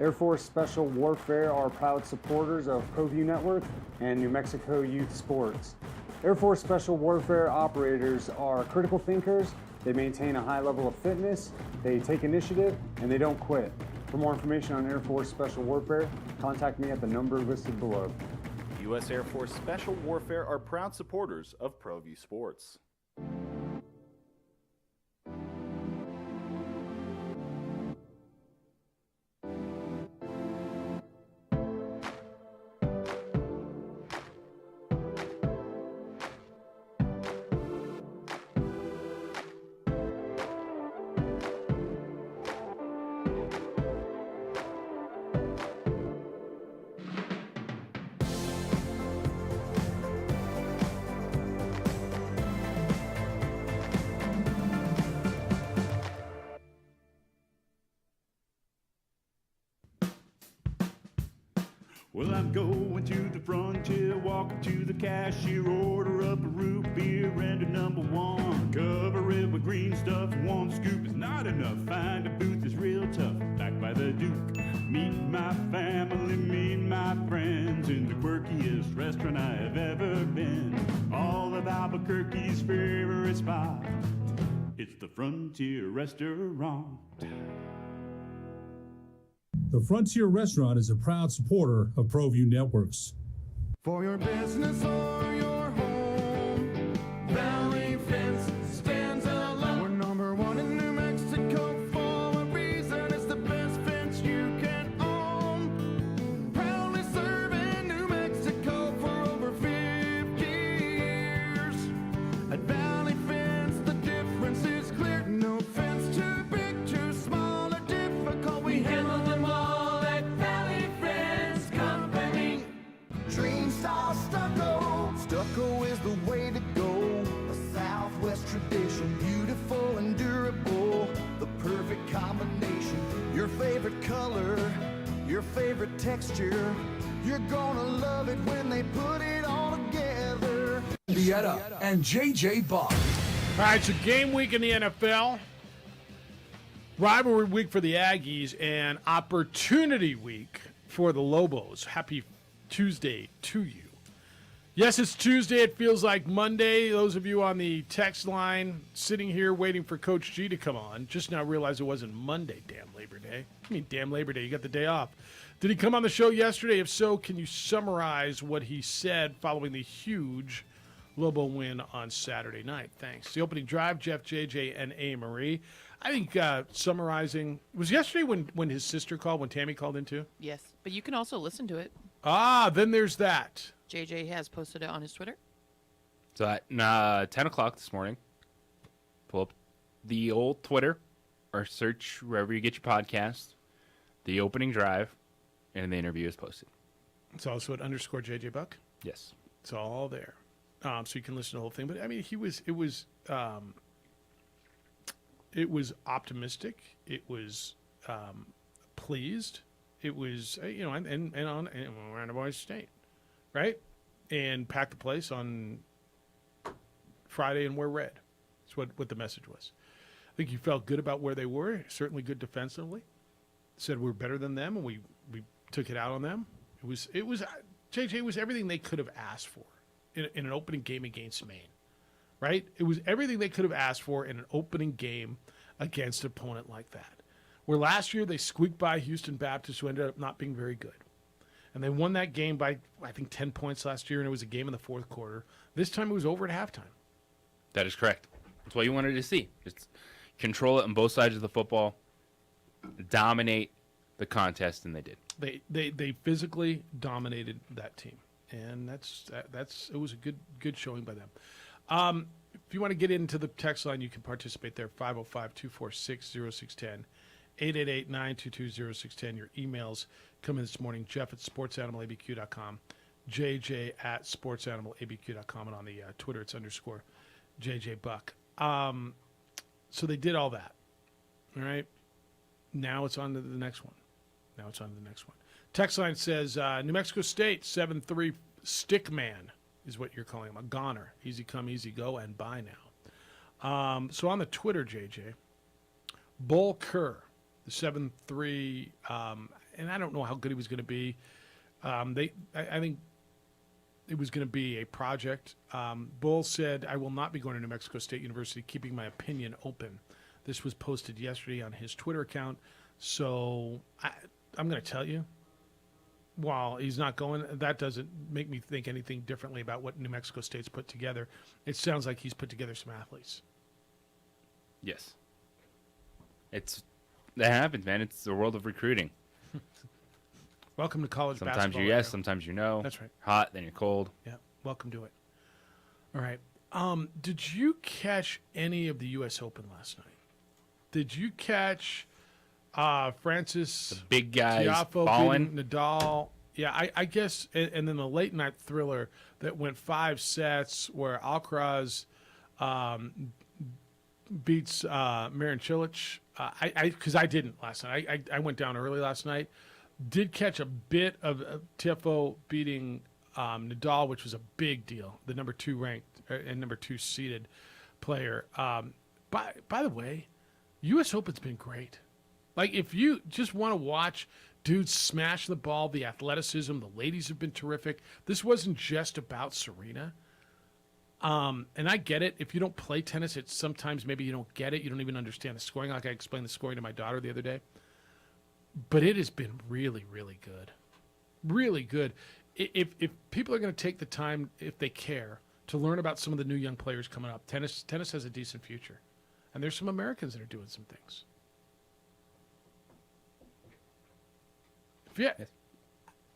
Air Force Special Warfare are proud supporters of ProView Network and New Mexico Youth Sports. Air Force Special Warfare operators are critical thinkers. They maintain a high level of fitness, they take initiative, and they don't quit. For more information on Air Force Special Warfare, contact me at the number listed below. U.S. Air Force Special Warfare are proud supporters of ProView Sports. Well, I'm going to the frontier, walking to the cashier, order up a root beer and a number one. Cover it with green stuff, one scoop is not enough. Find a booth that's real tough, back by the Duke. Meet my family, meet my friends in the quirkiest restaurant I have ever been. All of Albuquerque's favorite spot, it's the Frontier Restaurant. The Frontier Restaurant is a proud supporter of ProView Networks. For your business or your home, Valley Fence stands alone. We're number one in New Mexico for a reason. It's the best fence you can own. Proudly serving New Mexico for over 50 years. At Valley Fence, the difference is clear. No fence too big, too small, or difficult. We handle them all. Stucco is the way to go. A Southwest tradition, beautiful and durable. The perfect combination. Your favorite color, your favorite texture. You're gonna love it when they put it all together. Vieta and JJ Buck. All right, so game week in the NFL. Rivalry week for the Aggies and opportunity week for the Lobos. Happy Tuesday to you. Yes, it's Tuesday. It feels like Monday. Those of you on the text line sitting here waiting for Coach G to come on just now realized it wasn't Monday, damn Labor Day. I mean, damn Labor Day. You got the day off. Did he come on the show yesterday? If so, can you summarize what he said following the huge Lobo win on Saturday night? Thanks. The opening drive, Jeff, JJ, and A. Marie. I think summarizing, was yesterday when his sister called, when Tammy called in too? Yes, but you can also listen to it. Ah, then there's that. JJ has posted it on his Twitter. So at 10 o'clock this morning, pull up the old Twitter or search wherever you get your podcast, the opening drive, and the interview is posted. It's also at _ JJ Buck? Yes. It's all there. So you can listen to the whole thing. But, I mean, it was optimistic. It was pleased. It was, and we're on Boise State. Right? And packed the place on Friday and wear red. That's what the message was. I think he felt good about where they were, certainly good defensively. Said we're better than them, and we took it out on them. It was JJ. It was everything they could have asked for in an opening game against Maine, right? It was everything they could have asked for in an opening game against an opponent like that. Where last year they squeaked by Houston Baptist, who ended up not being very good. And they won that game by, I think, 10 points last year, and it was a game in the fourth quarter. This time it was over at halftime. That is correct. That's what you wanted to see. Just control it on both sides of the football, dominate the contest, and they did. They physically dominated that team, and it was a good showing by them. If you want to get into the text line, you can participate there, 505-246-0610, 888-922-0610. Your emails come in this morning, Jeff at sportsanimалabq.com, JJ at sportsanimалabq.com, and on the Twitter, it's _JJ Buck. So they did all that. All right. Now it's on to the next one. Text line says, New Mexico State, 7-3 Stickman is what you're calling him, a goner. Easy come, easy go, and bye now. So on the Twitter, JJ, Bull Kerr, the 7-3, and I don't know how good he was going to be. I think it was going to be a project. Bull said, I will not be going to New Mexico State University, keeping my opinion open. This was posted yesterday on his Twitter account. So I'm going to tell you, while he's not going, that doesn't make me think anything differently about what New Mexico State's put together. It sounds like he's put together some athletes. Yes. That happens, man. It's the world of recruiting. Welcome to college basketball. basketball. Sometimes you're yes, sometimes you no. That's right. Hot, then you're cold. Yeah, welcome to it. All right. Did you catch any of the U.S. Open last night? Did you catch Francis, the big guys, Tiafoe balling? Nadal? Yeah, I guess, and then the late night thriller that went 5 sets where Alcaraz beats Marin Cilic. Because I didn't last night. I went down early last night. Did catch a bit of Tiafoe beating Nadal, which was a big deal. The number 2 ranked and number 2 seeded player. By the way, U.S. Open's been great. Like, if you just want to watch dudes smash the ball, the athleticism, the ladies have been terrific. This wasn't just about Serena. And I get it. If you don't play tennis, it's sometimes maybe you don't get it. You don't even understand the scoring. Like I explained the scoring to my daughter the other day. But it has been really, really good. Really good. If people are going to take the time, if they care, to learn about some of the new young players coming up, tennis has a decent future. And there's some Americans that are doing some things. Yeah. Yes.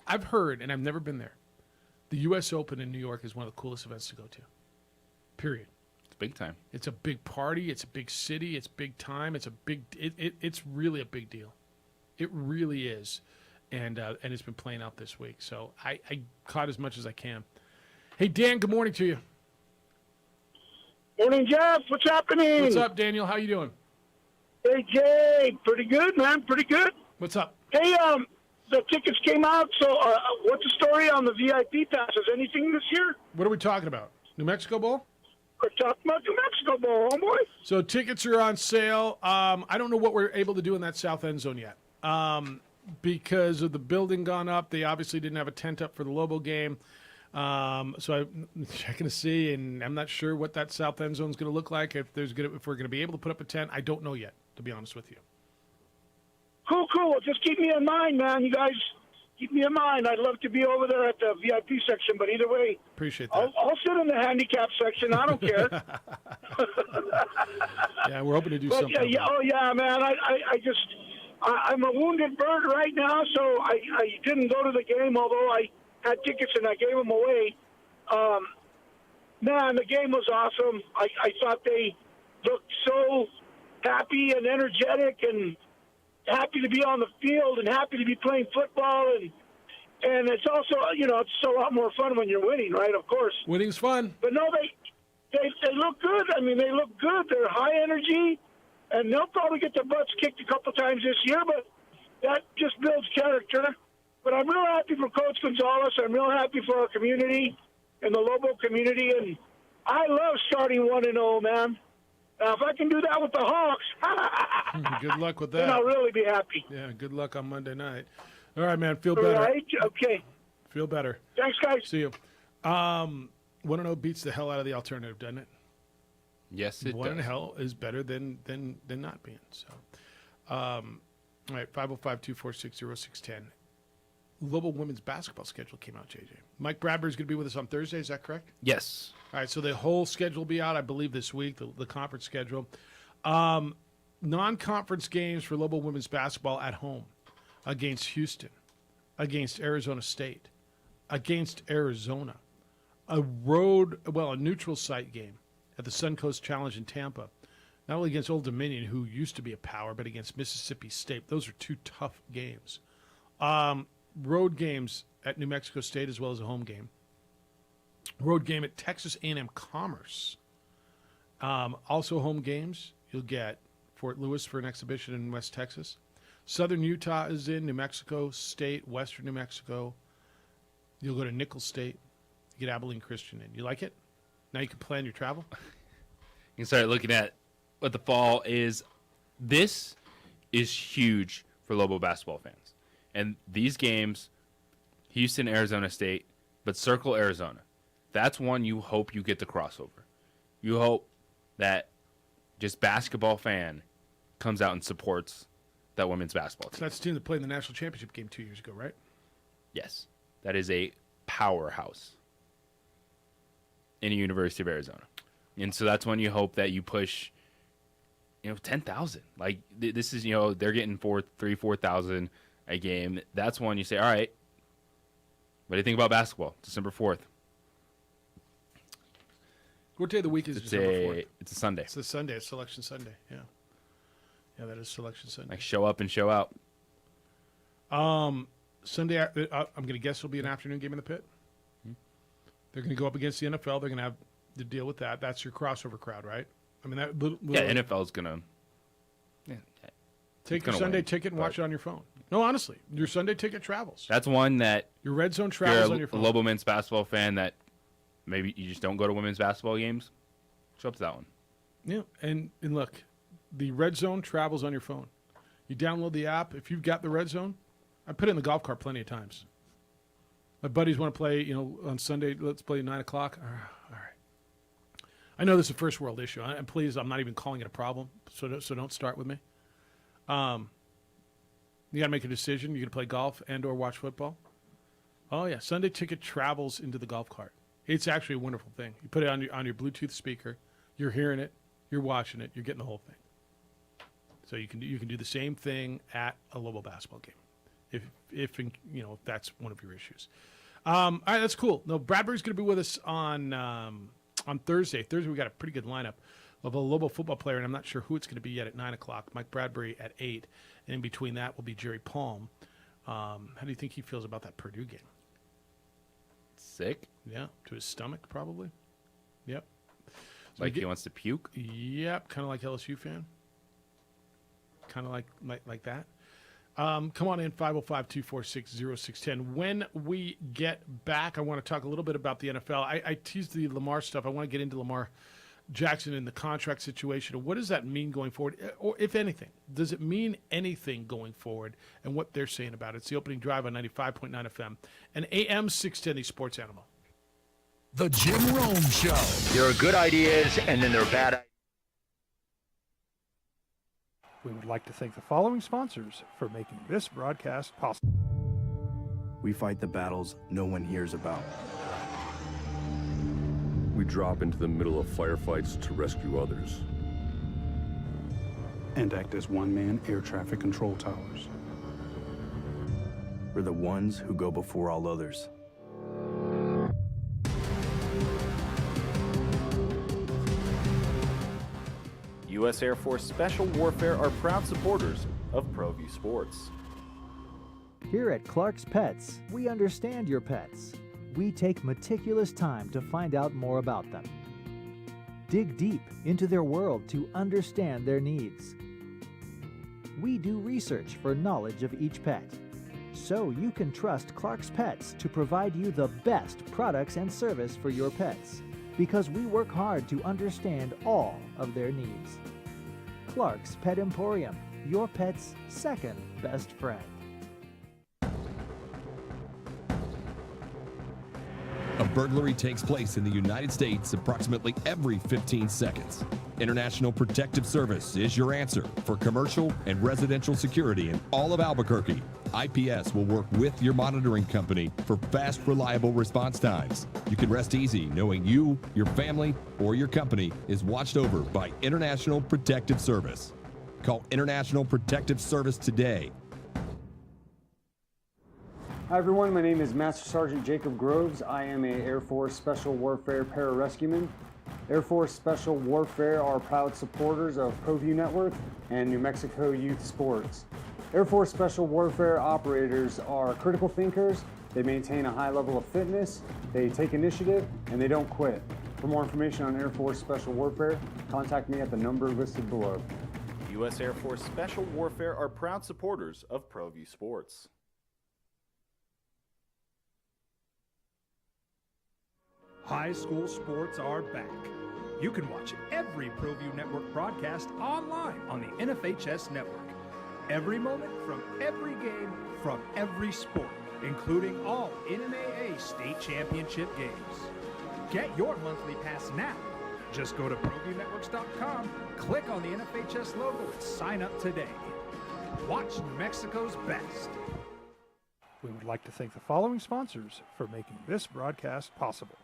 I've heard, and I've never been there, the U.S. Open in New York is one of the coolest events to go to. Period. It's big time. It's a big party. It's a big city. It's big time. It's a big. It's really a big deal. It really is, and it's been playing out this week. So I caught as much as I can. Hey Dan, good morning to you. Morning, Jeff. What's happening? What's up, Daniel? How you doing? Hey Jay, pretty good, man. Pretty good. What's up? Hey, the tickets came out. So what's the story on the VIP passes? Anything this year? What are we talking about? New Mexico Bowl? We're talking about New Mexico Bowl, homeboy. So tickets are on sale. I don't know what we're able to do in that south end zone yet. Because of the building gone up, they obviously didn't have a tent up for the Lobo game. So I'm checking to see, and I'm not sure what that south end zone is going to look like. If we're going to be able to put up a tent, I don't know yet, to be honest with you. Cool. Just keep me in mind, man. You guys keep me in mind. I'd love to be over there at the VIP section, but either way, appreciate that. I'll sit in the handicap section. I don't care. Yeah, we're hoping to do something. Yeah, man. I'm a wounded bird right now, so I didn't go to the game, although I had tickets and I gave them away. Man, the game was awesome. I thought they looked so happy and energetic and happy to be on the field and happy to be playing football. And it's also, it's a lot more fun when you're winning, right? Of course. Winning's fun. But no, they look good. I mean, they look good. They're high energy. And they'll probably get their butts kicked a couple times this year, but that just builds character. But I'm real happy for Coach Gonzalez. I'm real happy for our community and the Lobo community. And I love starting 1-0, man. Now, if I can do that with the Hawks, good luck with that. Then I'll really be happy. Yeah, good luck on Monday night. All right, man. Feel All better. right. Okay. Feel better. Thanks, guys. See you. 1-0 beats the hell out of the alternative, doesn't it? Yes, it 1 does. hell is better than not being. So, all right, 505-246-0610. Global women's basketball schedule came out, JJ. Mike Bradbury's going to be with us on Thursday. Is that correct? Yes. All right, so the whole schedule will be out, I believe, this week, the conference schedule. Non-conference games for Global women's basketball at home against Houston, against Arizona State, against Arizona. A neutral site game at the Suncoast Challenge in Tampa. Not only against Old Dominion, who used to be a power, but against Mississippi State. Those are two tough games. Road games at New Mexico State as well as a home game. Road game at Texas A&M Commerce. Also home games. You'll get Fort Lewis for an exhibition in West Texas. Southern Utah is in, New Mexico State, Western New Mexico. You'll go to Nicholls State. You get Abilene Christian in. You like it? Now you can plan your travel? You can start looking at what the fall is. This is huge for Lobo basketball fans. And these games, Houston, Arizona State, but circle Arizona. That's one you hope you get the crossover. You hope that just basketball fan comes out and supports that women's basketball team. So that's the team that played in the national championship game 2 years ago, right? Yes. That is a powerhouse in the University of Arizona. And so that's when you hope that you push, 10,000. Like, this is, they're getting 4,000 a game. That's when you say, all right, what do you think about basketball? December 4th. What day of the week is December 4th? It's a Sunday. It's a Sunday. It's Selection Sunday. Yeah. Yeah, that is Selection Sunday. Like, show up and show out. Sunday, I'm going to guess it'll be an afternoon game in the pit. They're going to go up against the NFL. They're going to have to deal with that. That's your crossover crowd, right? I mean, that little, NFL's going to take your Sunday ticket and watch it on your phone. No, honestly, your Sunday ticket travels. That's one that your red zone travels on your phone. A Lobo men's basketball fan that maybe you just don't go to women's basketball games, show up to that one. Yeah, and look, the red zone travels on your phone. You download the app. If you've got the red zone, I put it in the golf cart plenty of times. My buddies want to play, on Sunday, let's play at 9 o'clock. All right. I know this is a first world issue. And please, I'm not even calling it a problem, so don't start with me. You got to make a decision. You're going to play golf and or watch football? Oh, yeah. Sunday ticket travels into the golf cart. It's actually a wonderful thing. You put it on your Bluetooth speaker. You're hearing it. You're watching it. You're getting the whole thing. So you can do the same thing at a Lobo basketball game, if that's one of your issues. All right, that's cool. No, Bradbury's going to be with us on Thursday. Thursday we got a pretty good lineup of a Lobo football player, and I'm not sure who it's going to be yet at 9 o'clock. Mike Bradbury at 8, and in between that will be Jerry Palm. How do you think he feels about that Purdue game? Sick. Yeah, to his stomach probably. Yep. So he wants to puke? Yep, kind of like LSU fan. Kind of like that. Come on in, 505-246-0610. When we get back, I want to talk a little bit about the NFL. I teased the Lamar stuff. I want to get into Lamar Jackson and the contract situation. What does that mean going forward? Or if anything, does it mean anything going forward and what they're saying about it? It's the opening drive on 95.9 FM and AM 610, the Sports Animal. The Jim Rome Show. There are good ideas and then there are bad ideas. We would like to thank the following sponsors for making this broadcast possible. We fight the battles no one hears about. We drop into the middle of firefights to rescue others. And act as one-man air traffic control towers. We're the ones who go before all others. U.S. Air Force Special Warfare are proud supporters of ProView Sports. Here at Clark's Pets, we understand your pets. We take meticulous time to find out more about them. Dig deep into their world to understand their needs. We do research for knowledge of each pet, so you can trust Clark's Pets to provide you the best products and service for your pets, because we work hard to understand all of their needs. Clark's Pet Emporium, your pet's second best friend. burglary takes place in the United States approximately every 15 seconds. International Protective Service is your answer for commercial and residential security in all of Albuquerque. IPS will work with your monitoring company for fast, reliable response times. You can rest easy knowing you, your family, or your company is watched over by International Protective Service. Call International Protective Service today. Hi everyone, my name is Master Sergeant Jacob Groves. I am a Air Force Special Warfare Pararescueman. Air Force Special Warfare are proud supporters of ProView Network and New Mexico Youth Sports. Air Force Special Warfare operators are critical thinkers. They maintain a high level of fitness, they take initiative, and they don't quit. For more information on Air Force Special Warfare, contact me at the number listed below. U.S. Air Force Special Warfare are proud supporters of ProView Sports. High school sports are back. You can watch every ProView Network broadcast online on the NFHS network. Every moment from every game from every sport, including all NMAA state championship games. Get your monthly pass now. Just go to ProViewNetworks.com, click on the NFHS logo, and sign up today. Watch New Mexico's best. We would like to thank the following sponsors for making this broadcast possible.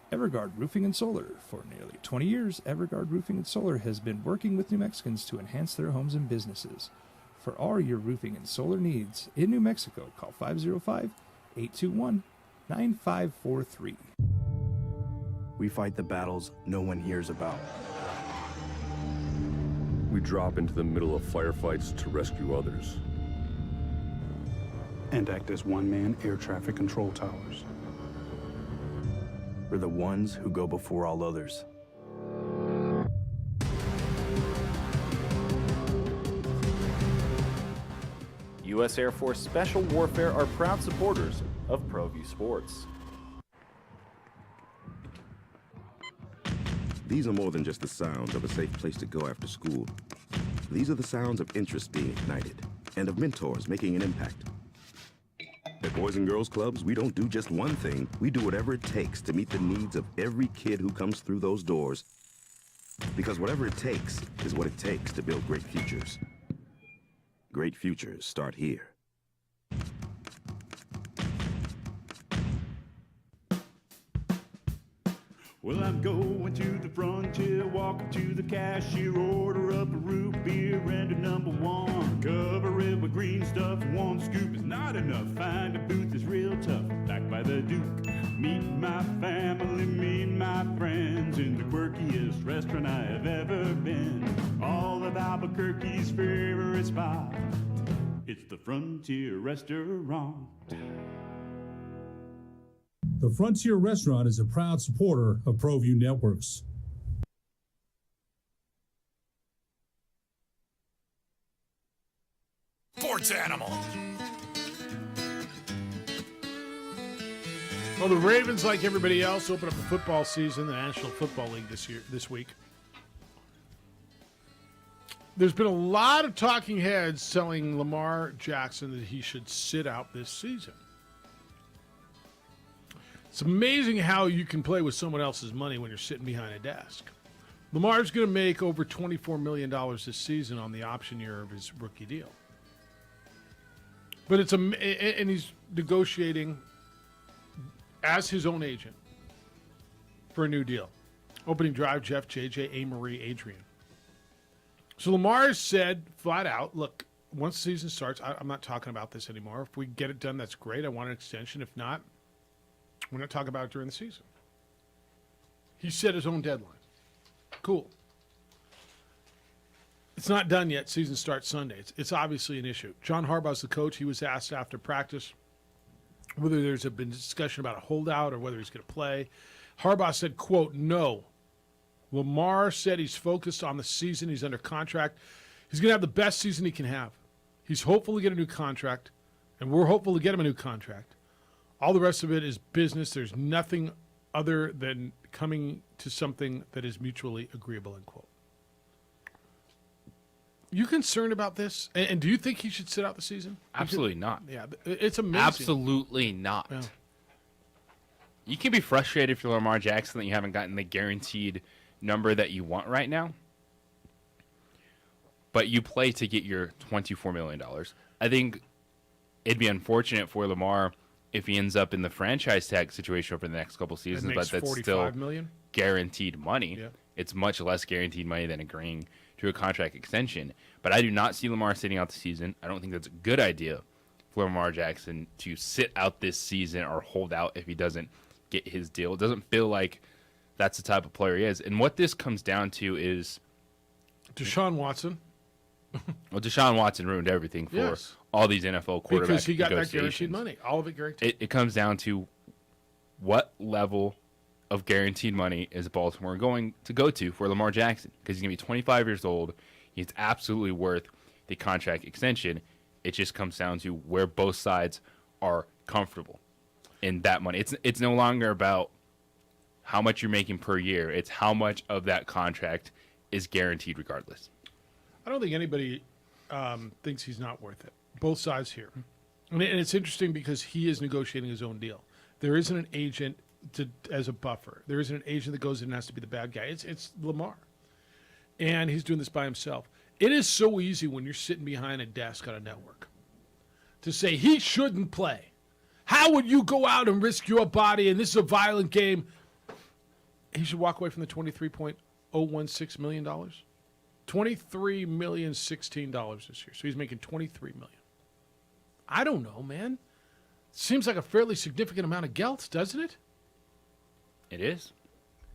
Everguard Roofing and Solar. For nearly 20 years, Everguard Roofing and Solar has been working with New Mexicans to enhance their homes and businesses. For all your roofing and solar needs in New Mexico, call 505-821-9543. We fight the battles no one hears about. We drop into the middle of firefights to rescue others. And act as one-man air traffic control towers. We're the ones who go before all others. U.S. Air Force Special Warfare are proud supporters of ProView Sports. These are more than just the sounds of a safe place to go after school. These are the sounds of interest being ignited and of mentors making an impact. At Boys and Girls Clubs, we don't do just one thing. We do whatever it takes to meet the needs of every kid who comes through those doors. Because whatever it takes is what it takes to build great futures. Great futures start here. Well, I'm going to the frontier, walking to the cashier, order up a root beer and a number one. Cover it with green stuff, one scoop is not enough. Find a booth is real tough, back by the Duke. Meet my family, meet my friends in the quirkiest restaurant I have ever been. All of Albuquerque's favorite spot, it's the Frontier Restaurant. The Frontier Restaurant is a proud supporter of ProView Networks. Sports Animal. Well, the Ravens, like everybody else, open up the football season, the National Football League this week. There's been a lot of talking heads telling Lamar Jackson that he should sit out this season. It's amazing how you can play with someone else's money when you're sitting behind a desk. Lamar's going to make over $24 million this season on the option year of his rookie deal. But and he's negotiating as his own agent for a new deal. Opening drive, Jeff, JJ, A-Marie, Adrian. So Lamar said flat out, look, once the season starts, I'm not talking about this anymore. If we get it done, that's great. I want an extension. If not, we're not talking about it during the season. He set his own deadline. Cool. It's not done yet. Season starts Sunday. It's obviously an issue. John Harbaugh's the coach. He was asked after practice whether there's been discussion about a holdout or whether he's going to play. Harbaugh said, quote, no. Lamar said he's focused on the season. He's under contract. He's going to have the best season he can have. He's hopeful to get a new contract, and we're hopeful to get him a new contract. All the rest of it is business. There's nothing other than coming to something that is mutually agreeable, end quote. You concerned about this? And do you think he should sit out the season? Absolutely not. Yeah, it's amazing. Absolutely not. Yeah. You can be frustrated if you're Lamar Jackson that you haven't gotten the guaranteed number that you want right now. But you play to get your $24 million. I think it'd be unfortunate for Lamar if he ends up in the franchise tag situation over the next couple seasons, but that's still guaranteed money. Yeah. It's much less guaranteed money than agreeing to a contract extension. But I do not see Lamar sitting out the season. I don't think that's a good idea for Lamar Jackson to sit out this season or hold out if he doesn't get his deal. It doesn't feel like that's the type of player he is. And what this comes down to is Deshaun Watson. Well, Deshaun Watson ruined everything for all these NFL quarterbacks. Because he got that guaranteed money. All of it guaranteed. It comes down to what level of guaranteed money is Baltimore going to go to for Lamar Jackson? Because he's going to be 25 years old. He's absolutely worth the contract extension. It just comes down to where both sides are comfortable in that money. It's no longer about how much you're making per year. It's how much of that contract is guaranteed regardless. I don't think anybody thinks he's not worth it. Both sides here. And it's interesting because he is negotiating his own deal. There isn't an agent as a buffer. There isn't an agent that goes in and has to be the bad guy. It's Lamar. And he's doing this by himself. It is so easy when you're sitting behind a desk on a network to say he shouldn't play. How would you go out and risk your body, and this is a violent game? He should walk away from the $23.016 million. $23,016 this year. So he's making $23 million. I don't know, man. Seems like a fairly significant amount of gelt, doesn't it? It is.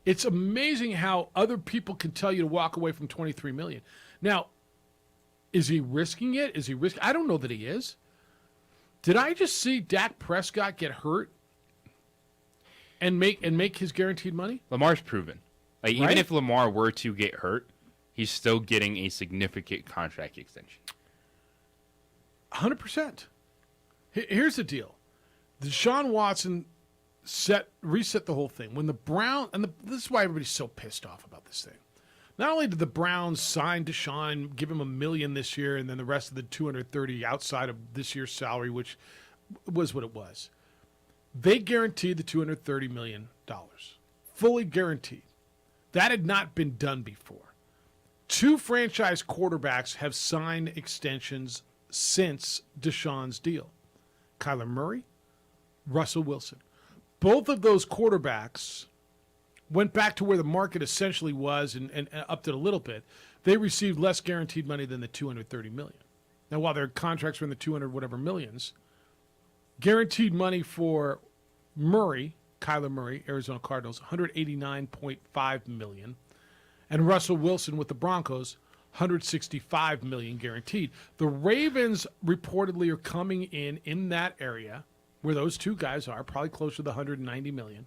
It's amazing how other people can tell you to walk away from $23 million. Now, is he risking it? I don't know that he is. Did I just see Dak Prescott get hurt and make his guaranteed money? Lamar's proven. Like, even if Lamar were to get hurt, he's still getting a significant contract extension. 100%. Here's the deal. Deshaun Watson reset the whole thing. When the Browns, this is why everybody's so pissed off about this thing. Not only did the Browns sign Deshaun, give him $1 million this year, and then the rest of the $230 outside of this year's salary, which was what it was. They guaranteed the $230 million. Fully guaranteed. That had not been done before. 2 franchise quarterbacks have signed extensions since Deshaun's deal. Kyler Murray, Russell Wilson. Both of those quarterbacks went back to where the market essentially was and upped it a little bit. They received less guaranteed money than the $230 million. Now, while their contracts were in the 200 whatever millions, guaranteed money for Kyler Murray, Arizona Cardinals, $189.5 million. And Russell Wilson with the Broncos, $165 million guaranteed. The Ravens reportedly are coming in that area where those two guys are, probably closer to the $190 million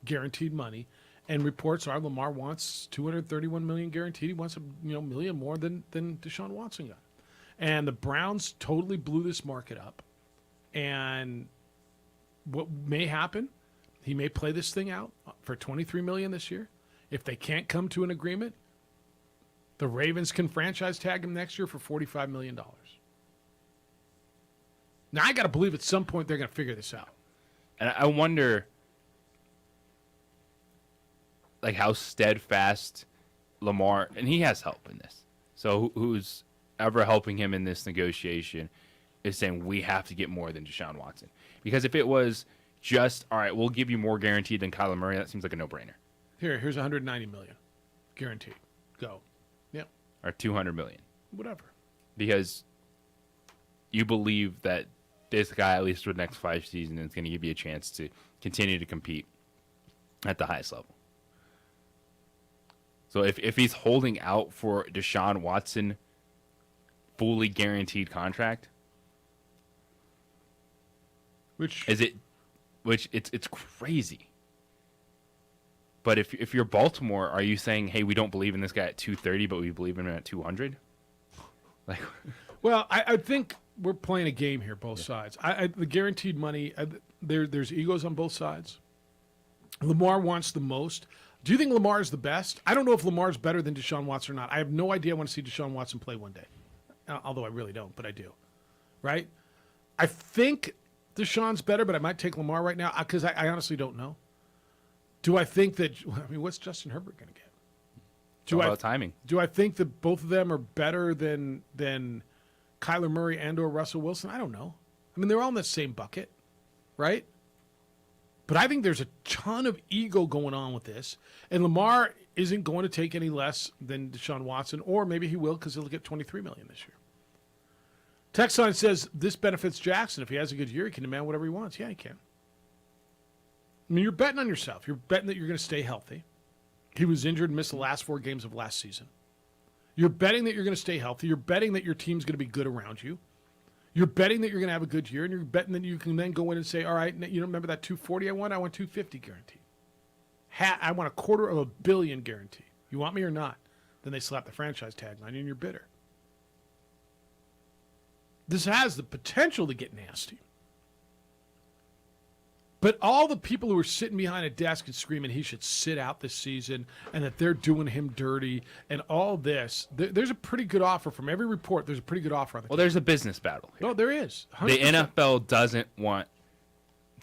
guaranteed money. And reports are Lamar wants $231 million guaranteed. He wants $1 million more than Deshaun Watson got. And the Browns totally blew this market up. And what may happen, he may play this thing out for $23 million this year. If they can't come to an agreement, the Ravens can franchise tag him next year for $45 million. Now, I got to believe at some point they're going to figure this out. And I wonder, like, how steadfast Lamar, and he has help in this. So who's ever helping him in this negotiation is saying we have to get more than Deshaun Watson. Because if it was just, all right, we'll give you more guaranteed than Kyler Murray, that seems like a no-brainer. Here's $190 million guaranteed. Go. Yeah. Or $200 million. Whatever. Because you believe that this guy, at least for the next 5 seasons, is going to give you a chance to continue to compete at the highest level. So if he's holding out for Deshaun Watson fully guaranteed contract, it's crazy. But if you're Baltimore, are you saying, hey, we don't believe in this guy at 230, but we believe in him at 200? Like, well, I think we're playing a game here, both sides. The guaranteed money, there's egos on both sides. Lamar wants the most. Do you think Lamar is the best? I don't know if Lamar's better than Deshaun Watson or not. I have no idea. I want to see Deshaun Watson play one day. Although I really don't, but I do. Right? I think Deshaun's better, but I might take Lamar right now because I honestly don't know. Do I think that? I mean, what's Justin Herbert going to get? All about timing. Do I think that both of them are better than Kyler Murray and/or Russell Wilson? I don't know. I mean, they're all in the same bucket, right? But I think there's a ton of ego going on with this, and Lamar isn't going to take any less than Deshaun Watson, or maybe he will because he'll get $23 million this year. Text line says this benefits Jackson. If he has a good year, he can demand whatever he wants. Yeah, he can. I mean, you're betting on yourself. You're betting that you're going to stay healthy. He was injured and missed the last 4 games of last season. You're betting that you're going to stay healthy. You're betting that your team's going to be good around you. You're betting that you're going to have a good year, and you're betting that you can then go in and say, all right, you remember that 240 I won? I want 250 guaranteed. I want $250 million guaranteed. You want me or not? Then they slap the franchise tag on you, and you're bitter. This has the potential to get nasty. But all the people who are sitting behind a desk and screaming he should sit out this season and that they're doing him dirty and all this, there's a pretty good offer from every report. There's a pretty good offer on the Well, there's a business battle here. No, there is. 100%. The NFL doesn't want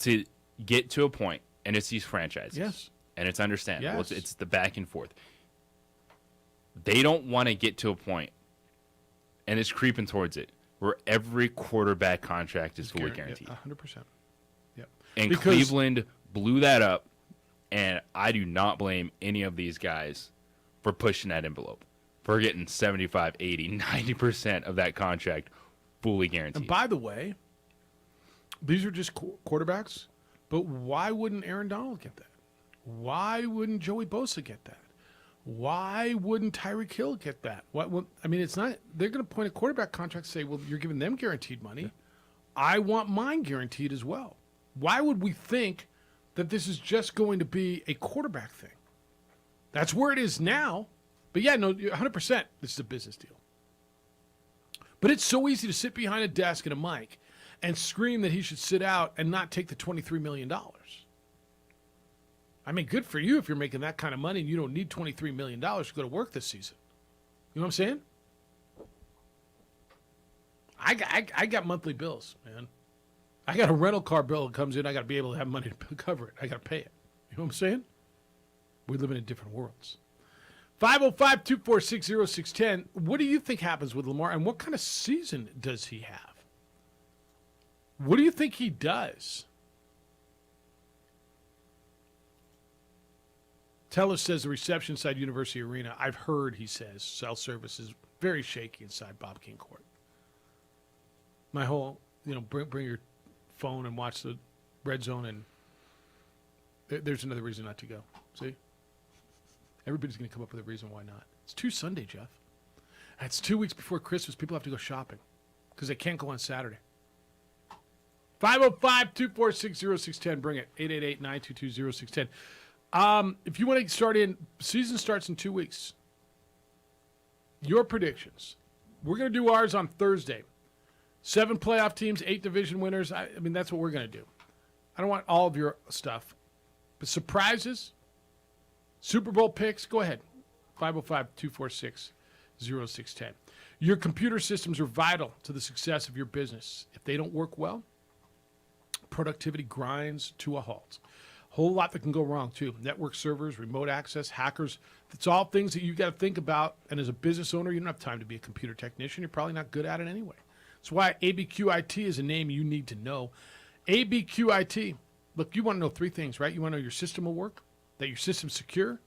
to get to a point, and it's these franchises. Yes. And it's understandable. Yes. It's the back and forth. They don't want to get to a point, and it's creeping towards it, where every quarterback contract is fully guaranteed. 100%. Yep. And Cleveland blew that up, and I do not blame any of these guys for pushing that envelope, for getting 75, 80, 90% of that contract fully guaranteed. And by the way, these are just quarterbacks, but why wouldn't Aaron Donald get that? Why wouldn't Joey Bosa get that? Why wouldn't Tyreek Hill get that? I mean, it's not. They're going to point a quarterback contract and say, well, you're giving them guaranteed money. Yeah. I want mine guaranteed as well. Why would we think that this is just going to be a quarterback thing? That's where it is now. But yeah, no, 100%, this is a business deal. But it's so easy to sit behind a desk and a mic and scream that he should sit out and not take the $23 million. I mean, good for you if you're making that kind of money and you don't need $23 million to go to work this season. You know what I'm saying? I got monthly bills, man. I got a rental car bill that comes in. I got to be able to have money to cover it. I got to pay it. You know what I'm saying? We live in different worlds. 505-246-0610. What do you think happens with Lamar, and what kind of season does he have? What do you think he does? Teller says the reception side University Arena, I've heard, he says, cell service is very shaky inside Bob King Court. My whole, bring your phone and watch the Red Zone, and there's another reason not to go. See? Everybody's going to come up with a reason why not. It's Sunday, Jeff. That's 2 weeks before Christmas. People have to go shopping because they can't go on Saturday. 505-246-0610. Bring it. 888-922-0610. If you want to start in, season starts in 2 weeks. Your predictions. We're going to do ours on Thursday. 7 playoff teams, 8 division winners. I mean, that's what we're going to do. I don't want all of your stuff. But surprises, Super Bowl picks, go ahead. 505-246-0610. Your computer systems are vital to the success of your business. If they don't work well, productivity grinds to a halt. Whole lot that can go wrong, too. Network servers, remote access, hackers. It's all things that you got to think about. And as a business owner, you don't have time to be a computer technician. You're probably not good at it anyway. That's why ABQIT is a name you need to know. ABQIT. Look, you want to know 3 things, right? You want to know your system will work, that your system's secure,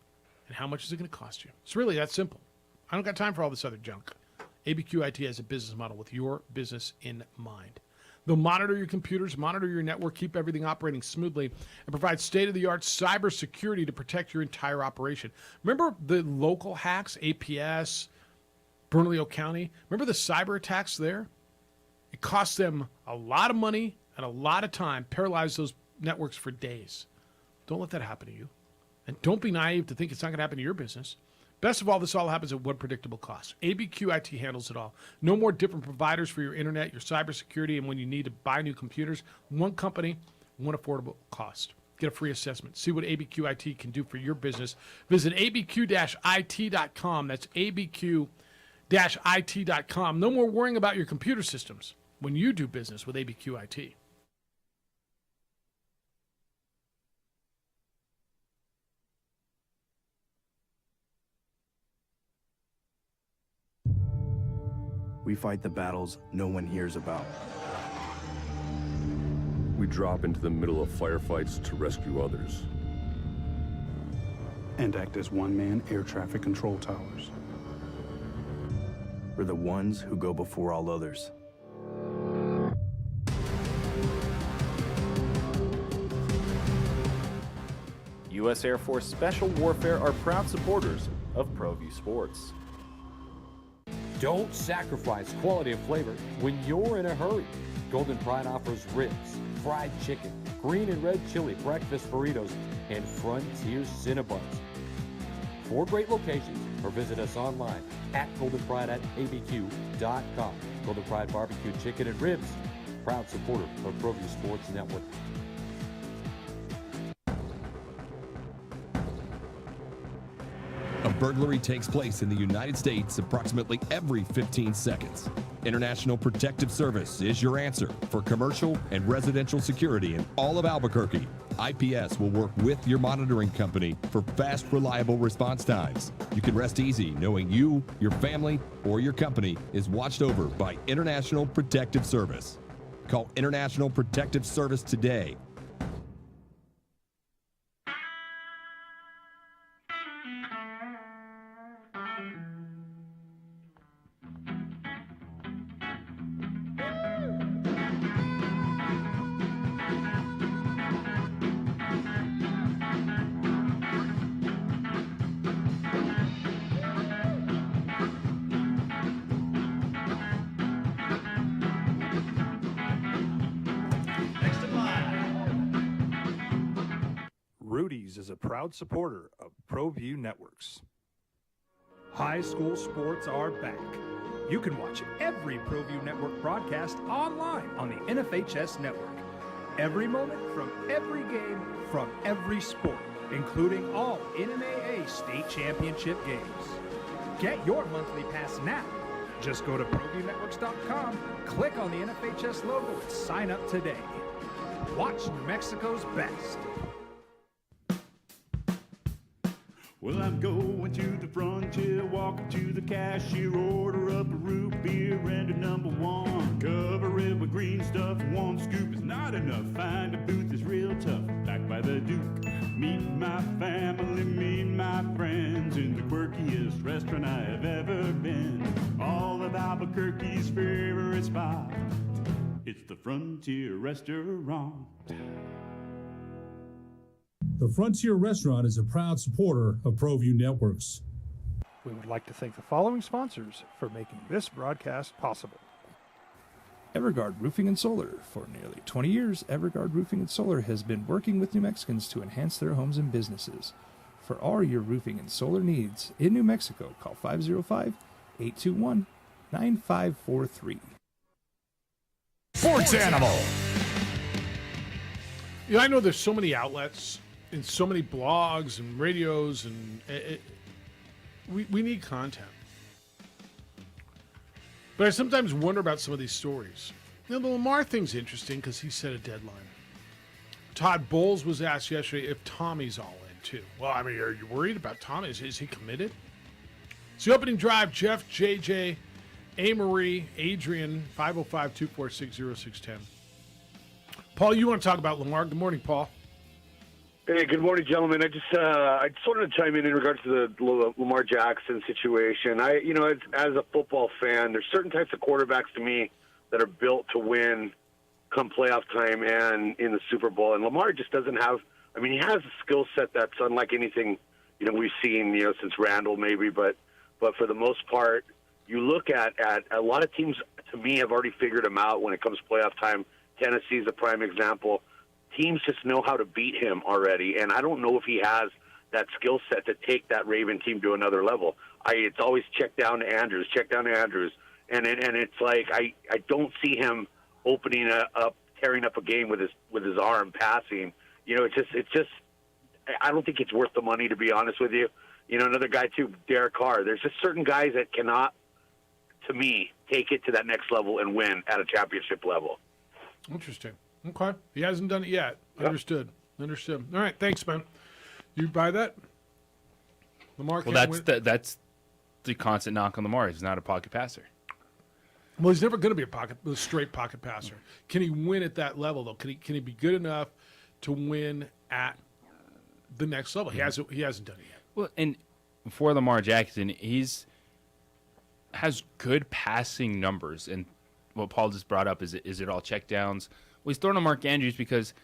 and how much is it going to cost you. It's really that simple. I don't got time for all this other junk. ABQIT has a business model with your business in mind. They'll monitor your computers, monitor your network, keep everything operating smoothly, and provide state-of-the-art cybersecurity to protect your entire operation. Remember the local hacks, APS, Bernalillo County? Remember the cyber attacks there? It cost them a lot of money and a lot of time, paralyzed those networks for days. Don't let that happen to you. And don't be naive to think it's not going to happen to your business. Best of all, this all happens at one predictable cost. ABQIT handles it all. No more different providers for your internet, your cybersecurity, and when you need to buy new computers. One company, one affordable cost. Get a free assessment. See what ABQIT can do for your business. Visit abq-it.com. That's abq-it.com. No more worrying about your computer systems when you do business with ABQIT. We fight the battles no one hears about. We drop into the middle of firefights to rescue others. And act as one-man air traffic control towers. We're the ones who go before all others. U.S. Air Force Special Warfare are proud supporters of ProView Sports. Don't sacrifice quality of flavor when you're in a hurry. Golden Pride offers ribs, fried chicken, green and red chili breakfast burritos, and Frontier Cinnabons. 4 great locations, or visit us online at goldenpride@abq.com. Golden Pride Barbecue Chicken and Ribs, proud supporter of ProView Sports Network. A burglary takes place in the United States approximately every 15 seconds. International Protective Service is your answer for commercial and residential security in all of Albuquerque. IPS will work with your monitoring company for fast, reliable response times. You can rest easy knowing you, your family, or your company is watched over by International Protective Service. Call International Protective Service today. Rudy's is a proud supporter of ProView Networks. High school sports are back. You can watch every ProView Network broadcast online on the NFHS network. Every moment from every game from every sport, including all NMAA state championship games. Get your monthly pass now. Just go to ProViewNetworks.com, click on the NFHS logo, and sign up today. Watch New Mexico's best. Well, I'm going to the frontier, walking to the cashier, order up a root beer and a #1. Cover it with green stuff, 1 scoop is not enough. Find a booth is real tough, back by the Duke. Meet my family, meet my friends in the quirkiest restaurant I have ever been. All of Albuquerque's favorite spot, it's the Frontier Restaurant. The Frontier Restaurant is a proud supporter of ProView Networks. We would like to thank the following sponsors for making this broadcast possible. Everguard Roofing and Solar. For nearly 20 years, Everguard Roofing and Solar has been working with New Mexicans to enhance their homes and businesses. For all your roofing and solar needs in New Mexico, call 505-821-9543. Sports Animal. Yeah, I know there's so many outlets and so many blogs and radios, and we need content. But I sometimes wonder about some of these stories. You know, the Lamar thing's interesting because he set a deadline. Todd Bowles was asked yesterday if Tommy's all in, too. Well, I mean, are you worried about Tommy? Is he committed? It's the opening drive. Jeff, JJ, A-Marie, Adrian, 505-246-0610. Paul, you want to talk about Lamar? Good morning, Paul. Hey, good morning, gentlemen. I just wanted to chime in regards to the Lamar Jackson situation. As a football fan, there's certain types of quarterbacks to me that are built to win come playoff time and in the Super Bowl. And Lamar just doesn't have. I mean, he has a skill set that's unlike anything we've seen since Randall maybe, but for the most part, you look at a lot of teams to me have already figured him out when it comes to playoff time. Tennessee's a prime example. Teams just know how to beat him already, and I don't know if he has that skill set to take that Raven team to another level. It's always check down to Andrews, and it's like I don't see him opening up, tearing up a game with his arm passing. It's just I don't think it's worth the money, to be honest with you. Another guy too, Derek Carr. There's just certain guys that cannot, to me, take it to that next level and win at a championship level. Interesting. Okay. He hasn't done it yet. Yep. Understood. All right. Thanks, man. You buy that? Lamar can't win? That's the constant knock on Lamar. He's not a pocket passer. Well, he's never going to be a straight pocket passer. Can he win at that level, though? Can he be good enough to win at the next level? He hasn't done it yet. Well, and for Lamar Jackson, has good passing numbers. And what Paul just brought up is it all checkdowns? Well, he's throwing to Mark Andrews because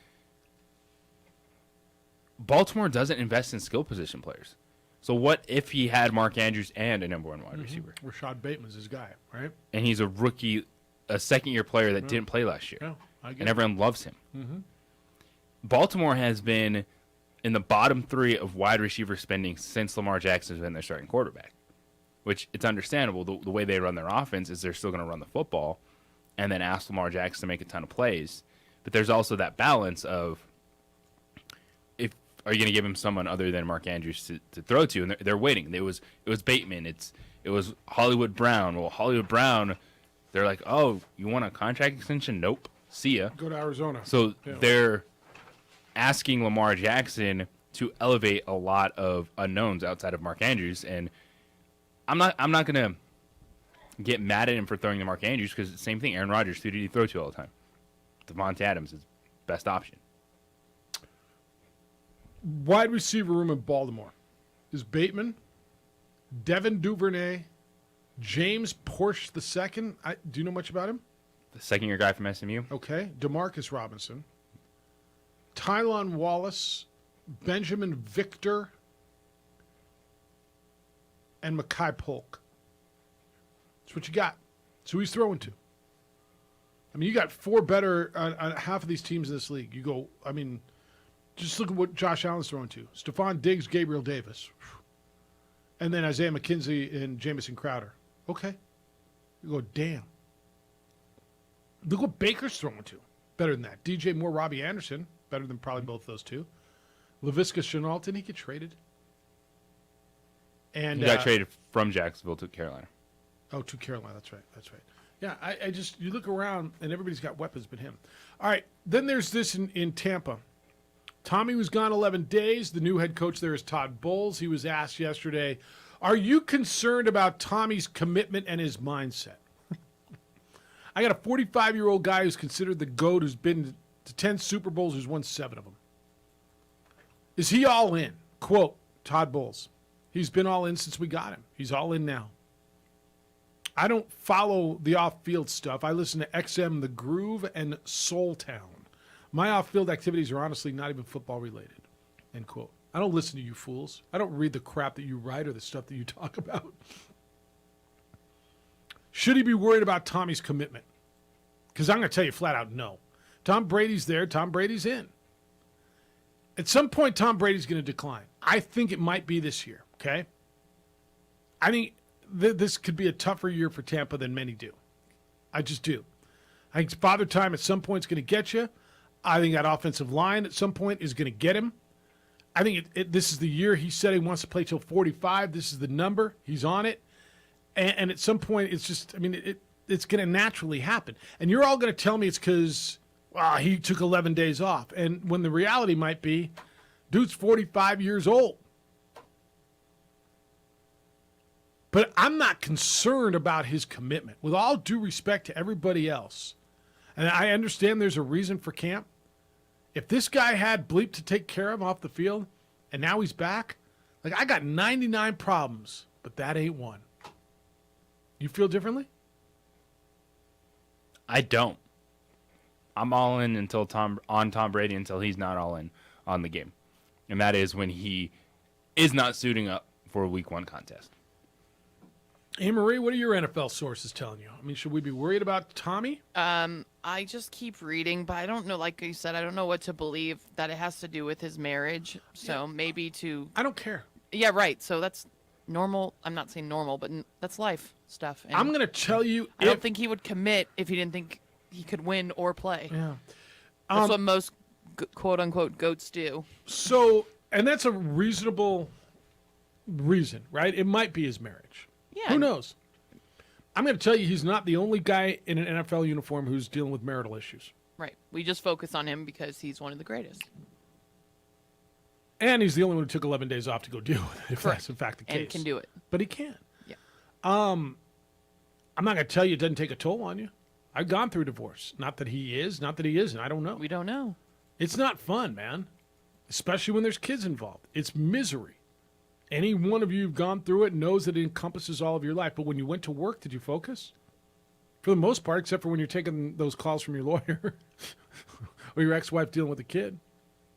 Baltimore doesn't invest in skill position players. So what if he had Mark Andrews and a number one wide receiver? Rashad Bateman's his guy, right? And he's a rookie, a second-year player that didn't play last year. Yeah, I get and everyone loves him. Mm-hmm. Baltimore has been in the bottom 3 of wide receiver spending since Lamar Jackson's been their starting quarterback, which it's understandable. The way they run their offense is they're still going to run the football and then ask Lamar Jackson to make a ton of plays. But there's also that balance of, are you going to give him someone other than Mark Andrews to throw to? And they're waiting. It was Bateman. It was Hollywood Brown. Well, Hollywood Brown, they're like, oh, you want a contract extension? Nope. See ya. Go to Arizona. So they're asking Lamar Jackson to elevate a lot of unknowns outside of Mark Andrews. And I'm not going to get mad at him for throwing to Mark Andrews because it's the same thing. Aaron Rodgers, who did he throw to all the time? Devontae Adams is best option. Wide receiver room in Baltimore is Bateman, Devin Duvernay, James Porsche II. Do you know much about him? The second-year guy from SMU. Okay. Demarcus Robinson, Tylon Wallace, Benjamin Victor, and Mekhi Polk. That's what you got. That's who he's throwing to. I mean, you got 4 better on half of these teams in this league. You go, I mean, just look at what Josh Allen's throwing to. Stephon Diggs, Gabriel Davis. And then Isaiah McKenzie and Jamison Crowder. Okay. You go, damn. Look what Baker's throwing to. Better than that. DJ Moore, Robbie Anderson. Better than probably both those two. Laviska Shenault, didn't he get traded? And he got traded from Jacksonville to Carolina. Oh, to Carolina. That's right. That's right. Yeah, I just, you look around and everybody's got weapons but him. All right. Then there's this in Tampa. Tommy was gone 11 days. The new head coach there is Todd Bowles. He was asked yesterday, are you concerned about Tommy's commitment and his mindset? I got a 45-year-old guy who's considered the GOAT, who's been to 10 Super Bowls, who's won 7 of them. Is he all in? Quote, Todd Bowles. He's been all in since we got him. He's all in now. I don't follow the off-field stuff. I listen to XM, The Groove, and Soul Town. My off-field activities are honestly not even football-related, end quote. I don't listen to you fools. I don't read the crap that you write or the stuff that you talk about. Should he be worried about Tommy's commitment? Because I'm going to tell you flat out, no. Tom Brady's there. Tom Brady's in. At some point, Tom Brady's going to decline. I think it might be this year, okay? I think this could be a tougher year for Tampa than many do. I just do. I think Father Time at some point is going to get you. I think that offensive line at some point is going to get him. I think this is the year he said he wants to play till 45. This is the number. He's on it. And at some point, it's just, I mean, it's going to naturally happen. And you're all going to tell me it's because he took 11 days off. And when the reality might be, dude's 45 years old. But I'm not concerned about his commitment. With all due respect to everybody else, and I understand there's a reason for camp. If this guy had bleep to take care of off the field, and now he's back, like I got 99 problems, but that ain't one. You feel differently? I don't. I'm all in until Tom Brady until he's not all in on the game. And that is when he is not suiting up for a week 1 contest. Hey, Marie, what are your NFL sources telling you? I mean, should we be worried about Tommy? I just keep reading, but I don't know, like you said, I don't know what to believe that it has to do with his marriage. So maybe to... I don't care. Yeah, right. So that's normal. I'm not saying normal, but that's life stuff. And I'm going to tell you... I don't think he would commit if he didn't think he could win or play. Yeah. That's what most quote-unquote GOATs do. So, and that's a reasonable reason, right? It might be his marriage. Yeah. Who knows? I'm going to tell you he's not the only guy in an NFL uniform who's dealing with marital issues. Right. We just focus on him because he's one of the greatest. And he's the only one who took 11 days off to go deal with it, if Correct. that's in fact the case. And can do it. But he can. Yeah. I'm not going to tell you it doesn't take a toll on you. I've gone through divorce. Not that he is, not that he isn't. I don't know. We don't know. It's not fun, man, especially when there's kids involved. It's misery. Any one of you who've gone through it knows that it encompasses all of your life. But when you went to work, did you focus? For the most part, except for when you're taking those calls from your lawyer or your ex-wife dealing with a kid.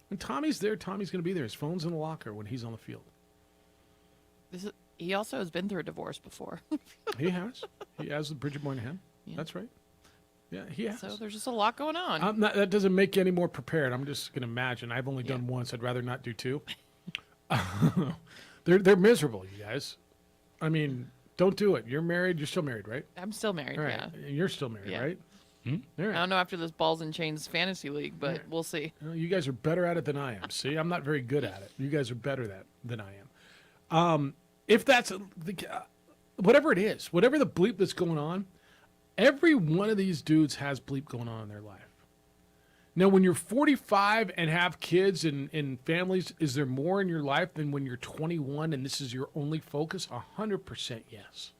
When Tommy's there, Tommy's going to be there. His phone's in the locker when he's on the field. He also has been through a divorce before. He has. He has with Bridget Moynihan. Yeah. That's right. Yeah, he has. So there's just a lot going on. That doesn't make you any more prepared. I'm just going to imagine. I've only done once. I'd rather not do two. They're miserable, you guys. I mean, don't do it. You're married. You're still married, right? I'm still married, All right. yeah. You're still married, right? All right. I don't know after this Balls and Chains fantasy league, but we'll see. Well, you guys are better at it than I am. See, I'm not very good at it. You guys are better than I am. If that's whatever it is, whatever the bleep that's going on, every one of these dudes has bleep going on in their life. Now, when you're 45 and have kids and families, is there more in your life than when you're 21 and this is your only focus? 100% yes.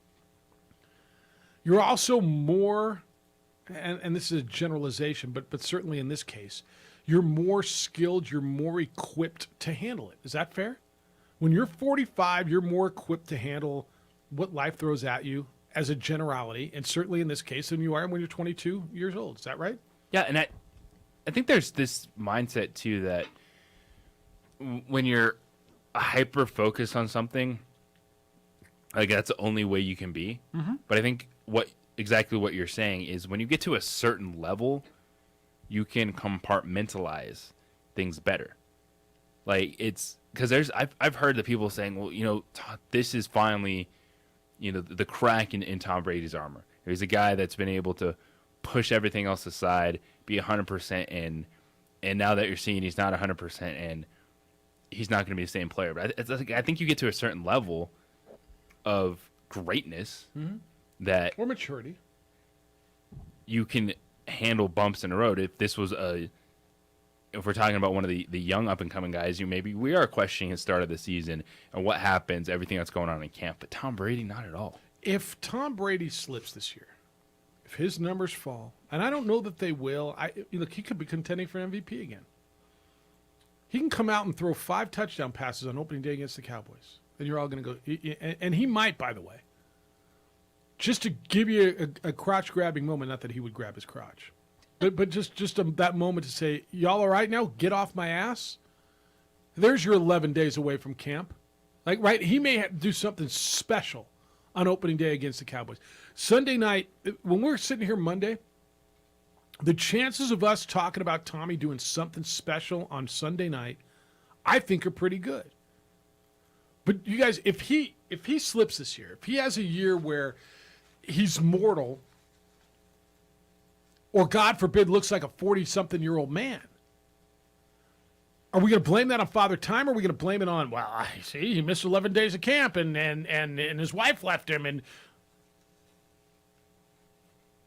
You're also more, and this is a generalization, but certainly in this case, you're more skilled, you're more equipped to handle it. Is that fair? When you're 45, you're more equipped to handle what life throws at you as a generality, and certainly in this case, than you are when you're 22 years old. Is that right? Yeah, and I think there's this mindset, too, that when you're hyper-focused on something, like that's the only way you can be. Mm-hmm. But I think exactly what you're saying is when you get to a certain level, you can compartmentalize things better. Like it's because I've heard the people saying, well, this is finally, the crack in Tom Brady's armor. He's a guy that's been able to push everything else aside, be 100%, and now that you're seeing he's not 100%, and he's not going to be the same player. But I think you get to a certain level of greatness that or maturity, you can handle bumps in the road. If we're talking about one of the young up-and-coming guys, we are questioning his start of the season and what happens, everything that's going on in camp. But Tom Brady, not at all. If Tom Brady slips this year, if his numbers fall, and I don't know that they will, he could be contending for MVP again. He can come out and throw 5 touchdown passes on opening day against the Cowboys. And you're all going to go, and he might, by the way, just to give you a crotch-grabbing moment, not that he would grab his crotch. But just that moment to say, y'all all right now? Get off my ass. There's your 11 days away from camp. Like, right? He may have to do something special on opening day against the Cowboys. Sunday night, when we're sitting here Monday, the chances of us talking about Tommy doing something special on Sunday night, I think are pretty good. But you guys, if he slips this year, if he has a year where he's mortal, or God forbid looks like a 40-something-year-old man, are we going to blame that on Father Time, or are we going to blame it on, well, I see, he missed 11 days of camp and his wife left him,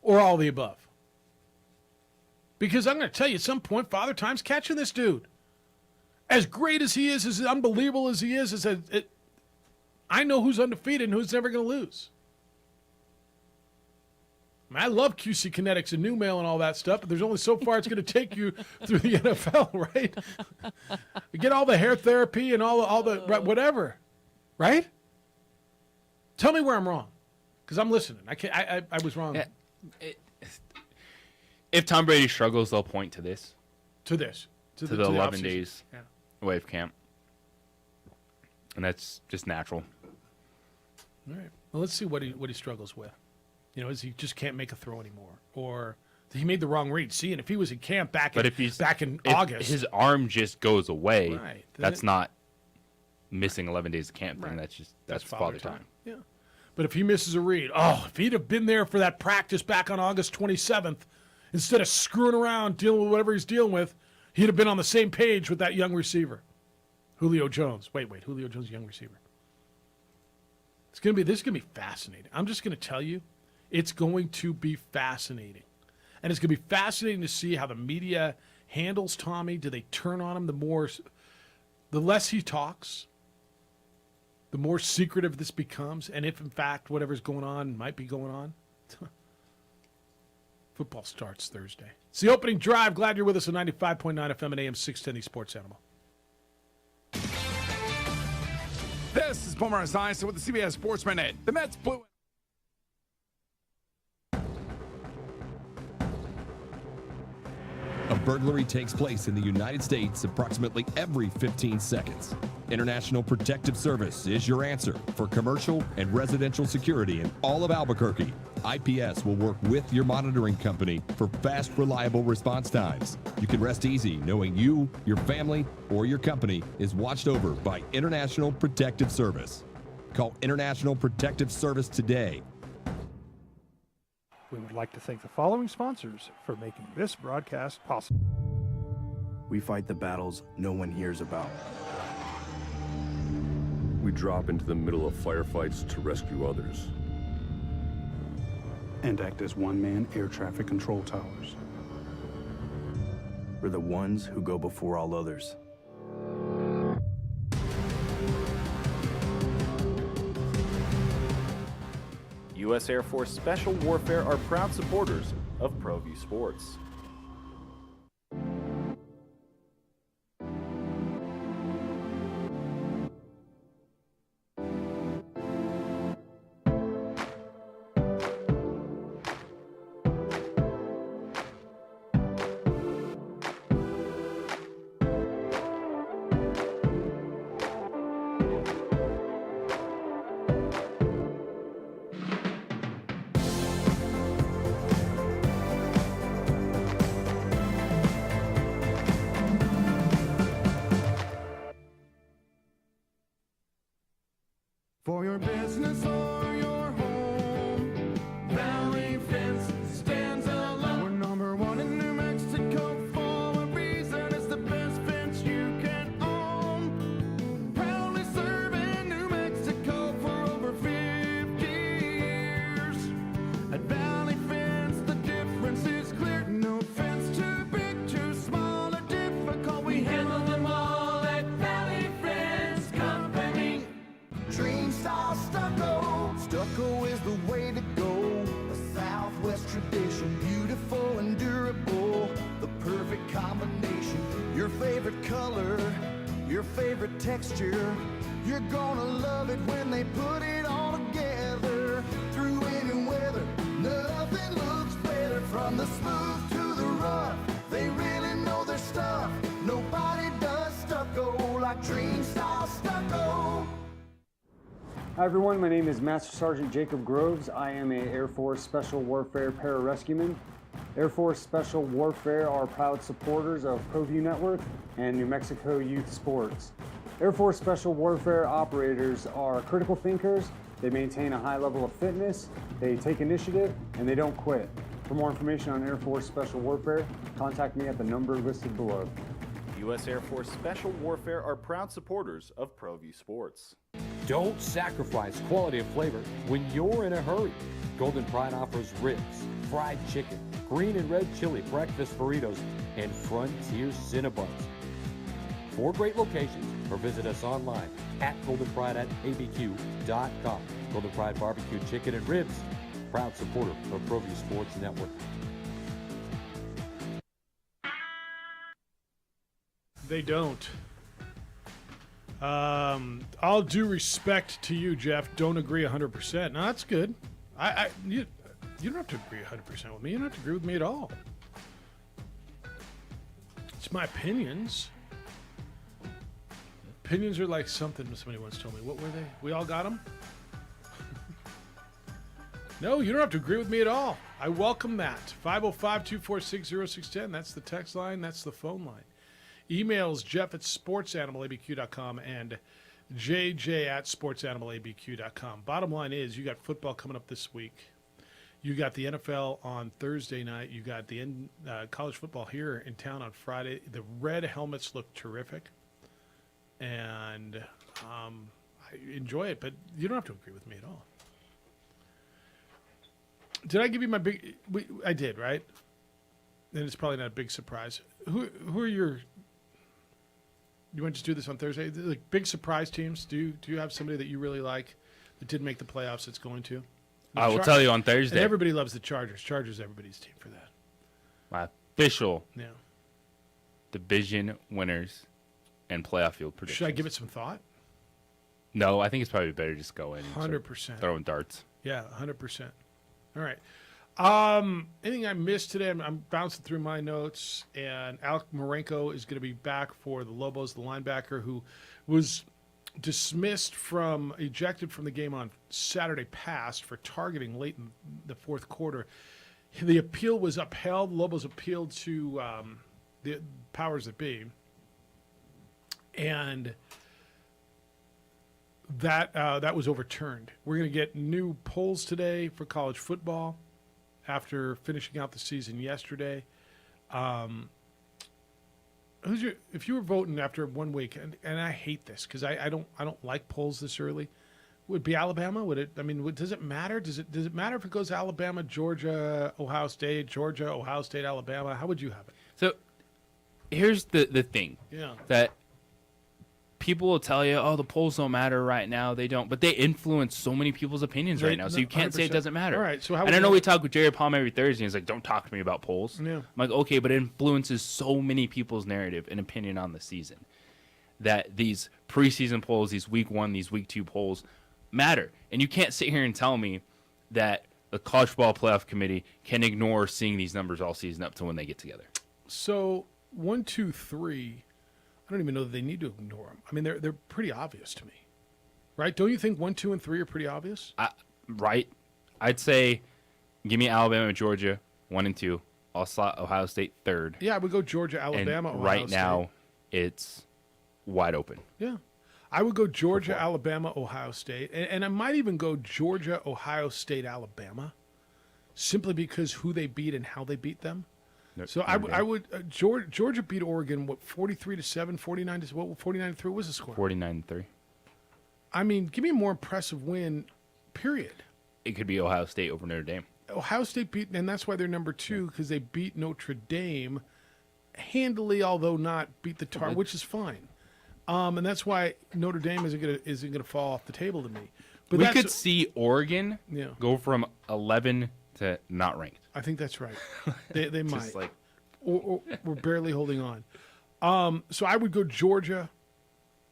or all the above? Because I'm going to tell you, at some point, Father Time's catching this dude. As great as he is, as unbelievable as he is, I know who's undefeated and who's never going to lose. I love QC Kinetics and New Mail and all that stuff, but there's only so far it's going to take you through the NFL, right? You get all the hair therapy and all the whatever, right? Tell me where I'm wrong, because I'm listening. I was wrong. Yeah. If Tom Brady struggles, they'll point to this. To the 11 days yeah. away of camp. And that's just natural. All right. Well, let's see what he struggles with. Is he just can't make a throw anymore, or he made the wrong read? See, and if he was in camp back in August, his arm just goes away. Right. That's not missing 11 days of camp thing. Right. That's father time. Yeah. But if he misses a read, if he'd have been there for that practice back on August 27th, instead of screwing around dealing with whatever he's dealing with, he'd have been on the same page with that young receiver, Julio Jones. Wait, Julio Jones, young receiver. This is gonna be fascinating. I'm just gonna tell you. It's going to be fascinating. And it's going to be fascinating to see how the media handles Tommy. Do they turn on him the less he talks, the more secretive this becomes, and if, in fact, whatever's going on might be going on. Football starts Thursday. It's the opening drive. Glad you're with us on 95.9 FM and AM 610, the Sports Animal. This is Boomer Esiason with the CBS Sports Minute. The Mets blew. A burglary takes place in the United States approximately every 15 seconds. International Protective Service is your answer for commercial and residential security in all of Albuquerque. IPS will work with your monitoring company for fast, reliable response times. You can rest easy knowing you, your family, or your company is watched over by International Protective Service. Call International Protective Service today. We would like to thank the following sponsors for making this broadcast possible. We fight the battles no one hears about. We drop into the middle of firefights to rescue others. And act as one-man air traffic control towers. We're the ones who go before all others. U.S. Air Force Special Warfare are proud supporters of ProView Sports. For your business or your home, Valley Fence stands alone. We're number one in New Mexico for a reason. It's the best fence you can own. Proudly serving New Mexico for over 50 years. At Valley Fence, the difference is clear. No fence too big, too small, or difficult. We handle them all at Valley Fence Company. Dream style stucco. Stucco is the way to go. A Southwest tradition, beautiful and durable. The perfect combination. Your favorite color, your favorite texture. You're gonna love it when they put it all together. Through any weather, nothing looks better. From the smooth to the rough, they really know their stuff. Nobody does stucco like Dream style stucco. Hi everyone, my name is Master Sergeant Jacob Groves. I am a Air Force Special Warfare Pararescueman. Air Force Special Warfare are proud supporters of ProView Network and New Mexico Youth Sports. Air Force Special Warfare operators are critical thinkers. They maintain a high level of fitness, they take initiative, and they don't quit. For more information on Air Force Special Warfare, contact me at the number listed below. U.S. Air Force Special Warfare are proud supporters of ProView Sports. Don't sacrifice quality of flavor when you're in a hurry. Golden Pride offers ribs, fried chicken, green and red chili breakfast burritos, and Frontier Cinnabons. 4 great locations, or visit us online at goldenpride@abq.com. Golden Pride Barbecue Chicken and Ribs, proud supporter of ProView Sports Network. They don't. All due respect to you, Jeff, don't agree 100%. No, that's good. You don't have to agree 100% with me. You don't have to agree with me at all. It's my opinions. Opinions are like something somebody once told me. What were they? We all got them? No, you don't have to agree with me at all. I welcome that. 505-246-0610. That's the text line. That's the phone line. Emails jeff@sportsanimалabq.com and jj@sportsanimалabq.com. Bottom line is, you got football coming up this week. You got the NFL on Thursday night. You got the college football here in town on Friday. The red helmets look terrific, and I enjoy it. But you don't have to agree with me at all. Did I give you my big? I did, right? And it's probably not a big surprise. Who are your? You want to just do this on Thursday? Like big surprise teams. Do you have somebody that you really like that didn't make the playoffs that's going to? I will tell you on Thursday. And everybody loves the Chargers. Chargers, everybody's team for that. My official Yeah. division winners and playoff field predictions. Should I give it some thought? No, I think it's probably better just go in and 100%. throwing darts. Yeah, 100%. All right. Anything I missed today? I'm bouncing through my notes, and Alec Marenko is going to be back for the Lobos, the linebacker who was ejected from the game on Saturday past for targeting late in the fourth quarter. The appeal was upheld. Lobos appealed to the powers that be, and that was overturned. We're going to get new polls today for college football after finishing out the season yesterday. If you were voting after 1 week, and I hate this because I don't like polls this early, would it be Alabama? Would it? I mean, does it matter? Does it matter if it goes Alabama, Georgia, Ohio State, Georgia, Ohio State, Alabama? How would you have it? So here's the thing. Yeah. That people will tell you, oh, the polls don't matter right now. They don't. But they influence so many people's opinions right now. So you can't say it doesn't matter. All right. So how and I know we talk with Jerry Palm every Thursday. And he's like, don't talk to me about polls. Yeah. I'm like, okay, but it influences so many people's narrative and opinion on the season that these preseason polls, these week 1, these week 2 polls matter. And you can't sit here and tell me that the College Football Playoff Committee can ignore seeing these numbers all season up to when they get together. So 1, 2, 3. I don't even know that they need to ignore them. I mean, they're pretty obvious to me, right? Don't you think 1, 2, and 3 are pretty obvious? Right. I'd say give me Alabama and Georgia 1 and 2. I'll slot Ohio State 3rd. Yeah, I would go Georgia, Alabama, and Ohio right State. now, it's wide open. Yeah. I would go Georgia, Alabama, Ohio State. And I might even go Georgia, Ohio State, Alabama, simply because who they beat and how they beat them. So I would Georgia beat Oregon 43-7, 49-3. What was the score? 49-3. I mean, give me a more impressive win. Period. It could be Ohio State over Notre Dame. Ohio State beat, and that's why they're number 2 because they beat Notre Dame handily, although not beat the Tar, which is fine. And that's why Notre Dame isn't gonna fall off the table to me. But we could see Oregon Yeah. go from 11 to not ranked. I think that's right. They might. Just like, or we're barely holding on. So I would go Georgia,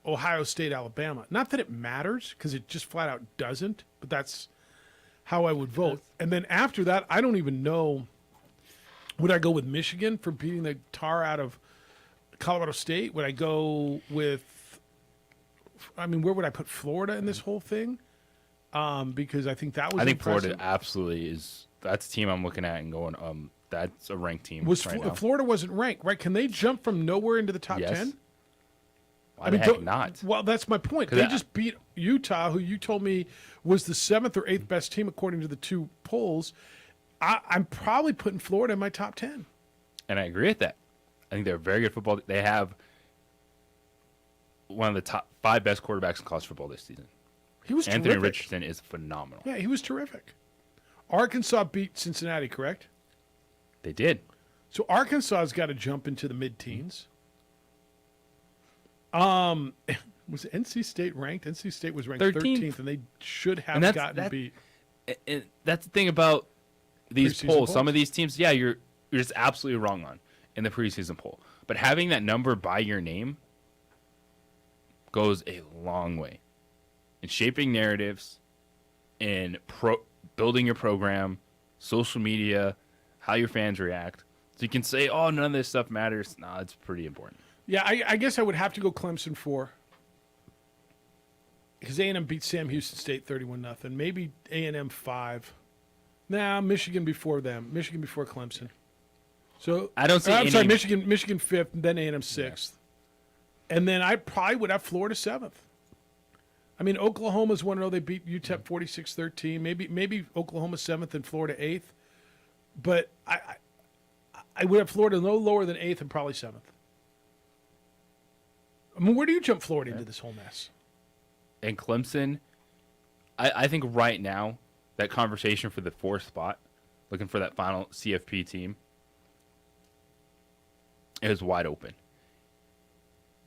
Ohio State, Alabama. Not that it matters, because it just flat out doesn't, but that's how I would vote. And then after that, I don't even know. Would I go with Michigan for beating the tar out of Colorado State? Would I go with, I mean, where would I put Florida in this whole thing? Because I think that was Florida absolutely is. That's a team I'm looking at and going, that's a ranked team. Now. Florida wasn't ranked, right? Can they jump from nowhere into the top 10? Why the heck not? Well, that's my point. They just beat Utah, who you told me was the 7th or 8th best team according to the 2 polls. I'm probably putting Florida in my top 10. And I agree with that. I think they're a very good football. They have one of the top 5 best quarterbacks in college football this season. He was Anthony terrific. Richardson is phenomenal. Yeah, he was terrific. Arkansas beat Cincinnati, correct? They did. So Arkansas's got to jump into the mid-teens. Was NC State ranked? NC State was ranked 13th, and they should have gotten beat. And that's the thing about these Preseason polls. Some of these teams, you're just absolutely wrong on in the preseason poll. But having that number by your name goes a long way in shaping narratives, in building your program, social media, how your fans react. So you can say, oh, none of this stuff matters. Nah, it's pretty important. Yeah, I guess I would have to go Clemson 4. Because A&M beat Sam Houston State 31-0. Maybe A&M 5. Nah, Michigan before them. Michigan before Clemson. So I don't see. I'm sorry, Michigan 5th, and then A&M 6th, and then I probably would have Florida 7th. I mean, Oklahoma's 1-0. They beat UTEP 46-13. Maybe Oklahoma 7th and Florida 8th, but I would have Florida no lower than 8th and probably 7th. I mean, where do you jump Florida into this whole mess? And Clemson, I think right now that conversation for the 4th spot, looking for that final CFP team, is wide open.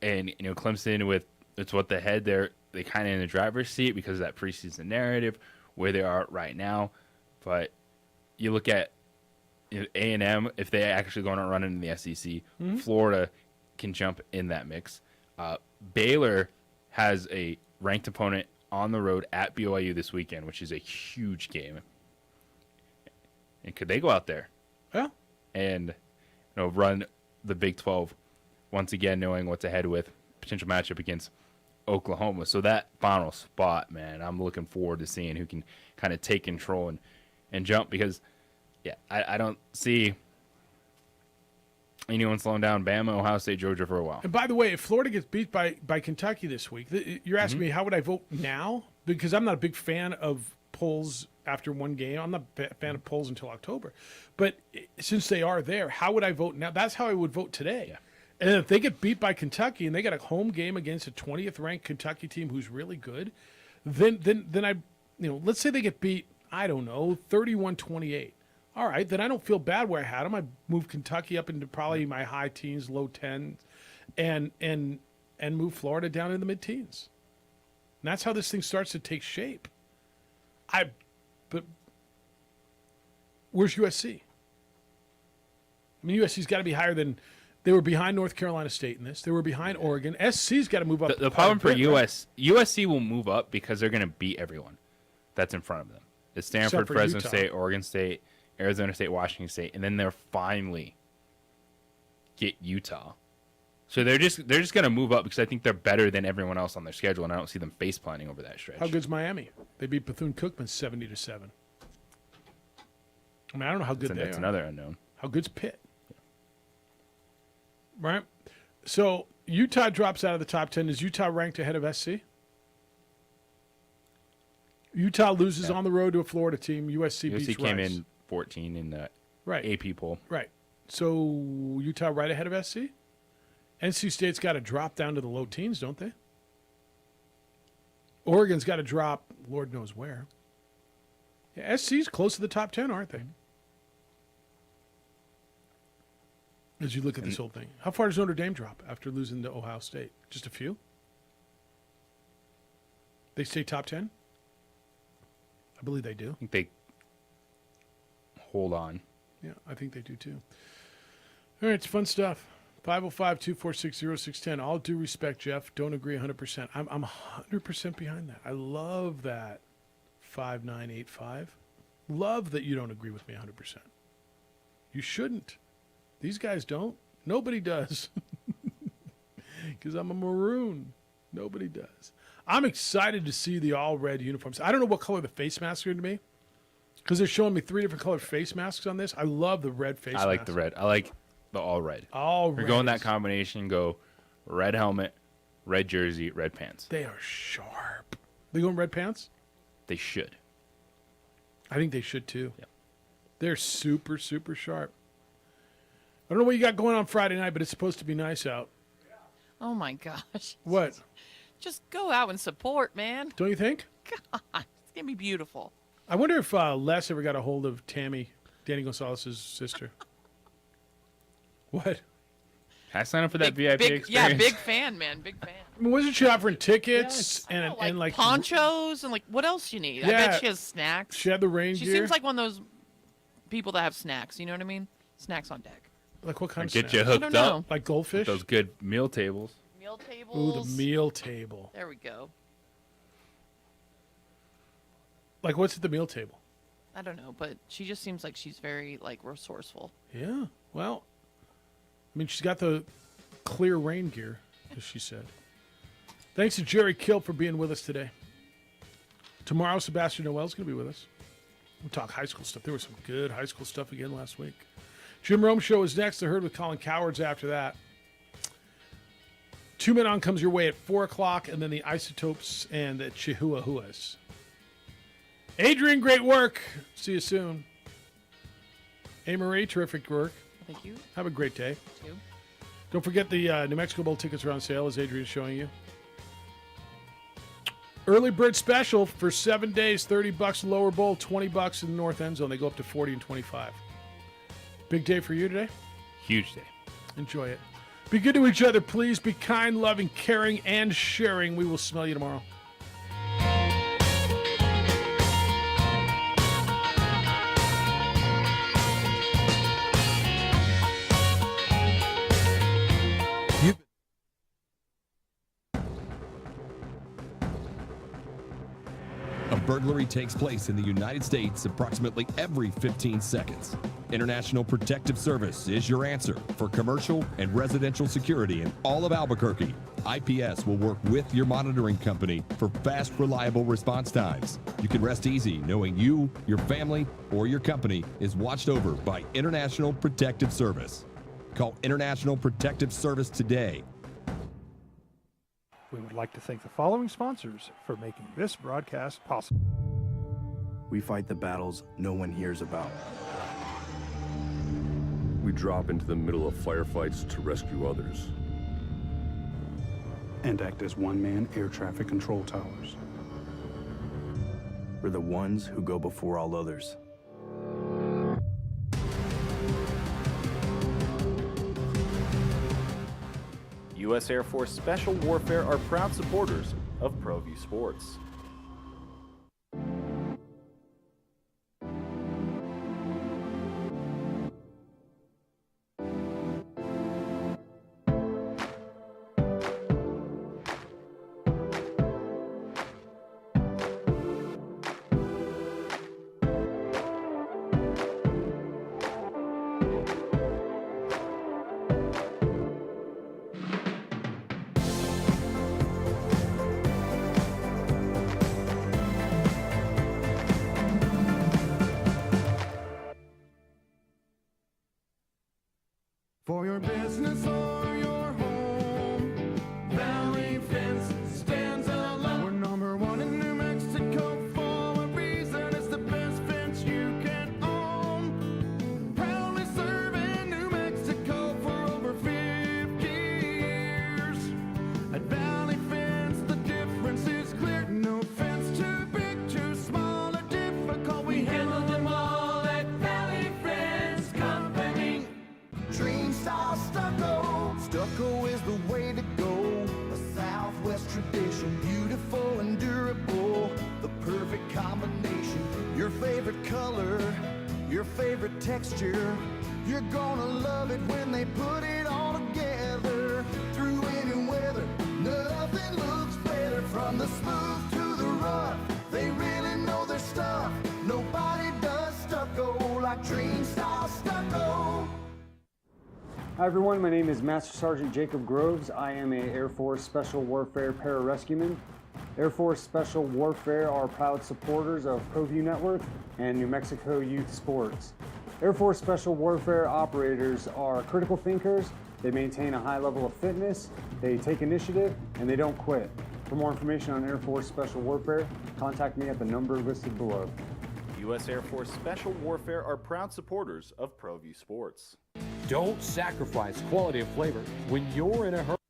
And Clemson, with it's what the head they kind of in the driver's seat because of that preseason narrative. where they are right now. But you look at A&M, if they actually going to run in the SEC, Florida can jump in that mix. Baylor has a ranked opponent on the road at BYU this weekend, which is a huge game. And could they go out there? Yeah. And run the Big 12 once again, knowing what's ahead with potential matchup against Oklahoma. So that final spot, man, I'm looking forward to seeing who can kind of take control and jump, because, yeah, I don't see anyone slowing down Bama, Ohio State, Georgia for a while. And by the way, if Florida gets beat by Kentucky this week, you're asking me how would I vote now? Because I'm not a big fan of polls after one game. I'm not a fan of polls until October. But since they are there, how would I vote now? That's how I would vote today. Yeah. And if they get beat by Kentucky and they got a home game against a 20th ranked Kentucky team who's really good, then I, let's say they get beat, I don't know, 31-28. All right, then I don't feel bad where I had them. I move Kentucky up into probably my high teens, low 10s, and move Florida down in the mid-teens. And that's how this thing starts to take shape. But where's USC? I mean, USC's got to be higher than. They were behind North Carolina State in this. They were behind Oregon. SC's got to move up. The problem for USC will move up because they're going to beat everyone that's in front of them. It's Stanford, Fresno Utah. State, Oregon State, Arizona State, Washington State, and then they'll finally get Utah. So they're just going to move up because I think they're better than everyone else on their schedule, and I don't see them face planting over that stretch. How good's Miami? They beat Bethune-Cookman 70-7. I mean, I don't know how good they are. That's another unknown. How good's Pitt? Right? So Utah drops out of the top 10. Is Utah ranked ahead of SC? Utah loses on the road to a Florida team. USC beats came Rice. in 14 in the Right. AP poll. Right. So Utah right ahead of SC? NC State's got to drop down to the low teens, don't they? Oregon's got to drop Lord knows where. Yeah, SC's close to the top 10, aren't they? As you look at this whole thing. How far does Notre Dame drop after losing to Ohio State? Just a few? They stay top 10? I believe they do. I think they hold on. Yeah, I think they do too. All right, it's fun stuff. 505-246-0610. All due respect, Jeff. Don't agree 100%. I'm 100% behind that. I love that 5985. Love that you don't agree with me 100%. You shouldn't. These guys don't. Nobody does. Because I'm a maroon. Nobody does. I'm excited to see the all-red uniforms. I don't know what color the face masks are going to be. Because they're showing me 3 different colored face masks on this. I love the red face mask. I like the red. I like the all red. All If red. you're going that combination, go red helmet, red jersey, red pants. They are sharp. They going red pants? They should. I think they should too. Yep. They're super, super sharp. I don't know what you got going on Friday night, but it's supposed to be nice out. Oh my gosh. What? Just go out and support, man. Don't you think? God, it's going to be beautiful. I wonder if Les ever got a hold of Tammy, Danny Gonzalez's sister. What? Can I sign up for that VIP big, experience? yeah, big fan, man. Big fan. I mean, wasn't she offering tickets and like ponchos and like what else you need? I Yeah. bet she has snacks. She had the rain She gear. seems like one of those people that have snacks. You know what I mean? Snacks on deck. Like what kind of Get you snacks? hooked I don't know. up. Like goldfish? Those good meal tables. Meal tables. Ooh, the meal table. There we go. Like what's at the meal table? I don't know, but she just seems like she's very like resourceful. Yeah. Well, I mean, she's got the clear rain gear, as she said. Thanks to Jerry Kill for being with us today. Tomorrow, Sebastian Noel's going to be with us. We'll talk high school stuff. There was some good high school stuff again last week. Jim Rome Show is next. The Herd with Colin Cowards after that. 2 Men On comes your way at 4 o'clock, and then the Isotopes and the Chihuahuas. Adrian, great work. See you soon. Hey, Marie, terrific work. Thank you. Have a great day. Too. Don't forget the New Mexico Bowl tickets are on sale, as Adrian's showing you. Early bird special for 7 days, $30 in lower bowl, $20 in the north end zone. They go up to 40 and 25. Big day for you today. Huge day. Enjoy it. Be good to each other, please. Be kind, loving, caring, and sharing. We will smell you tomorrow. A burglary takes place in the United States approximately every 15 seconds. International Protective Service is your answer for commercial and residential security in all of Albuquerque. IPS will work with your monitoring company for fast, reliable response times. You can rest easy knowing you, your family, or your company is watched over by International Protective Service. Call International Protective Service today. We would like to thank the following sponsors for making this broadcast possible. We fight the battles no one hears about. We drop into the middle of firefights to rescue others. And act as one-man air traffic control towers. We're the ones who go before all others. U.S. Air Force Special Warfare are proud supporters of ProView Sports. For your business or your home, Valley Fence stands alone. We're number one in New Mexico for a reason. It's the best fence you can own. Proudly serving New Mexico for over 50 years. At Valley Fence, the difference is clear. No fence too big, too small, or difficult. We handle them all at Valley Fence Company. Dream style stucco. Stucco is the way to go. A Southwest tradition, beautiful and durable. The perfect combination. Your favorite color, your favorite texture. You're gonna love it when they put it all together. Through any weather, nothing looks better. From the smooth to the rough, they really know their stuff. Nobody does stucco like Dream style stucco. Hi everyone, my name is Master Sergeant Jacob Groves. I am a Air Force Special Warfare Pararescueman. Air Force Special Warfare are proud supporters of ProView Network and New Mexico Youth Sports. Air Force Special Warfare operators are critical thinkers. They maintain a high level of fitness, they take initiative, and they don't quit. For more information on Air Force Special Warfare, contact me at the number listed below. U.S. Air Force Special Warfare are proud supporters of ProView Sports. Don't sacrifice quality and flavor when you're in a hurry.